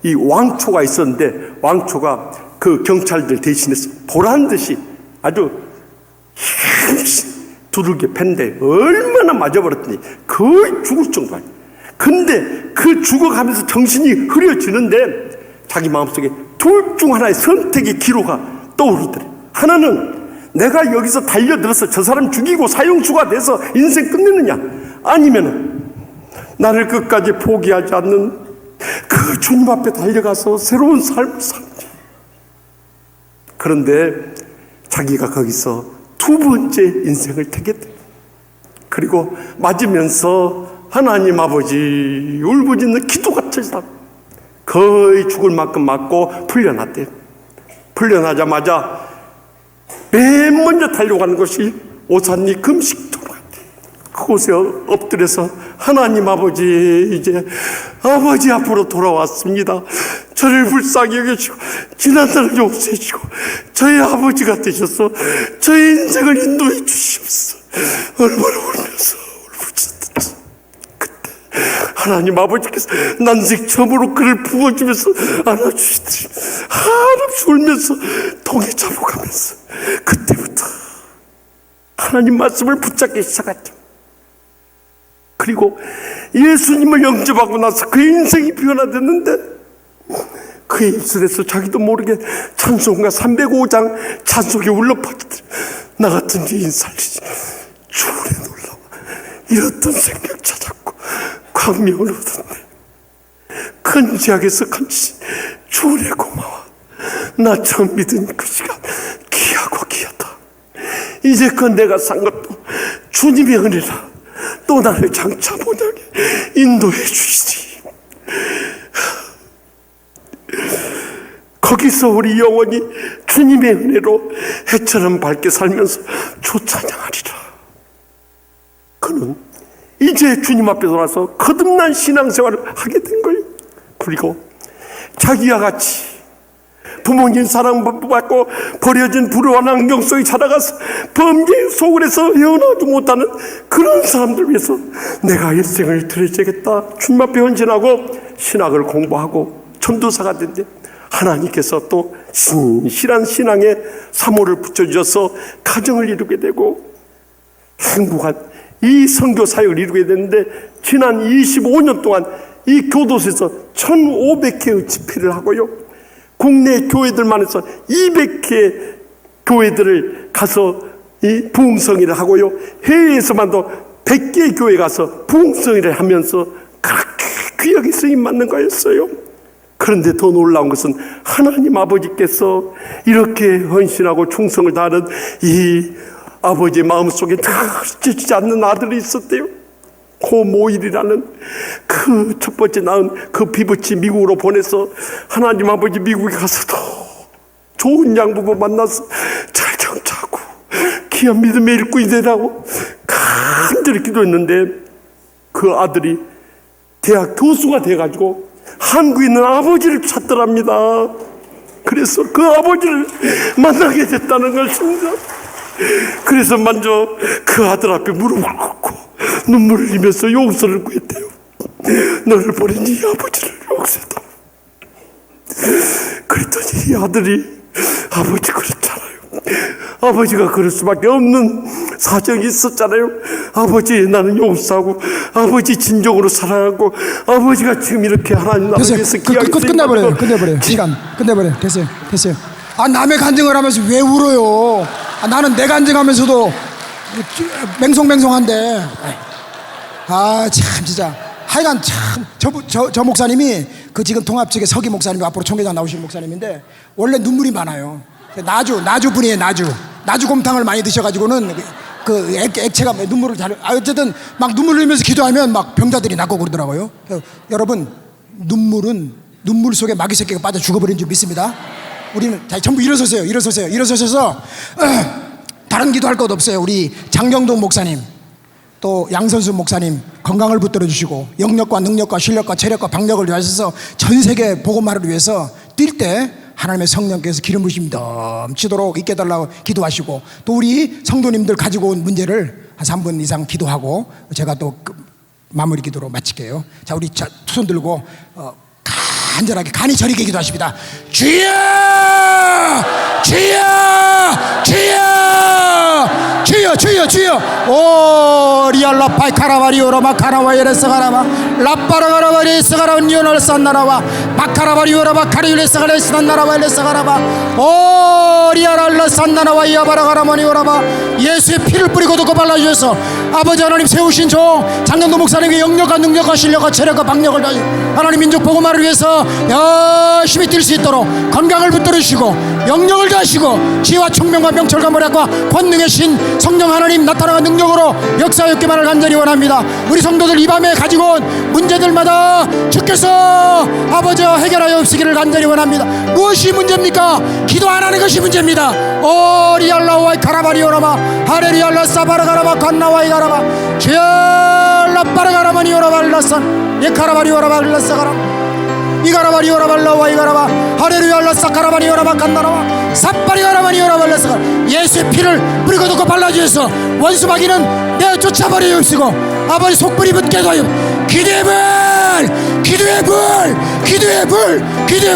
이 왕초가 있었는데 왕초가 그 경찰들 대신해서 보란듯이 아주 힘없이 두들겨 팼는데 얼마나 맞아버렸더니 거의 죽을 정도 아니에요. 근데 그 죽어가면서 정신이 흐려지는데 자기 마음속에 둘 중 하나의 선택의 기로가 떠오르더래. 하나는 내가 여기서 달려들어서 저 사람 죽이고 사형수가 돼서 인생 끝내느냐, 아니면 나를 끝까지 포기하지 않는 그 주님 앞에 달려가서 새로운 삶을 사느냐. 그런데 자기가 거기서 두 번째 인생을 택했다. 그리고 맞으면서 하나님 아버지 울부짖는 기도가 터지다. 거의 죽을 만큼 맞고 풀려났대요. 풀려나자마자 맨 먼저 달려가는 것이 오산리 금식도로 갔대요. 그곳에 엎드려서 하나님 아버지, 이제 아버지 앞으로 돌아왔습니다. 저를 불쌍히 여겨주시고 지난날을 용서해 주시고 저의 아버지가 되셔서 저의 인생을 인도해 주시옵소서. 얼마나 울면서 울부짖었지. 그때 하나님 아버지께서 난색처음으로 그를 부어주면서 안아주시더니 한없이 울면서 동에 잡아가면서 그때부터 하나님 말씀을 붙잡기 시작했죠. 그리고 예수님을 영접하고 나서 그의 인생이 변화됐는데 그의 입술에서 자기도 모르게 찬송가 305장 찬송이 울러퍼지더니 나 같은 죄인 살리시 주의 놀라워 잃었던 생명 찾았고 광명을 얻었네. 큰 지약에서 건지신 주의 고마워. 나 처음 믿은 그 시간 귀하고 귀하다. 이제껏 내가 산 것도 주님의 은혜라. 또 나를 장차 본향에 인도해 주시니 거기서 우리 영혼이 주님의 은혜로 해처럼 밝게 살면서 주 찬양하리라. 그는 이제 주님 앞에 돌아서 거듭난 신앙생활을 하게 된 거예요. 그리고 자기와 같이 부모님 사랑받고 버려진 불우한 환경 속에 자라가서 범죄의 속을에서 헤어나오지 못하는 그런 사람들 위해서 내가 일생을 드려야겠다. 주님 앞에 헌신하고 신학을 공부하고 전도사가 된데 하나님께서 또 신실한 신앙에 사모를 붙여주셔서 가정을 이루게 되고 행복한 이 선교 사역을 이루게 됐는데 지난 25년 동안 이 교도소에서 1,500회의 집회를 하고요. 국내 교회들만 해서 200개 교회들을 가서 이 부흥성회를 하고요. 해외에서만도 100개 교회 가서 부흥성회를 하면서 그렇게 귀하게 쓰임 받는 거였어요. 그런데 더 놀라운 것은 하나님 아버지께서 이렇게 헌신하고 충성을 다하는 이 아버지의 마음속에 잊혀지지 않는 아들이 있었대요. 고모일이라는 그 첫 번째 낳은 그 피부치 미국으로 보내서 하나님 아버지 미국에 가서도 좋은 양부부 만나서 잘 정착하고 귀한 믿음의 일꾼이 되라고 간절히 기도했는데 그 아들이 대학 교수가 돼가지고 한국에 있는 아버지를 찾더랍니다. 그래서 그 아버지를 만나게 됐다는 것입니다. 그래서 먼저 그 아들 앞에 무릎을 꿇고 눈물을 흘리면서 용서를 구했대요. 너를 버린 이 아버지를 용서해다. 그랬더니 이 아들이 아버지 그렇잖아요. 아버지가 그럴 수밖에 없는 사정이 있었잖아요. 아버지 나는 용서하고 아버지 진정으로 사랑하고 아버지가 지금 이렇게 하나님 나라를 위해서 기하게 끝내버려요. 시간 끝내버려요. 됐어요. 아, 남의 간증을 하면서 왜 울어요? 아, 나는 내 간증하면서도 맹송맹송한데. 아, 참 진짜. 하여간 참 저 목사님이 그 지금 통합 측의 서기 목사님, 앞으로 총회장 나오실 목사님인데 원래 눈물이 많아요. 나주 분이에요. 나주곰탕을 많이 드셔가지고는 그 액체가 눈물을 잘. 어쨌든 막 눈물 흘리면서 기도하면 막 병자들이 낫고 그러더라고요. 여러분, 눈물은 눈물 속에 마귀 새끼가 빠져 죽어버린 줄 믿습니다. 우리는 자, 전부 일어서셔서 다른 기도할 것 없어요. 우리 장경동 목사님, 또 양선수 목사님 건강을 붙들어 주시고 영력과 능력과 실력과 체력과 박력을 위하셔서 전 세계 복음화를 위해서 뛸 때 하나님의 성령께서 기름 부으심이 넘치도록 있게 해달라고 기도하시고, 또 우리 성도님들 가지고 온 문제를 한 3분 이상 기도하고 제가 또 마무리 기도로 마칠게요. 자, 우리 손 들고 간절하게 간이 저리게 기도하십니다. 주여! 오 리알라 파이카라바리오라마 카라와이레스가라마 라빠라가라바리스가라 니오널 산나라와 바카라바리오라바 카리울레스가라 산나라와 레스가라바 오 리알라 산나라와 이아바라가라마니오라바 예수의 피를 뿌리고 도고 발라주셔서 아버지 하나님 세우신 종 장경도 목사님의 영력과 능력과 실력과 체력과 박력을 다해 하나님 민족 복음화를 위해서 열심히 뛸 수 있도록 건강을 붙들어 주시고 영력을 다하시고 지혜와 총명과 명철과 모략과 권능의 신 성령 하나님 나타나는 능력으로 역사하였기만을 간절히 원합니다. 우리 성도들 이 밤에 가지고 온 문제들마다 주께서 아버지 해결하여 없으기를 간절히 원합니다. 무엇이 문제입니까? 기도 안 하는 것이 문제입니다. 오 리알라와이 카라바리오라마 하레리알라 사바라가라마 간나와이 가라마 주열라 빠르가라마니 오라발라산 예카라바리오라바 일라사가라 이가라바리오라발라와 이가라바 하레루야라 사카라바리오라바 간나라와 사파리가라바리오라발라사가 예수의 피를 뿌리고 듣고 발라주셔서 원수마귀는 내어 쫓아버리옵시고 아버지 속불이 붙게 하여 기도의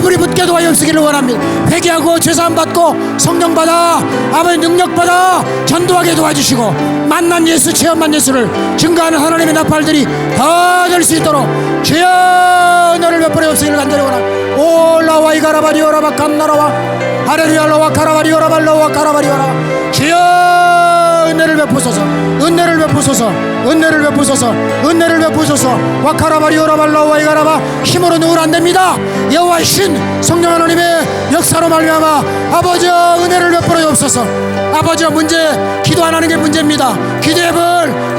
불이 붙게 하옵시기를 원합니다. 회개하고 죄사함 받고 성령 받아 아버지 능력 받아 전도하게 도와주시고 만난 예수 체험한 예수를 증거하는 하나님의 나팔들이 다 될 수 있도록 주여 너를 베풀어 없으기를 간절히 원합니다. 올라와 이가라바리오라바 간나라와 하레루야라와 카라바리오라발라와 카라바리오라 주여 은혜를 베푸소서 와카라바리오라발라와 이가라바 힘으로 누구는 안됩니다. 여호와의 신 성령 하나님의 역사로 말미암아 아버지 은혜를 베풀어 없소서. 아버지 문제 기도 안 하는 게 문제입니다. 기도의 불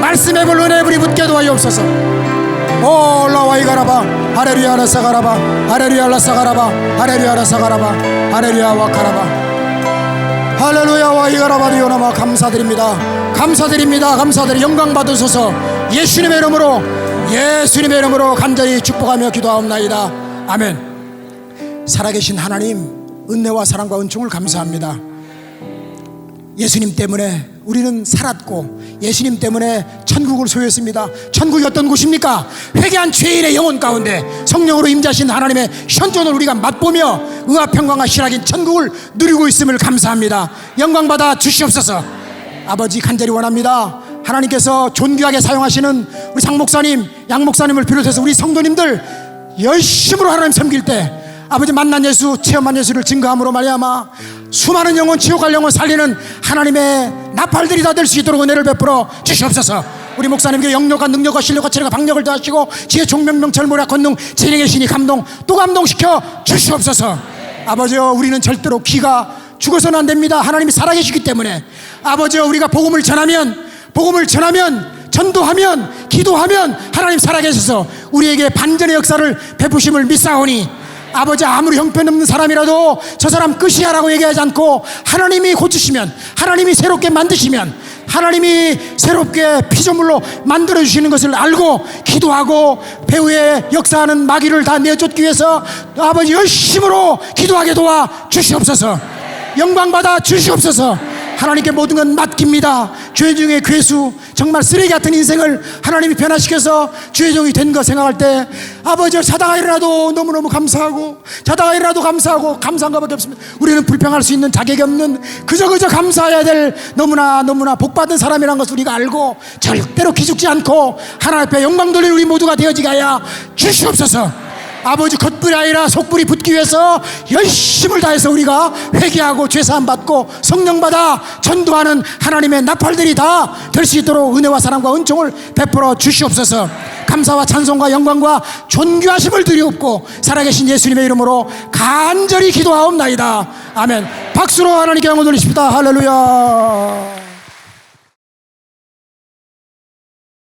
말씀의 불 은혜의 불이 붙게 도와주옵소서. 오 와이가라바 할렐루야 라사가라바 할렐루야 라사가라바 할렐루야 라사가라바 할렐루야 와카라바 할렐루야 와이가라바 디오나마 감사드립니다. 감사드립니다. 감사드리 영광 받으소서. 예수님의 이름으로 간절히 축복하며 기도하옵나이다. 아멘. 살아계신 하나님, 은혜와 사랑과 은총을 감사합니다. 예수님 때문에 우리는 살았고 예수님 때문에 천국을 소유했습니다. 천국이 어떤 곳입니까? 회개한 죄인의 영혼 가운데 성령으로 임재하신 하나님의 현존을 우리가 맛보며 의와 평강과 실학인 천국을 누리고 있음을 감사합니다. 영광 받아 주시옵소서. 아버지, 간절히 원합니다. 하나님께서 존귀하게 사용하시는 우리 장 목사님, 양 목사님을 비롯해서 우리 성도님들 열심으로 하나님 섬길 때 아버지 만난 예수, 체험한 예수를 증거함으로 말미암아 수많은 영혼, 지옥 갈 영혼 살리는 하나님의 나팔들이 다 될 수 있도록 은혜를 베풀어 주시옵소서. 우리 목사님께 영력과 능력과 실력과 체력과 박력을 더하시고 지혜, 종명명철, 모략, 권능, 진행의 신이 감동 또 감동시켜 주시옵소서. 아버지여, 우리는 절대로 귀가 죽어서는 안 됩니다. 하나님이 살아계시기 때문에 아버지여, 우리가 복음을 전하면 전도하면 기도하면 하나님 살아계셔서 우리에게 반전의 역사를 베푸심을 믿사오니 아버지, 아무리 형편없는 사람이라도 저 사람 끝이야라고 얘기하지 않고 하나님이 고치시면, 하나님이 새롭게 만드시면, 하나님이 새롭게 피조물로 만들어주시는 것을 알고 기도하고 배후에 역사하는 마귀를 다 내쫓기 위해서 아버지 열심으로 기도하게 도와 주시옵소서. 영광받아 주시옵소서. 하나님께 모든 건 맡깁니다. 죄 중에 괴수, 정말 쓰레기 같은 인생을 하나님이 변화시켜서 주의 종이 된 거 생각할 때 아버지, 자다가 일어나도 너무너무 감사하고 감사한 것밖에 없습니다. 우리는 불평할 수 있는 자격이 없는 그저 감사해야 될 너무나 복받은 사람이라는 것을 우리가 알고 절대로 기죽지 않고 하나님 앞에 영광 돌리는 우리 모두가 되어지게 하여 주시옵소서. 아버지, 겉불이 아니라 속불이 붙기 위해서 열심을 다해서 우리가 회개하고 죄사함 받고 성령 받아 전도하는 하나님의 나팔들이 다 될 수 있도록 은혜와 사랑과 은총을 베풀어 주시옵소서. 감사와 찬송과 영광과 존귀하심을 드리옵고 살아계신 예수님의 이름으로 간절히 기도하옵나이다. 아멘. 박수로 하나님께 영광 돌리십시다. 할렐루야.